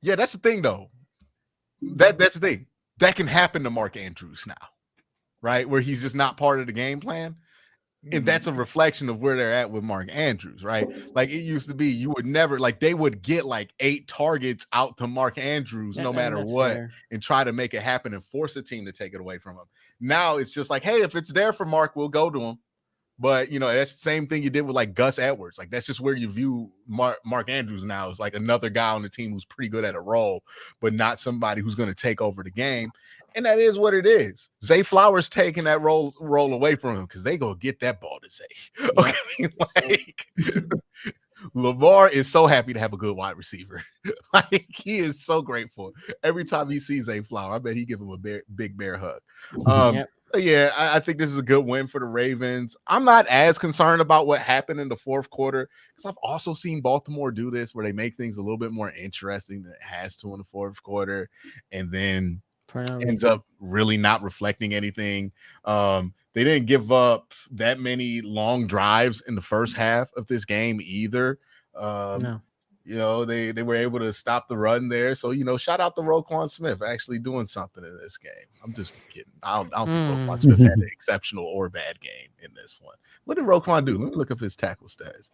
Yeah, that's the thing, though. That's the thing. That can happen to Mark Andrews now, right? Where he's just not part of the game plan. And that's a reflection of where they're at with Mark Andrews, right? Like, it used to be, you would never, like, they would get like 8 targets out to Mark Andrews no matter what, and try to make it happen and force a team to take it away from him. Now it's just like, hey, if it's there for Mark, we'll go to him. But, you know, that's the same thing you did with like Gus Edwards. Like, that's just where you view Mark Andrews now, is like another guy on the team who's pretty good at a role, but not somebody who's going to take over the game. And that is what it is. Zay Flowers taking that role away from him because they go get that ball to Zay. Okay, like Lamar is so happy to have a good wide receiver. Like, he is so grateful every time he sees Zay Flower. I bet he give him a big bear hug. Yeah, I think this is a good win for the Ravens. I'm not as concerned about what happened in the fourth quarter because I've also seen Baltimore do this where they make things a little bit more interesting than it has to in the fourth quarter, and then ends up really not reflecting anything. They didn't give up that many long drives in the first half of this game either. No. You know, they were able to stop the run there. So, you know, shout out to Roquan Smith actually doing something in this game. I'm just kidding. I don't think Roquan Smith had an exceptional or bad game in this one. What did Roquan do? Let me look up his tackle stats.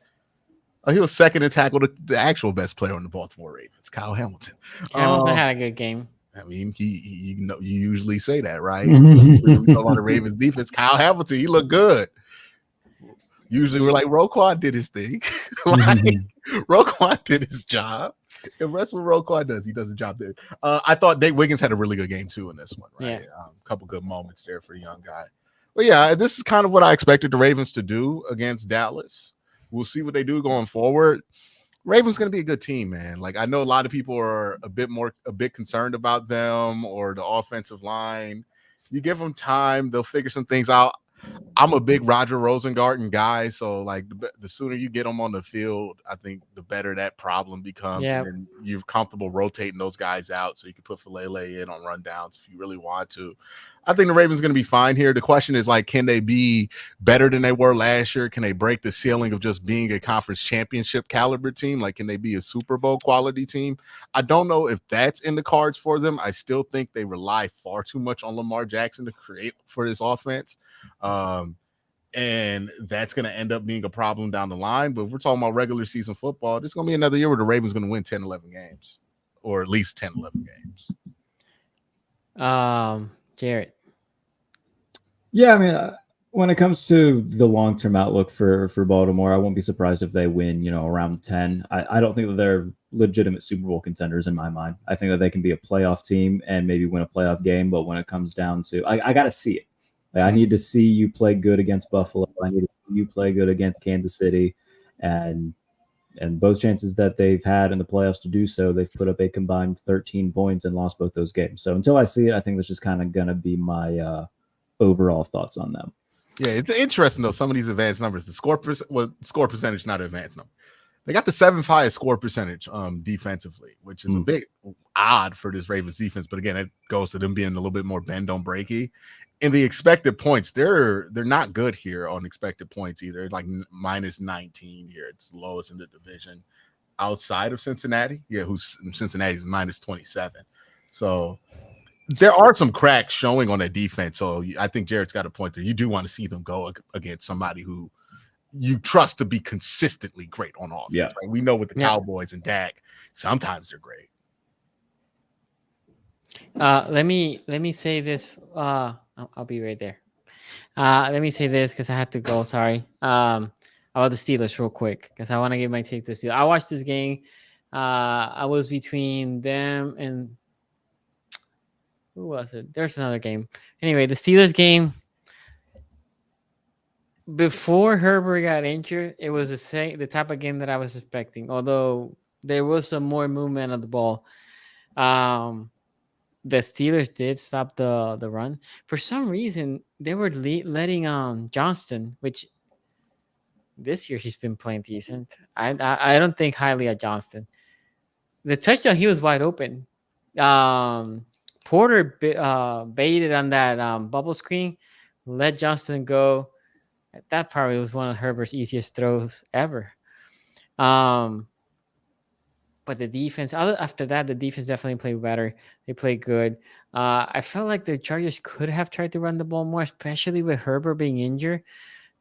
Oh, he was second in tackle to the actual best player on the Baltimore Ravens, Kyle Hamilton. Hamilton had a good game. I mean, he you know, you usually say that, right? We talk about the Ravens defense. Kyle Hamilton, he looked good. Usually we're like, Roquan did his thing. Like, Roquan did his job. And that's what Roquan does. He does his job there. I thought Nate Wiggins had a really good game too in this one, right? Yeah. A couple good moments there for a young guy. But yeah, this is kind of what I expected the Ravens to do against Dallas. We'll see what they do going forward. Ravens going to be a good team, man. Like, I know a lot of people are a bit concerned about them or the offensive line. You give them time, they'll figure some things out. I'm a big Roger Rosengarten guy, so like the sooner you get them on the field, I think the better that problem becomes. Yeah. And you're comfortable rotating those guys out, so you can put Falele in on rundowns if you really want to. I think the Ravens are going to be fine here. The question is, like, can they be better than they were last year? Can they break the ceiling of just being a conference championship caliber team? Like, can they be a Super Bowl quality team? I don't know if that's in the cards for them. I still think they rely far too much on Lamar Jackson to create for this offense. And that's going to end up being a problem down the line. But if we're talking about regular season football, this is going to be another year where the Ravens are going to win 10, 11 games, or at least 10, 11 games. Jarrett. Yeah, I mean, when it comes to the long-term outlook for Baltimore, I won't be surprised if they win, you know, around 10. I don't think that they're legitimate Super Bowl contenders in my mind. I think that they can be a playoff team and maybe win a playoff game, but when it comes down to, I got to see it. Like, I need to see you play good against Buffalo. I need to see you play good against Kansas City, and both chances that they've had in the playoffs to do so, they've put up a combined 13 points and lost both those games. So until I see it, I think that's just kind of going to be my overall thoughts on them. Yeah, it's interesting though. Some of these advanced numbers, the score percentage, not an advanced number. They got the 7th highest score percentage defensively, which is a bit odd for this Ravens defense. But again, it goes to them being a little bit more bend don't breaky. And the expected points, they're not good here on expected points either. It's like minus 19 here. It's lowest in the division outside of Cincinnati. Yeah, Cincinnati's minus 27. So there are some cracks showing on that defense. So I think Jared's got a point there. You do want to see them go against somebody who you trust to be consistently great on offense. Yeah. Right? We know with the Cowboys and Dak, sometimes they're great. Let me say this. I'll be right there. Let me say this because I have to go. Sorry. About the Steelers real quick because I want to give my take to the Steelers. I watched this game. I was between them and Who was it? There's another game. Anyway, the Steelers game. Before Herbert got injured, it was the type of game that I was expecting. Although there was some more movement of the ball, the Steelers did stop the run. For some reason, they were letting Johnston, which this year he's been playing decent. I don't think highly of Johnston. The touchdown, he was wide open. Porter baited on that bubble screen, let Johnston go. That probably was one of Herbert's easiest throws ever. But the defense, after that, the defense definitely played better. They played good. I felt like the Chargers could have tried to run the ball more, especially with Herbert being injured.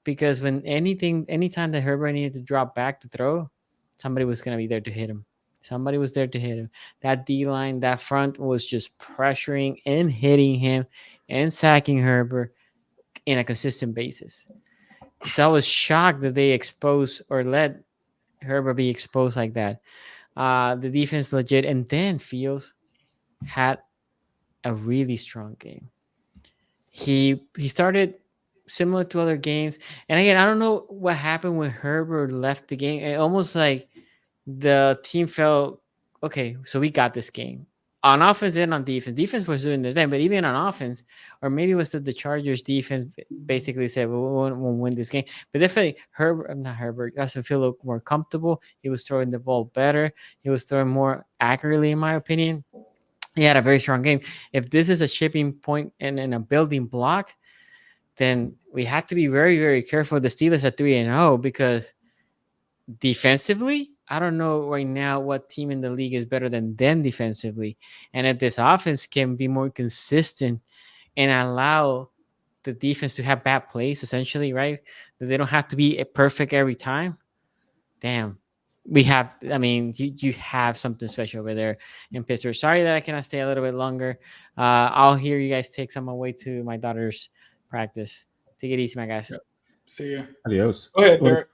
Because anytime that Herbert needed to drop back to throw, somebody was going to be there to hit him. Somebody was there to hit him. That D-line, that front was just pressuring and hitting him and sacking Herbert in a consistent basis. So I was shocked that they exposed or let Herbert be exposed like that. The defense legit. And then Fields had a really strong game. He started similar to other games. And again, I don't know what happened when Herbert left the game. It almost like the team felt, okay, so we got this game. On offense and on defense. Defense was doing their thing, but even on offense, or maybe it was that the Chargers defense basically said, we'll win this game. But definitely Justin Fields looked more comfortable. He was throwing the ball better. He was throwing more accurately, in my opinion. He had a very strong game. If this is a shipping point and a building block, then we have to be very, very careful. The Steelers are 3-0 because defensively, I don't know right now what team in the league is better than them defensively. And if this offense can be more consistent and allow the defense to have bad plays, essentially, right? That they don't have to be perfect every time. Damn. You have something special over there in Pittsburgh. Sorry that I cannot stay a little bit longer. I'll hear you guys take some away to my daughter's practice. Take it easy, my guys. Yep. See ya. Adios. Go ahead, Derek.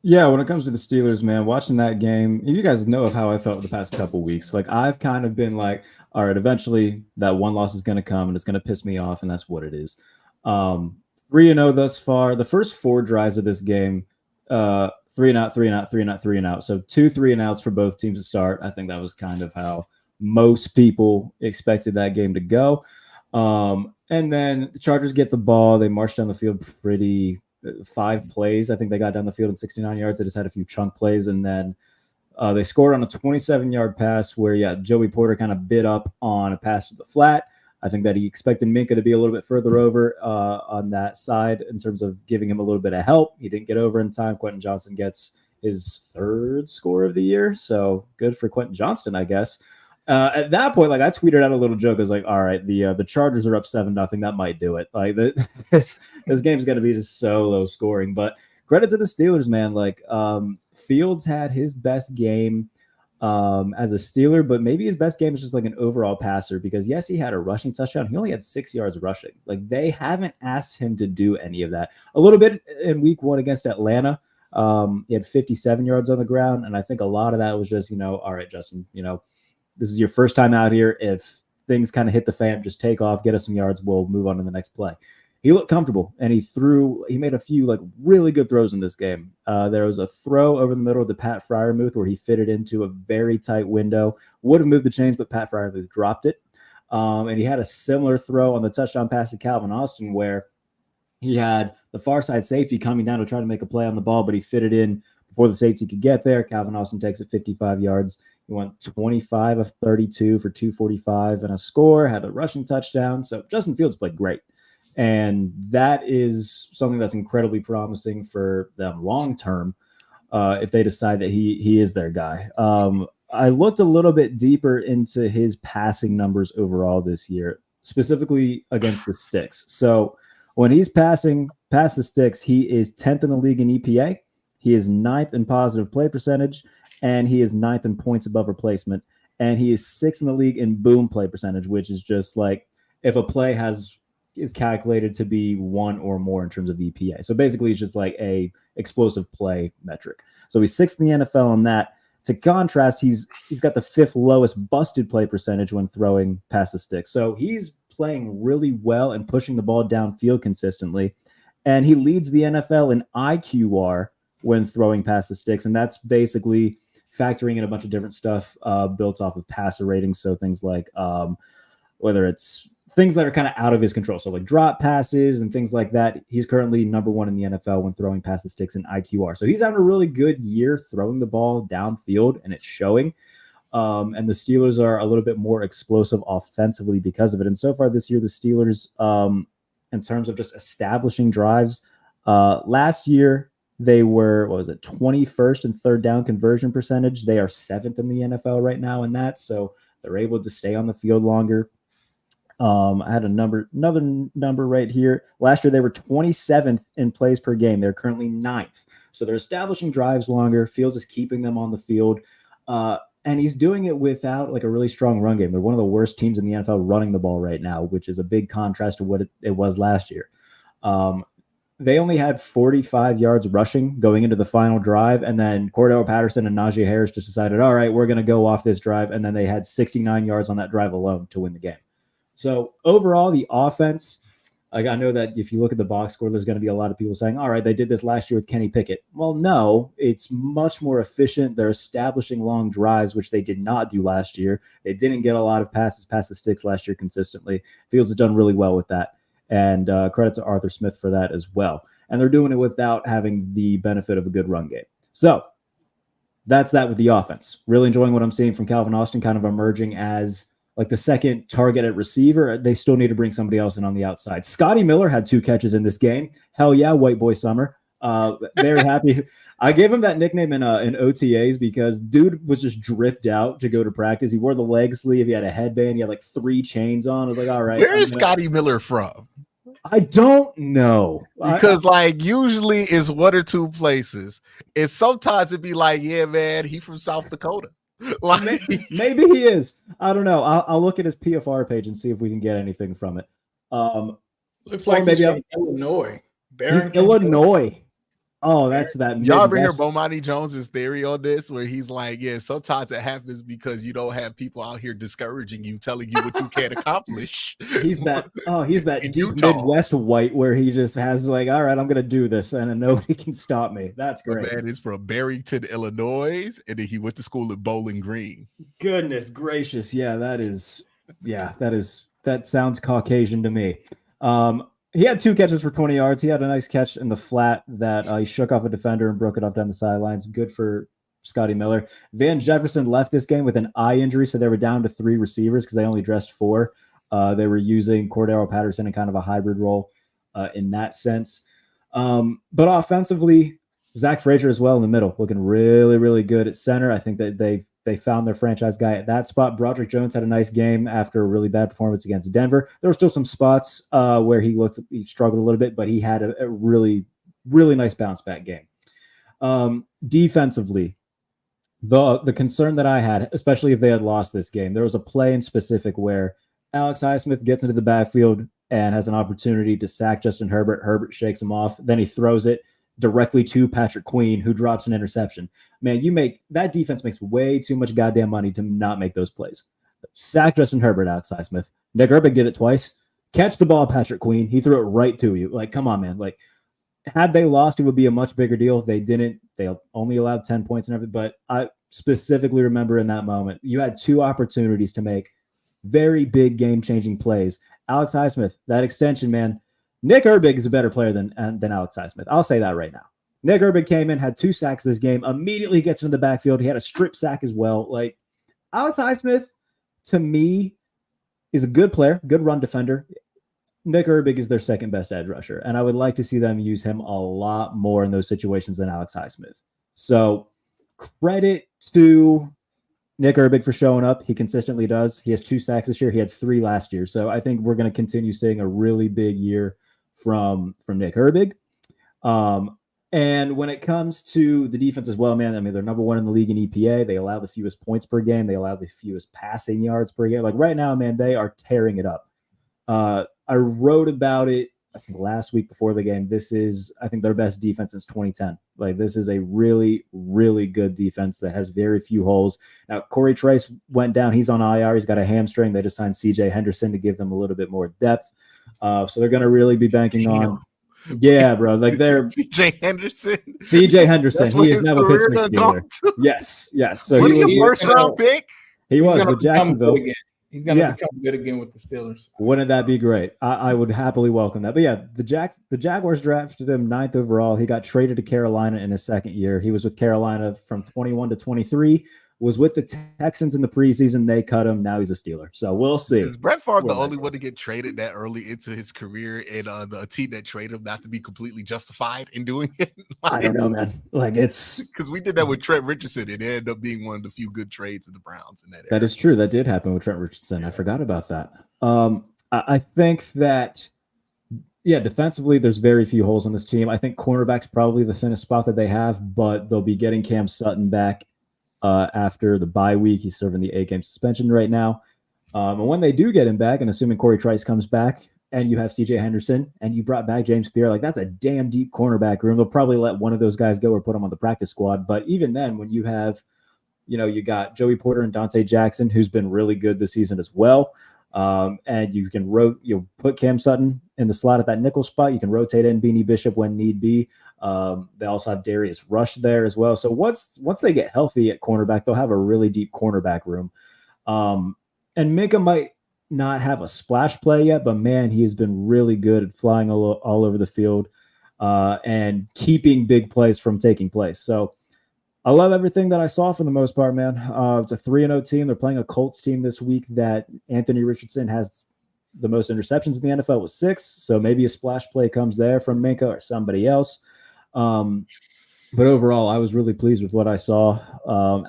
Yeah, when it comes to the Steelers, man, watching that game, you guys know of how I felt the past couple weeks. Like, I've kind of been like, all right, eventually that one loss is going to come and it's going to piss me off, and that's what it is. 3-0 thus far. The first 4 drives of this game, 3 and out, 3 and out, 3 and out, 3 and out. So 2 3 and outs for both teams to start. I think that was kind of how most people expected that game to go. And then the Chargers get the ball. They march down the field pretty 5 plays. I think they got down the field in 69 yards. They just had a few chunk plays. And then they scored on a 27-yard pass where, Joey Porter kind of bit up on a pass to the flat. I think that he expected Minka to be a little bit further over on that side in terms of giving him a little bit of help. He didn't get over in time. Quentin Johnston gets his 3rd score of the year. So good for Quentin Johnston, I guess. At that point, like, I tweeted out a little joke. I was like, all right, the Chargers are up 7-0. That might do it. Like, this game's going to be just so low scoring. But credit to the Steelers, man. Like, Fields had his best game as a Steeler, but maybe his best game is just like an overall passer because, yes, he had a rushing touchdown. He only had 6 yards rushing. Like, they haven't asked him to do any of that. A little bit in week 1 against Atlanta. He had 57 yards on the ground, and I think a lot of that was just, all right, Justin, this is your first time out here. If things kind of hit the fan, just take off, get us some yards. We'll move on to the next play. He looked comfortable, and he made a few like really good throws in this game. There was a throw over the middle to Pat Freiermuth where he fitted into a very tight window. Would have moved the chains, but Pat Freiermuth dropped it. And he had a similar throw on the touchdown pass to Calvin Austin where he had the far side safety coming down to try to make a play on the ball, but he fitted in before the safety could get there. Calvin Austin takes it 55 yards. He went 25 of 32 for 245 and a score, had a rushing touchdown. So Justin Fields played great. And that is something that's incredibly promising for them long-term if they decide that he is their guy. I looked a little bit deeper into his passing numbers overall this year, specifically against the sticks. So when he's passing past the sticks, he is 10th in the league in EPA. He is 9th in positive play percentage, and he is 9th in points above replacement. And he is 6th in the league in boom play percentage, which is just like if a play is calculated to be 1 or more in terms of EPA. So basically it's just like a explosive play metric. So he's 6th in the NFL on that. To contrast, he's got the 5th lowest busted play percentage when throwing past the sticks. So he's playing really well and pushing the ball downfield consistently. And he leads the NFL in IQR when throwing past the sticks. And that's basically factoring in a bunch of different stuff built off of passer ratings. So things like whether it's things that are kind of out of his control. So like drop passes and things like that. He's currently number 1 in the NFL when throwing past the sticks in IQR. So he's having a really good year throwing the ball downfield, and it's showing. And the Steelers are a little bit more explosive offensively because of it. And so far this year, the Steelers, in terms of just establishing drives, last year they were, 21st in third down conversion percentage. They are 7th in the NFL right now in that. So they're able to stay on the field longer. I had another number right here. Last year, they were 27th in plays per game. They're currently 9th. So they're establishing drives longer. Fields is keeping them on the field. And he's doing it without like a really strong run game. They're one of the worst teams in the NFL running the ball right now, which is a big contrast to what it was last year. They only had 45 yards rushing going into the final drive. And then Cordell Patterson and Najee Harris just decided, all right, we're going to go off this drive. And then they had 69 yards on that drive alone to win the game. So overall, the offense, like I know that if you look at the box score, there's going to be a lot of people saying, all right, they did this last year with Kenny Pickett. Well, no, it's much more efficient. They're establishing long drives, which they did not do last year. They didn't get a lot of passes past the sticks last year consistently. Fields has done really well with that. And credit to Arthur Smith for that as well. And they're doing it without having the benefit of a good run game. So that's that with the offense. Really enjoying what I'm seeing from Calvin Austin, kind of emerging as like the second target at receiver. They still need to bring somebody else in on the outside. Scotty Miller had 2 catches in this game. Hell yeah, white boy summer. Very happy. I gave him that nickname in OTAs because dude was just dripped out to go to practice. He wore the leg sleeve. He had a headband. He had like 3 chains on. I was like, all right. Where is Scotty Miller from? I don't know. Because like usually it's 1 or 2 places. And sometimes it'd be like, yeah, man, he from South Dakota. Like, maybe he is. I don't know. I'll look at his PFR page and see if we can get anything from it. Looks like maybe he's from Illinois. He's Illinois. Oh, that's that. Y'all ever hear Bomani Jones's theory on this, where he's like, yeah, sometimes it happens because you don't have people out here discouraging you, telling you what you can't accomplish. He's that deep Utah. Midwest white where he just has like, all right, I'm gonna do this and nobody can stop me. That's great. Man, it's from Barrington, Illinois, and then he went to school at Bowling Green. Goodness gracious. Yeah, that sounds Caucasian to me. He had 2 catches for 20 yards. He had a nice catch in the flat that he shook off a defender and broke it off down the sidelines. Good for Scotty Miller. Van Jefferson left this game with an eye injury, so they were down to 3 receivers because they only dressed 4. They were using Cordero Patterson in kind of a hybrid role in that sense. But offensively, Zach Frazier as well in the middle, looking really, really good at center. I think that they found their franchise guy at that spot. Broderick Jones had a nice game after a really bad performance against Denver. There were still some spots where he struggled a little bit, but he had a really, really nice bounce back game. Defensively, the concern that I had, especially if they had lost this game, there was a play in specific where Alex Highsmith gets into the backfield and has an opportunity to sack Justin Herbert. Herbert shakes him off. Then he throws it directly to Patrick Queen, who drops an interception. Man, that defense makes way too much goddamn money to not make those plays. Sack Justin Herbert out, Highsmith. Nick Herbig did it twice. Catch the ball, Patrick Queen. He threw it right to you. Like, come on, man. Like, had they lost, it would be a much bigger deal. They didn't. They only allowed 10 points and everything. But I specifically remember in that moment, you had 2 opportunities to make very big game-changing plays. Alex Highsmith, that extension, man. Nick Herbig is a better player than Alex Highsmith. I'll say that right now. Nick Herbig came in, had 2 sacks this game, immediately gets into the backfield. He had a strip sack as well. Like, Alex Highsmith, to me, is a good player, good run defender. Nick Herbig is their second best edge rusher, and I would like to see them use him a lot more in those situations than Alex Highsmith. So credit to Nick Herbig for showing up. He consistently does. He has 2 sacks this year. He had 3 last year. So I think we're going to continue seeing a really big year from Nick Herbig. And when it comes to the defense as well, man, I mean, they're number 1 in the league in EPA. They allow the fewest points per game. They allow the fewest passing yards per game. Like right now, man, they are tearing it up. I wrote about it I think last week before the game, this is, I think, their best defense since 2010. Like, this is a really, really good defense that has very few holes. Now, Corey Trice went down. He's on IR. He's got a hamstring. They just signed CJ Henderson to give them a little bit more depth. So they're going to really be banking on. Yeah, bro. Like, they're CJ Henderson. CJ Henderson. That's He is now a career Pittsburgh done Steeler. gone to. Yes. So What he is was your first round pick? He was gonna with become Jacksonville. good again. He's going to become good again with the Steelers. Wouldn't that be great? I would happily welcome that. But yeah, the Jaguars drafted him 9th overall. He got traded to Carolina in his second year. He was with Carolina from 21 to 23. Was with the Texans in the preseason. They cut him. Now he's a Steeler. So we'll see. Is Brett Favre the where that only one goes. to get traded that early into his career, and the team that traded him not to be completely justified in doing it? I don't know, man. Like, it's Because we did that with Trent Richardson, and it ended up being one of the few good trades in the Browns in that era. that is true. That did happen with Trent Richardson. I forgot about that. I think that, yeah, defensively, there's very few holes in this team. I think cornerback's probably the thinnest spot that they have, but they'll be getting Cam Sutton back after the bye week. He's serving the 8-game suspension right now. And when they do get him back, and assuming Corey Trice comes back, and you have CJ Henderson, and you brought back James Pierre, like, that's a damn deep cornerback room. They'll probably let one of those guys go or put him on the practice squad. But even then, when you have, you got Joey Porter and Dante Jackson, who's been really good this season as well. And you can put Cam Sutton in the slot at that nickel spot. You can rotate in Beanie Bishop when need be. They also have Darius Rush there as well. So once they get healthy at cornerback, they'll have a really deep cornerback room. And Minka might not have a splash play yet, but man, he has been really good at flying all over the field and keeping big plays from taking place. So I love everything that I saw for the most part, man. It's a 3-0 team. They're playing a Colts team this week that Anthony Richardson has the most interceptions in the NFL with 6. So maybe a splash play comes there from Minka or somebody else. But overall, I was really pleased with what I saw.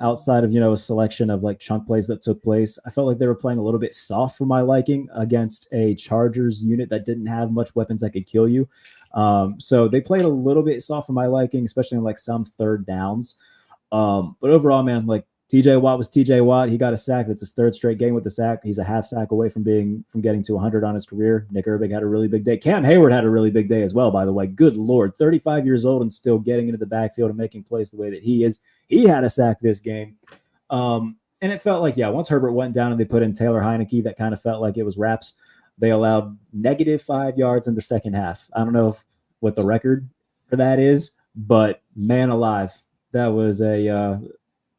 Outside of, a selection of like chunk plays that took place, I felt like they were playing a little bit soft for my liking against a Chargers unit that didn't have much weapons that could kill you. So they played a little bit soft for my liking, especially in like some third downs. But overall, man, like, TJ Watt was TJ Watt. He got a sack. That's his 3rd straight game with the sack. He's a half sack away from getting to 100 on his career. Nick Herbig had a really big day. Cam Hayward had a really big day as well, by the way. Good Lord, 35 years old and still getting into the backfield and making plays the way that he is. He had a sack this game. And it felt like, once Herbert went down and they put in Taylor Heineke, that kind of felt like it was wraps. They allowed -5 yards in the second half. I don't know what the record for that is, but man alive, that was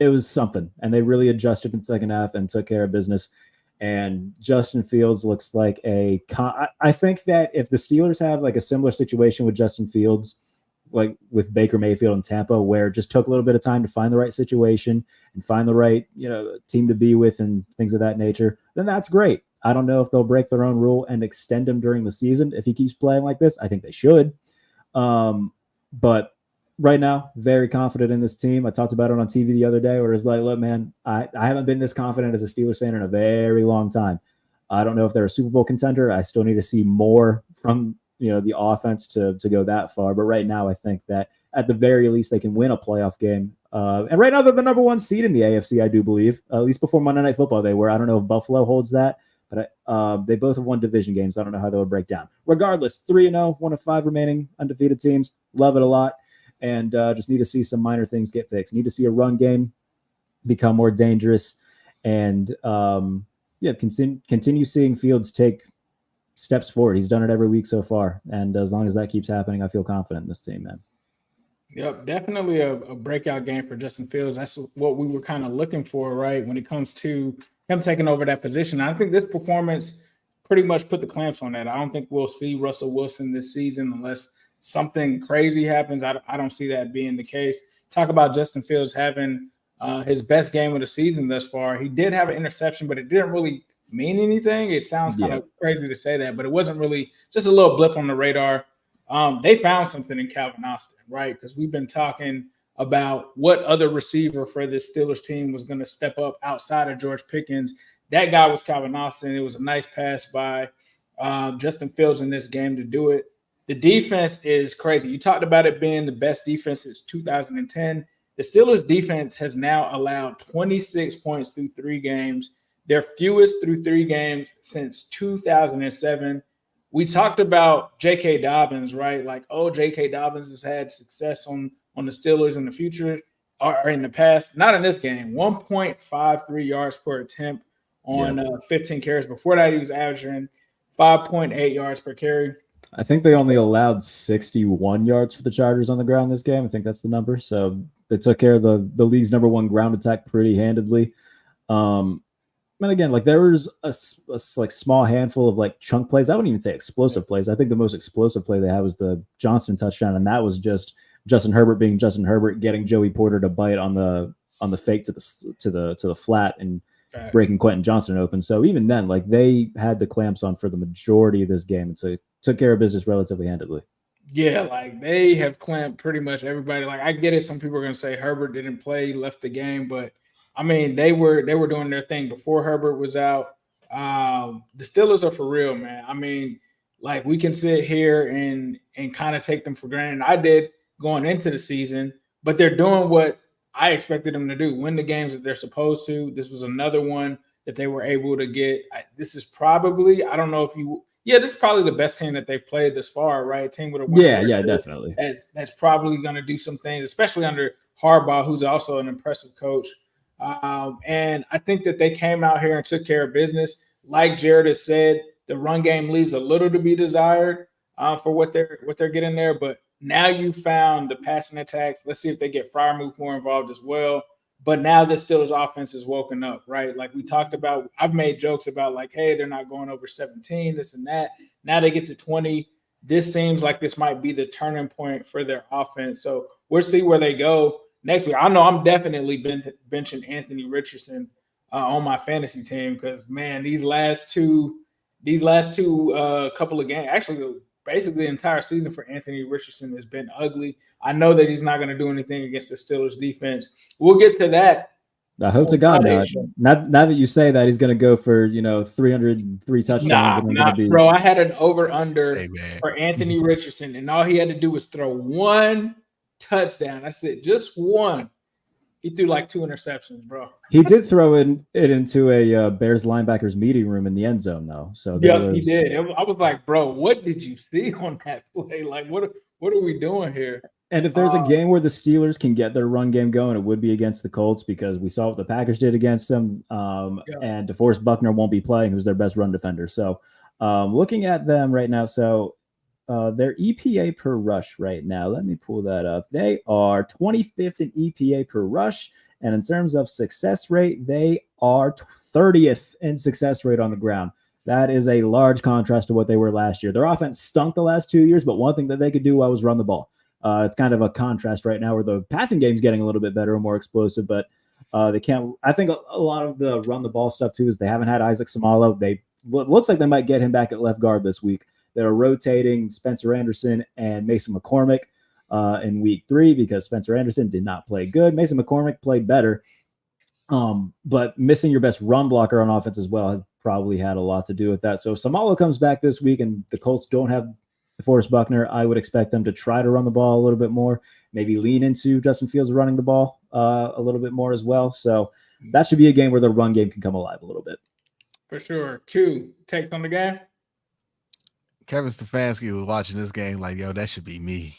it was something. And they really adjusted in the second half and took care of business. And Justin Fields looks like I think that if the Steelers have like a similar situation with Justin Fields, like with Baker Mayfield in Tampa, where it just took a little bit of time to find the right situation and find the right, team to be with and things of that nature, then that's great. I don't know if they'll break their own rule and extend him during the season. If he keeps playing like this, I think they should. But right now, very confident in this team. I talked about it on TV the other day where it's like, look, man, I haven't been this confident as a Steelers fan in a very long time. I don't know if they're a Super Bowl contender. I still need to see more from, the offense to go that far. But right now, I think that at the very least, they can win a playoff game. And right now, they're the number 1 seed in the AFC, I do believe. At least before Monday Night Football, they were. I don't know if Buffalo holds that, but they both have won division games. I don't know how they would break down. Regardless, 3-0, 1 of 5 remaining undefeated teams. Love it a lot. And just need to see some minor things get fixed. Need to see a run game become more dangerous, and continue seeing Fields take steps forward. He's done it every week so far, and as long as that keeps happening, I feel confident in this team, man. Yep, definitely a breakout game for Justin Fields. That's what we were kind of looking for, right, when it comes to him taking over that position. I think this performance pretty much put the clamps on that. I don't think we'll see Russell Wilson this season unless something crazy happens. I don't see that being the case. Talk about Justin Fields having his best game of the season thus far. He did have an interception, but it didn't really mean anything. It sounds kind of crazy to say that, but it wasn't really, just a little blip on the radar. They found something in Calvin Austin, right? Because we've been talking about what other receiver for this Steelers team was going to step up outside of George Pickens. That guy was Calvin Austin. It was a nice pass by Justin Fields in this game to do it. The defense is crazy. You talked about it being the best defense since 2010. The Steelers defense has now allowed 26 points through 3 games. Their fewest through 3 games since 2007. we talked about J.K. Dobbins, right? Like, oh, J.K. Dobbins has had success on the Steelers in the future or in the past. Not in this game. 1.53 yards per attempt on 15 carries. Before that, he was averaging 5.8 yards per carry. I think they only allowed 61 yards for the Chargers on the ground this game. I think that's the number. So they took care of the league's number one ground attack pretty handedly. And again, like there was a like small handful of like chunk plays. I wouldn't even say explosive plays. I think the most explosive play they had was the Johnston touchdown, and that was just Justin Herbert being Justin Herbert, getting Joey Porter to bite on the fake to the flat and breaking Quentin Johnston open. So even then, like they had the clamps on for the majority of this game, and so took care of business relatively handedly. Yeah, like they have clamped pretty much everybody. Like I get it. Some people are going to say Herbert didn't play, left the game, but I mean, they were doing their thing before Herbert was out. The Steelers are for real, man. I mean, like we can sit here and kind of take them for granted. I did going into the season, but they're doing what I expected them to do: win the games that they're supposed to. This was another one that they were able to get. This is probably, I don't know if you, this is probably the best team that they've played this far, right? Team with a win. Yeah, definitely. That's probably going to do some things, especially under Harbaugh, who's also an impressive coach. And I think that they came out here and took care of business. Like Jared has said, the run game leaves a little to be desired for what they're getting there. But now you found the passing attacks. Let's see if they get Freiermuth more involved as well. But now the Steelers offense is woken up, right? Like we talked about, I've made jokes about like, hey, they're not going over 17, this and that. Now they get to 20. This seems like this might be the turning point for their offense. So we'll see where they go next week. I know I'm definitely benching Anthony Richardson on my fantasy team because, man, these last two couple of games, actually basically the entire season for Anthony Richardson has been ugly. I know that he's not going to do anything against the Steelers defense. We'll get to that. I hope to God not. Now that you say that, he's going to go for 303 touchdowns. Bro, I had an over/under for Anthony Richardson, and all he had to do was throw one touchdown. I said just one. He threw like 2 interceptions, bro. He did throw it into a Bears linebackers meeting room in the end zone, though. So he did. I was like, bro, what did you see on that play? Like, what are we doing here? And if there's a game where the Steelers can get their run game going, it would be against the Colts because we saw what the Packers did against them. And DeForest Buckner won't be playing, who's their best run defender. So looking at them right now, so their EPA per rush right now, let me pull that up. They are 25th in EPA per rush. And in terms of success rate, they are 30th in success rate on the ground. That is a large contrast to what they were last year. Their offense stunk the last 2 years, but one thing that they could do was run the ball. It's kind of a contrast right now where the passing game's getting a little bit better and more explosive, but they can't. I think a lot of the run the ball stuff too is they haven't had Isaac Samalo. Looks like they might get him back at left guard this week. They're rotating Spencer Anderson and Mason McCormick in week 3 because Spencer Anderson did not play good. Mason McCormick played better, but missing your best run blocker on offense as well probably had a lot to do with that. So if Samalo comes back this week and the Colts don't have DeForest Buckner, I would expect them to try to run the ball a little bit more, maybe lean into Justin Fields running the ball a little bit more as well. So that should be a game where the run game can come alive a little bit. For sure. Q, takes on the game? Kevin Stefanski was watching this game like, yo, that should be me.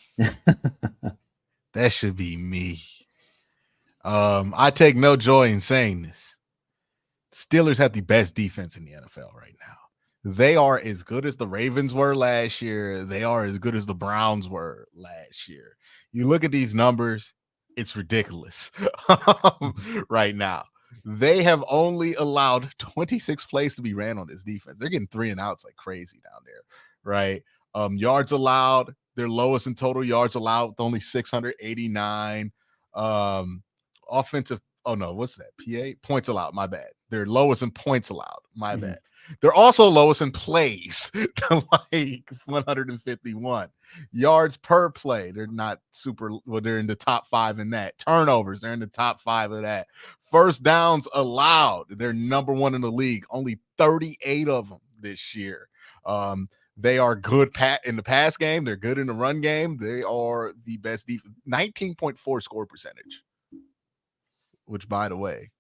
That should be me. I take no joy in saying this. Steelers have the best defense in the NFL right now. They are as good as the Ravens were last year. They are as good as the Browns were last year. You look at these numbers, it's ridiculous right now. They have only allowed 26 plays to be ran on this defense. They're getting 3 and outs like crazy down there, right? Yards allowed, they're lowest in total yards allowed with only 689. Offensive, oh no, what's that? PA? Points allowed, my bad. They're lowest in points allowed, my bad. They're also lowest in plays, like 151. Yards per play, they're not super, well, they're in the top 5 in that. Turnovers, they're in the top 5 of that. First downs allowed, they're number 1 in the league, only 38 of them this year. They are good in the pass game. They're good in the run game. They are the best defense. 19.4 score percentage, which, by the way,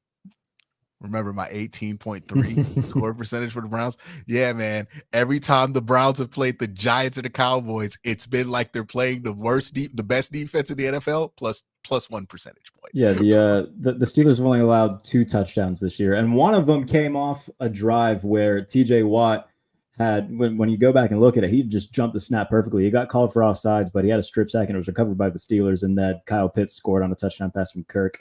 Remember my 18.3 score percentage for the Browns? Yeah, man. Every time the Browns have played the Giants or the Cowboys, it's been like they're playing the best defense in the NFL plus 1 percentage point. Yeah, the Steelers have only allowed 2 touchdowns this year, and one of them came off a drive where TJ Watt had, when you go back and look at it, he just jumped the snap perfectly. He got called for offsides, but he had a strip sack and it was recovered by the Steelers, and then Kyle Pitts scored on a touchdown pass from Kirk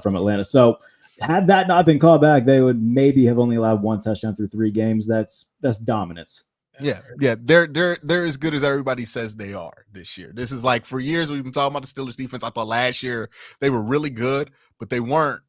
from Atlanta. So had that not been called back, they would maybe have only allowed 1 touchdown through 3 games. That's dominance. Yeah. They're as good as everybody says they are this year. This is like, for years we've been talking about the Steelers defense. I thought last year they were really good, but they weren't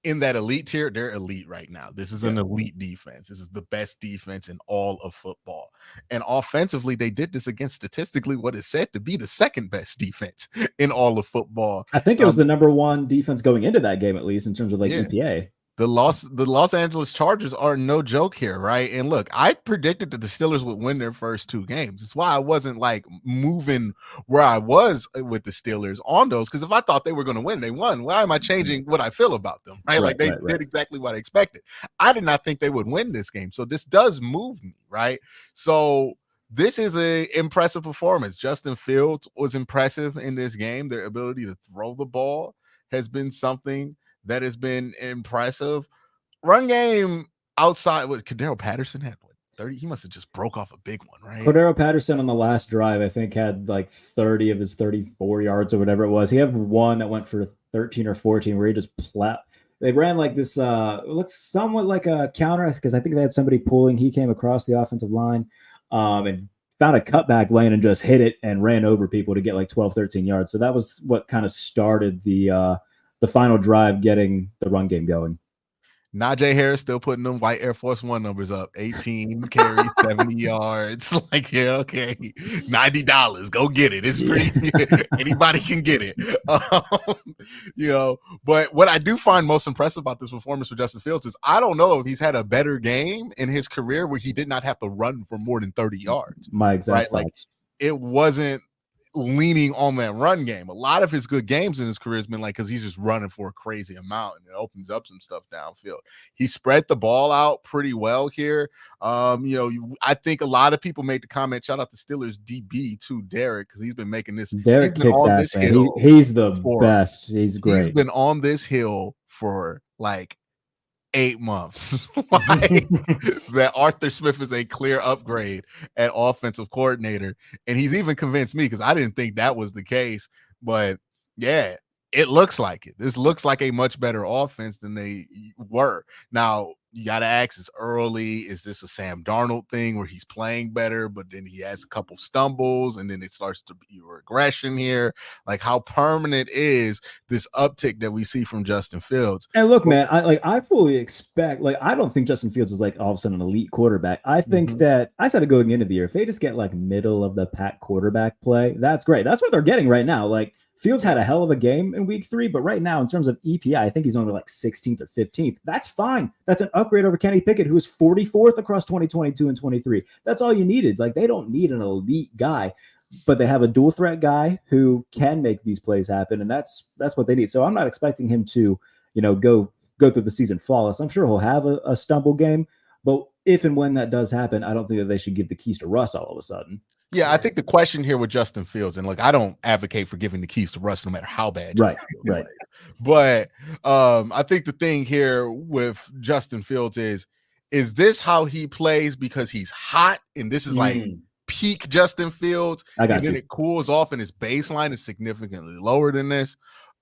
in that elite tier. They're elite right now. This is an elite defense. This is the best defense in all of football. And offensively, they did this against statistically what is said to be the second best defense in all of football. I think it was the number 1 defense going into that game, at least in terms of like EPA. The Los Angeles Chargers are no joke here, right? And look, I predicted that the Steelers would win their first 2 games. That's why I wasn't like moving where I was with the Steelers on those, because if I thought they were going to win, they won. Why am I changing what I feel about them, right? Like they did exactly what I expected. I did not think they would win this game, so this does move me, right? So this is an impressive performance. Justin Fields was impressive in this game. Their ability to throw the ball has been something that has been impressive. Run game outside with Cordero Patterson had 30. He must have just broke off a big one, right? Cordero Patterson on the last drive, I think, had like 30 of his 34 yards or whatever it was. He had one that went for 13 or 14 where he just they ran like this, looks somewhat like a counter, because I think they had somebody pulling. He came across the offensive line and found a cutback lane and just hit it and ran over people to get like 12, 13 yards. So that was what kind of started the final drive, getting the run game going. Najee Harris still putting them white Air Force One numbers up. 18 carries, 70 yards. Like, yeah, okay. $90. Go get it. It's pretty anybody can get it. But what I do find most impressive about this performance for Justin Fields is I don't know if he's had a better game in his career where he did not have to run for more than 30 yards. My exact right? Like, it wasn't leaning on that run game. A lot of his good games in his career has been like, because he's just running for a crazy amount and it opens up some stuff downfield. He spread the ball out pretty well here. I think a lot of people make the comment, shout out to Steelers DB to Derek, because he's been making this. Derek kicks ass, man. He's the best. He's great. He's been on this hill for like 8 months. Like, that Arthur Smith is a clear upgrade at offensive coordinator, and he's even convinced me, because I didn't think that was the case. But yeah, it looks like it. This looks like a much better offense than they were. Now you got to ask, it's early. Is this a Sam Darnold thing where he's playing better, but then he has a couple stumbles and then it starts to be regression here? Like, how permanent is this uptick that we see from Justin Fields? And look, man, I fully expect, I don't think Justin Fields is like all of a sudden an elite quarterback. I think that I said it going into the year, if they just get like middle of the pack quarterback play, that's great. That's what they're getting right now. Like, Fields had a hell of a game in week 3, but right now in terms of EPI, I think he's only like 16th or 15th. That's fine. That's an upgrade over Kenny Pickett, who was 44th across 2022 and 23. That's all you needed. Like, they don't need an elite guy, but they have a dual threat guy who can make these plays happen, and that's what they need. So I'm not expecting him to, go through the season flawless. I'm sure he'll have a stumble game, but if and when that does happen, I don't think that they should give the keys to Russ all of a sudden. Yeah, I think the question here with Justin Fields, and look, I don't advocate for giving the keys to Russ no matter how bad. Right. But I think the thing here with Justin Fields is this how he plays because he's hot, and this is like peak Justin Fields, and then it cools off and his baseline is significantly lower than this?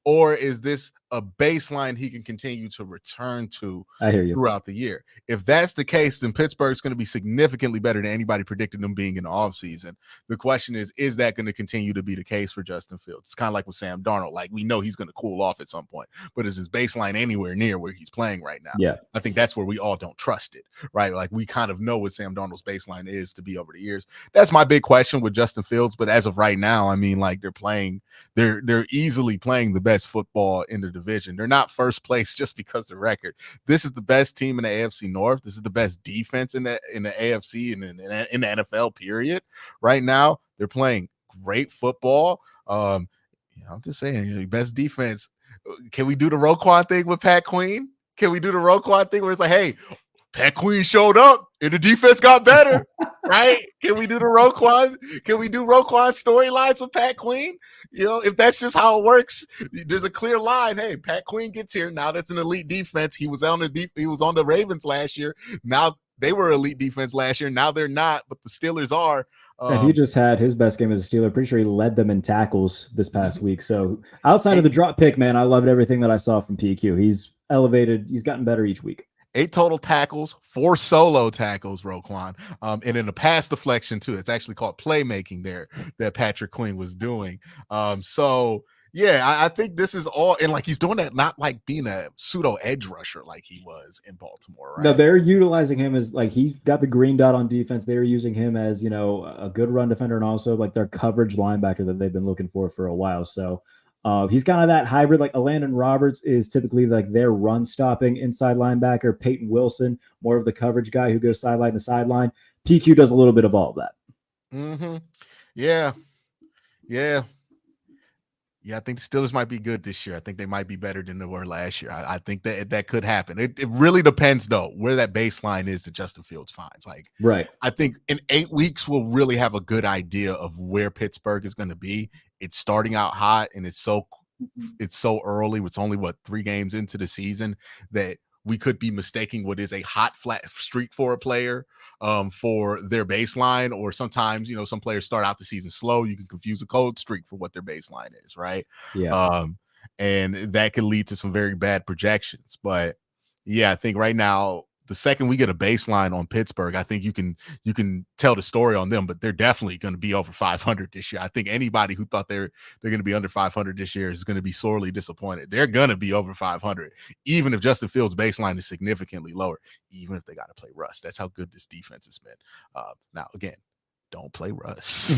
Or is this a baseline he can continue to return to throughout the year? If that's the case, then Pittsburgh's going to be significantly better than anybody predicted them being in the offseason. The question is that going to continue to be the case for Justin Fields? It's kind of like with Sam Darnold. Like, we know he's going to cool off at some point, but is his baseline anywhere near where he's playing right now? Yeah. I think that's where we all don't trust it, right? Like, we kind of know what Sam Darnold's baseline is to be over the years. That's my big question with Justin Fields. But as of right now, I mean, like, they're easily playing the best football in the division. They're not first place just because of the record. This is the best team in the AFC North. This is the best defense in the AFC and in the NFL period. Right now, they're playing great football. I'm just saying, best defense. Can we do the Roquan thing with Pat Queen? Can we do the Roquan thing where it's like, hey, Pat Queen showed up and the defense got better, right? Can we do the Roquan? Can we do Roquan storylines with Pat Queen? You know, if that's just how it works, there's a clear line. Hey, Pat Queen gets here. Now that's an elite defense. He was on the Ravens last year. Now they were elite defense last year. Now they're not, but the Steelers are. And he just had his best game as a Steeler. Pretty sure he led them in tackles this past week. So outside of the drop pick, man, I loved everything that I saw from PQ. He's elevated. He's gotten better each week. 8 total tackles, 4 solo tackles, Roquan, and in a pass deflection too. It's actually called playmaking there that Patrick Queen was doing. So yeah, I think this is all, and like he's doing that, not like being a pseudo edge rusher like he was in Baltimore. Right? No, they're utilizing him as like he got the green dot on defense. They're using him as, you know, a good run defender and also like their coverage linebacker that they've been looking for a while. So he's kind of that hybrid. Like Landon Roberts is typically like their run stopping inside linebacker. Peyton Wilson, more of the coverage guy who goes sideline to sideline. PQ does a little bit of all of that. Mm-hmm. Yeah. I think the Steelers might be good this year. I think they might be better than they were last year. I think that could happen. It really depends, though, where that baseline is that Justin Fields finds. Like, right. I think in 8 weeks, we'll really have a good idea of where Pittsburgh is going to be. It's starting out hot, and it's so early. It's only, 3 games into the season that we could be mistaking what is a hot, flat streak for a player for their baseline, or sometimes, you know, some players start out the season slow. You can confuse a cold streak for what their baseline is, right? Yeah. And that could lead to some very bad projections. But yeah, I think right now, the second we get a baseline on Pittsburgh, I think you can tell the story on them, but they're definitely going to be over 500 this year. I think anybody who thought they're going to be under 500 this year is going to be sorely disappointed. They're going to be over 500, even if Justin Fields' baseline is significantly lower, even if they got to play Russ. That's how good this defense has been. Now, again, don't play Russ.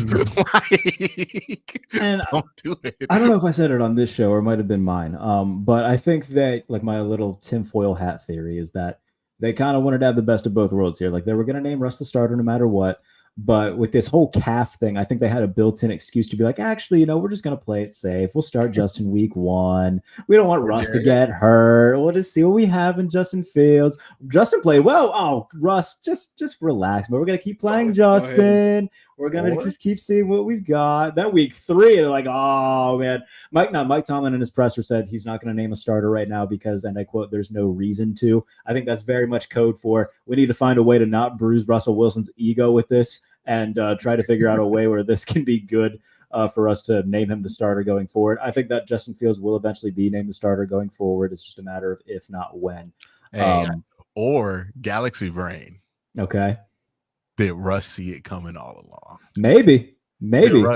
And don't do it. I don't know if I said it on this show or it might have been mine, but I think that like my little tinfoil hat theory is that they kind of wanted to have the best of both worlds here. Like they were going to name Russ the starter no matter what. But with this whole calf thing, I think they had a built-in excuse to be like, actually, you know, we're just going to play it safe. We'll start Justin week 1. We don't want Russ to get hurt. We'll just see what we have in Justin Fields. Justin played well. Oh, Russ, just relax. But we're going to keep playing Justin. We're going to just keep seeing what we've got. Then week 3, they're like, oh, man. Mike Tomlin in his presser said he's not going to name a starter right now because, and I quote, there's no reason to. I think that's very much code for we need to find a way to not bruise Russell Wilson's ego with this and try to figure out a way where this can be good for us to name him the starter going forward. I think that Justin Fields will eventually be named the starter going forward. It's just a matter of if, not when. Or Galaxy Brain. Okay. Did Russ see it coming all along? Maybe. Did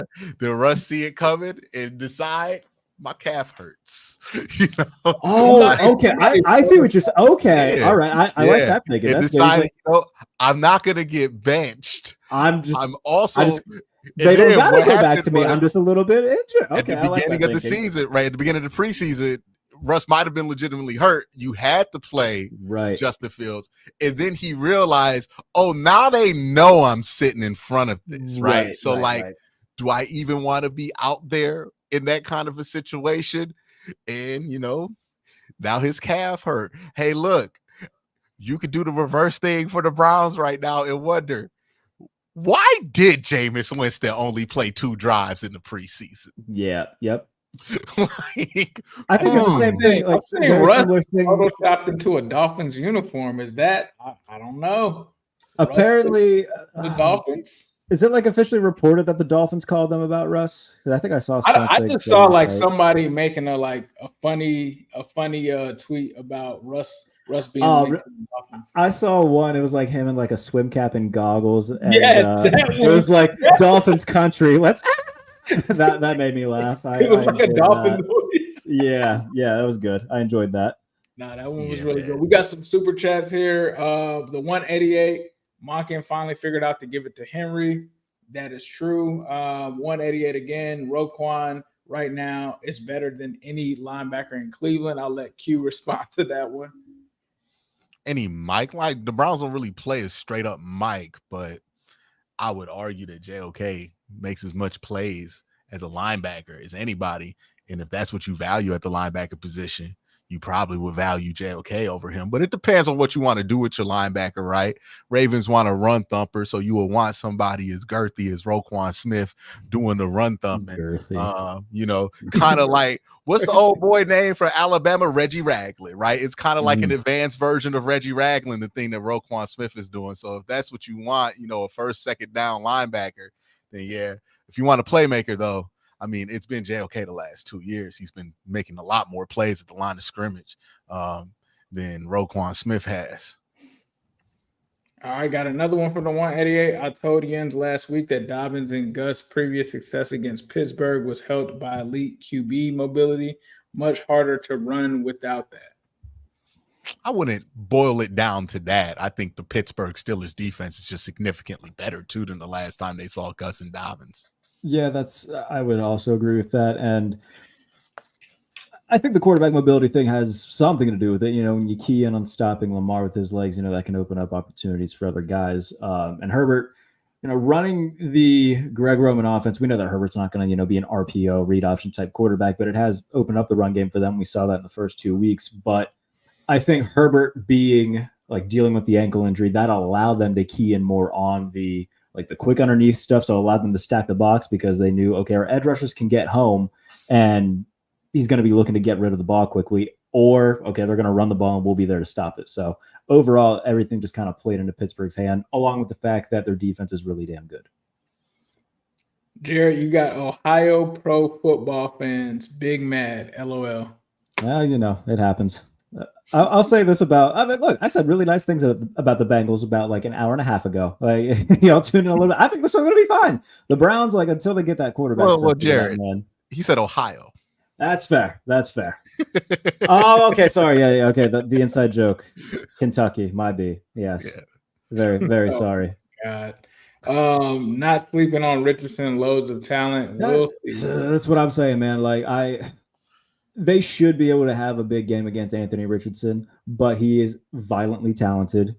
Russ see it coming and decide my calf hurts? You know? Oh, okay. I see what you're saying. Okay. Yeah. All right. I like that thinking. And decided, you know, I'm not going to get benched. They don't got to go back to me. I'm just a little bit injured. Okay. At the beginning of the season, right? At the beginning of the preseason, Russ might have been legitimately hurt. You had to play Justin Fields. And then he realized, oh, now they know I'm sitting in front of this, right? So, do I even want to be out there in that kind of a situation? And, you know, now his calf hurt. Hey, look, you could do the reverse thing for the Browns right now and wonder, why did Jameis Winston only play 2 drives in the preseason? Yeah. Yep. Like, I think it's the same thing. Like Russ photoshopped into a Dolphins uniform. Is that? I don't know. Apparently, the Dolphins. Is it like officially reported that the Dolphins called them about Russ? Because I think I saw something. I just saw like somebody making a funny tweet about Russ being linked to the Dolphins. I saw one. It was like him in like a swim cap and goggles. And, it was like Dolphins country. Let's. that made me laugh. It was like a dolphin noise. Yeah, that was good. I enjoyed that. Nah, that one was really good. We got some super chats here. The 188, Monken finally figured out to give it to Henry. That is true. 188 again. Roquan right now is better than any linebacker in Cleveland. I'll let Q respond to that one. Any Mike, like the Browns don't really play a straight up Mike, but I would argue that JOK makes as much plays as a linebacker as anybody. And if that's what you value at the linebacker position, you probably would value JOK over him. But it depends on what you want to do with your linebacker, right? Ravens want a run thumper, so you will want somebody as girthy as Roquan Smith doing the run thumping. Kind of like, what's the old boy name for Alabama? Reggie Ragland, right? It's kind of like an advanced version of Reggie Ragland, the thing that Roquan Smith is doing. So if that's what you want, a first, second down linebacker, then yeah. If you want a playmaker, though, I mean, it's been JOK the last 2 years. He's been making a lot more plays at the line of scrimmage than Roquan Smith has. All right, got another one from the 188. I told Jens last week that Dobbins and Gus' previous success against Pittsburgh was helped by elite QB mobility. Much harder to run without that. I wouldn't boil it down to that. I think the Pittsburgh Steelers defense is just significantly better, too, than the last time they saw Gus and Dobbins. Yeah, I would also agree with that. And I think the quarterback mobility thing has something to do with it. When you key in on stopping Lamar with his legs, that can open up opportunities for other guys. And Herbert, running the Greg Roman offense, we know that Herbert's not going to, be an RPO read option type quarterback, but it has opened up the run game for them. We saw that in the first 2 weeks. But I think Herbert dealing with the ankle injury, that allowed them to key in more on the quick underneath stuff. So it allowed them to stack the box because they knew, okay, our edge rushers can get home and he's going to be looking to get rid of the ball quickly, or, okay, they're going to run the ball and we'll be there to stop it. So overall, everything just kind of played into Pittsburgh's hand, along with the fact that their defense is really damn good. Jared, you got Ohio pro football fans big mad, LOL. Well, it happens. I'll say this look, I said really nice things about the Bengals about like an hour and a half ago. I'll tune in a little bit. I think this one's going to be fine. The Browns, until they get that quarterback. Well, Jared, he said Ohio. That's fair. Oh, okay. Sorry. Yeah. Okay. The inside joke. Kentucky, my B. Yes. Yeah. Very, very sorry. God. Not sleeping on Richardson, loads of talent. That's what I'm saying, man. They should be able to have a big game against Anthony Richardson, but he is violently talented.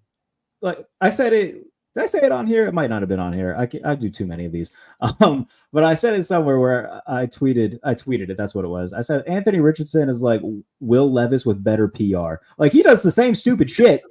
I said it. Did I say it on here? It might not have been on here. I do too many of these. But I said it somewhere where I tweeted it. That's what it was. I said Anthony Richardson is like Will Levis with better PR. He does the same stupid shit,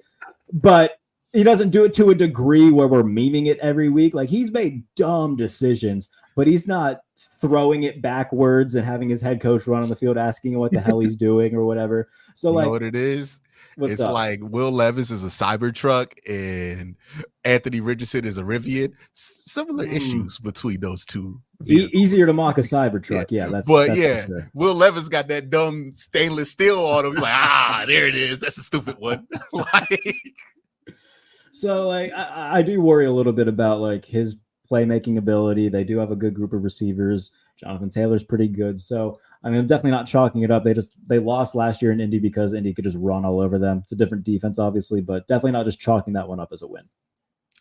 but he doesn't do it to a degree where we're memeing it every week. He's made dumb decisions, but he's not throwing it backwards and having his head coach run on the field asking him what the hell he's doing or whatever. So you know what it is? It's up? Like Will Levis is a Cybertruck and Anthony Richardson is a Rivian. Similar issues between those two. Easier to mock a Cybertruck. Yeah, that's sure. Will Levis got that dumb stainless steel on him. You're like, there it is. That's a stupid one. So I do worry a little bit about his playmaking ability. They do have a good group of receivers. Jonathan Taylor's pretty good. So I'm definitely not chalking it up. They lost last year in Indy because Indy could just run all over them. It's a different defense, obviously, but definitely not just chalking that one up as a win.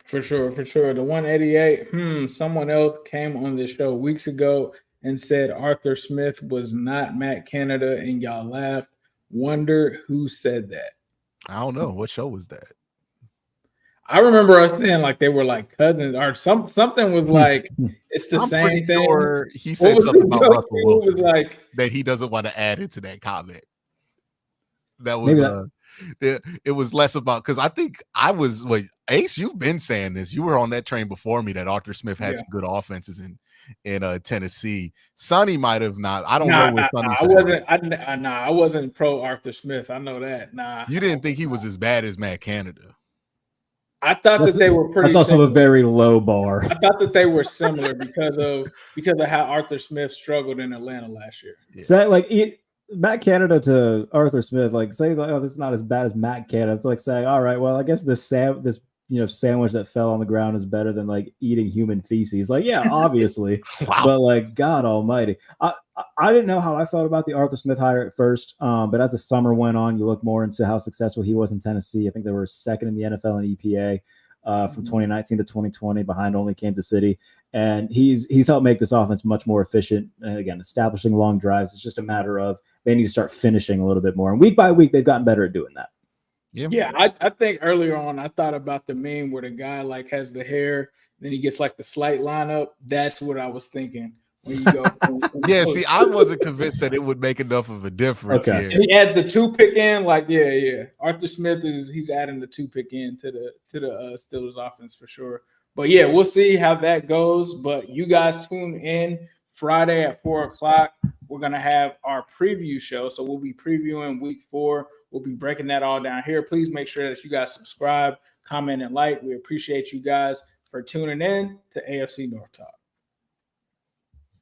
For sure. The 188. Someone else came on this show weeks ago and said Arthur Smith was not Matt Canada, and y'all laughed. Wonder who said that. I don't know. What show was that? I remember us saying they were cousins, or something was it's the same thing. Sure he said something about Russell Wilson that he doesn't want to add into that comment. That was it was less about, because I think Ace, you've been saying this. You were on that train before me that Arthur Smith had some good offenses in Tennessee. Sonny might have not. I don't know what Sonny said. I wasn't pro Arthur Smith. I know that. You didn't think he was as bad as Matt Canada. I thought that they were pretty. That's also similar. A very low bar. I thought that they were similar because of how Arthur Smith struggled in Atlanta last year. Yeah. So Matt Canada to Arthur Smith, say this is not as bad as Matt Canada. It's like saying, all right, well, I guess this sandwich that fell on the ground is better than eating human feces. Yeah, obviously. Wow. But God almighty. I didn't know how I felt about the Arthur Smith hire at first. But as the summer went on, you look more into how successful he was in Tennessee. I think they were second in the NFL in EPA from 2019 to 2020, behind only Kansas City. And he's helped make this offense much more efficient. And again, establishing long drives. It's just a matter of they need to start finishing a little bit more. And week by week, they've gotten better at doing that. Yeah, I think earlier on I thought about the meme where the guy has the hair, then he gets the slight lineup. That's what I was thinking when you go. Yeah, see, I wasn't convinced that it would make enough of a difference Okay. here. And he adds the 2-pick in, like yeah. Arthur Smith he's adding the 2-pick in to the Steelers offense for sure. But yeah, we'll see how that goes. But you guys tune in Friday at 4:00. We're gonna have our preview show, so we'll be previewing Week 4. We'll be breaking that all down here. Please make sure that you guys subscribe, comment, and like. We appreciate you guys for tuning in to AFC North Talk.